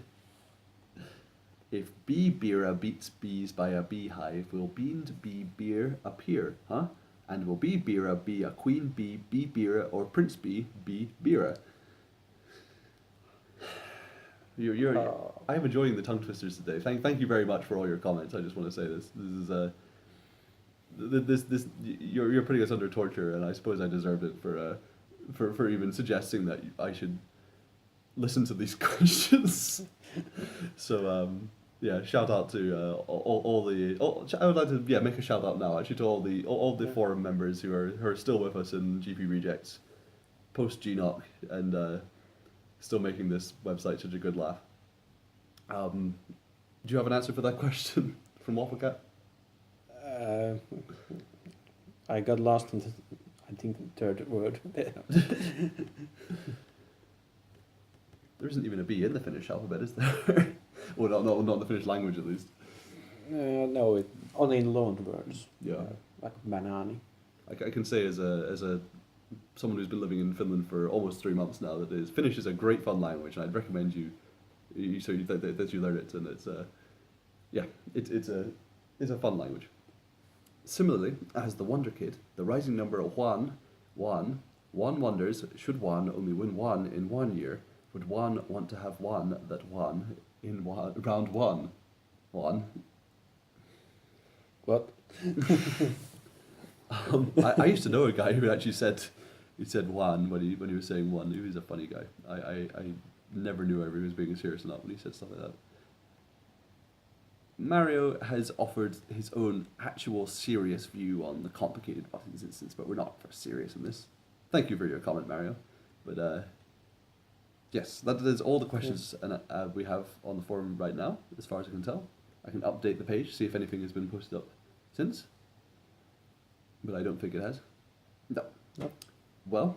S2: If bee beera beats bees by a beehive, will beaned bee beer appear, huh? And will bee beera be a queen bee, bee beera, or prince bee, bee beera? I'm enjoying the tongue twisters today. Thank you very much for all your comments. I just want to say this. This is you're putting us under torture, and I suppose I deserved it for even suggesting that I should listen to these questions. So yeah, shout out to I would like to make a shout out now actually to all the forum members who are still with us in GP Rejects post GNOC and still making this website such a good laugh. Do you have an answer for that question from Wafflecat?
S1: I got lost in the third word.
S2: There isn't even a B in the Finnish alphabet, is there? Well, not the Finnish language at least.
S1: No, only in loaned words.
S2: Yeah.
S1: Like banani.
S2: I can say as a someone who's been living in Finland for almost 3 months now that Finnish is a great fun language, and I'd recommend that you learn it, and it's a fun language. Similarly, as the Wonder Kid, the rising number of one wonders, should one only win one in 1 year, would one want to have one that won in round one?
S1: What?
S2: I used to know a guy who actually said one when he was saying one. He was a funny guy. I never knew ever he was being serious enough when he said stuff like that. Mario has offered his own actual serious view on the complicated buttons instance, but we're not for serious in this. Thank you for your comment, Mario. But yes, that is all the questions we have on the forum right now, as far as I can tell. I can update the page, see if anything has been posted up since. But I don't think it has. No. Well,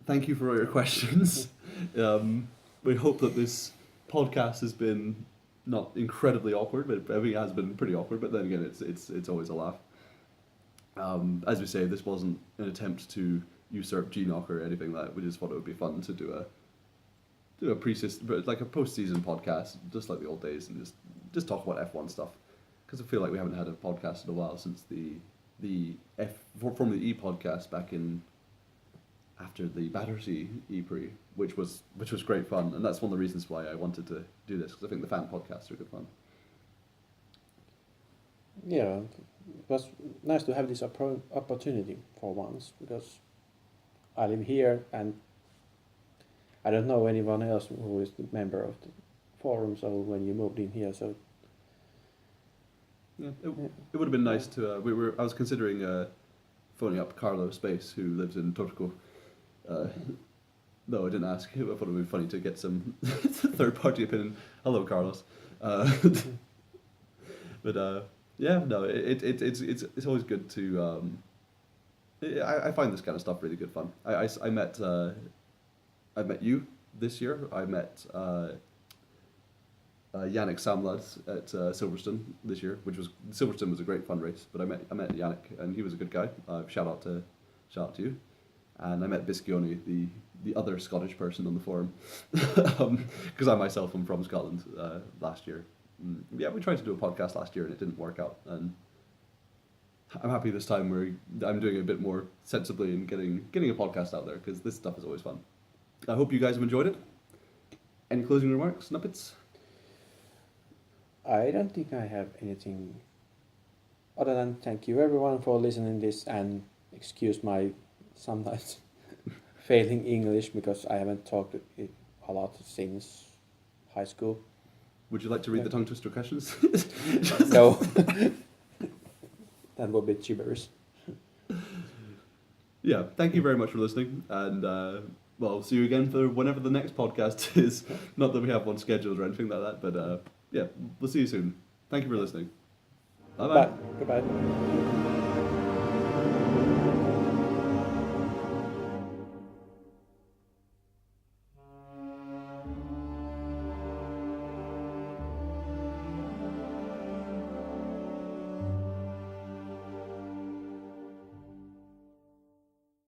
S2: thank you for all your questions. We hope that this podcast has been not incredibly awkward, but I think it has been pretty awkward. But then again, it's always a laugh. As we say, this wasn't an attempt to usurp GNOC or anything like that. We just thought it would be fun to do do a post-season podcast, just like the old days, and just talk about F1 stuff. Because I feel like we haven't had a podcast in a while since the Formula E podcast back in after the Battersea E-Prix, which was great fun, and that's one of the reasons why I wanted to do this, because I think the fan podcasts are good fun.
S1: Yeah, it was nice to have this opportunity for once, because I live here and I don't know anyone else who is the member of the forum, so when you moved in here, so...
S2: Yeah, it would have been nice to... I was considering phoning up Carlo Space, who lives in Turku. No, I didn't ask. I thought it would be funny to get some third-party opinion. Hello, Carlos. But yeah, no, it's always good to. I find this kind of stuff really good fun. I met you this year. I met Yannick Samlad at Silverstone this year, Silverstone was a great fun race. But I met Yannick, and he was a good guy. Shout out to you. And I met Biscioni, the other Scottish person on the forum, because I myself am from Scotland last year. Yeah, we tried to do a podcast last year and it didn't work out. And I'm happy this time I'm doing it a bit more sensibly and getting a podcast out there, because this stuff is always fun. I hope you guys have enjoyed it. Any closing remarks, Nuppiz?
S1: I don't think I have anything other than thank you everyone for listening to this, and excuse my sometimes failing English, because I haven't talked it a lot since high school. Would
S2: you like to read the tongue twister questions?
S1: No. That would be gibberish.
S2: Yeah, thank you very much for listening, and well, see you again for whenever the next podcast is. Not that we have one scheduled or anything like that, but yeah, we'll see you soon. Thank you for listening. Bye-bye.
S1: Goodbye.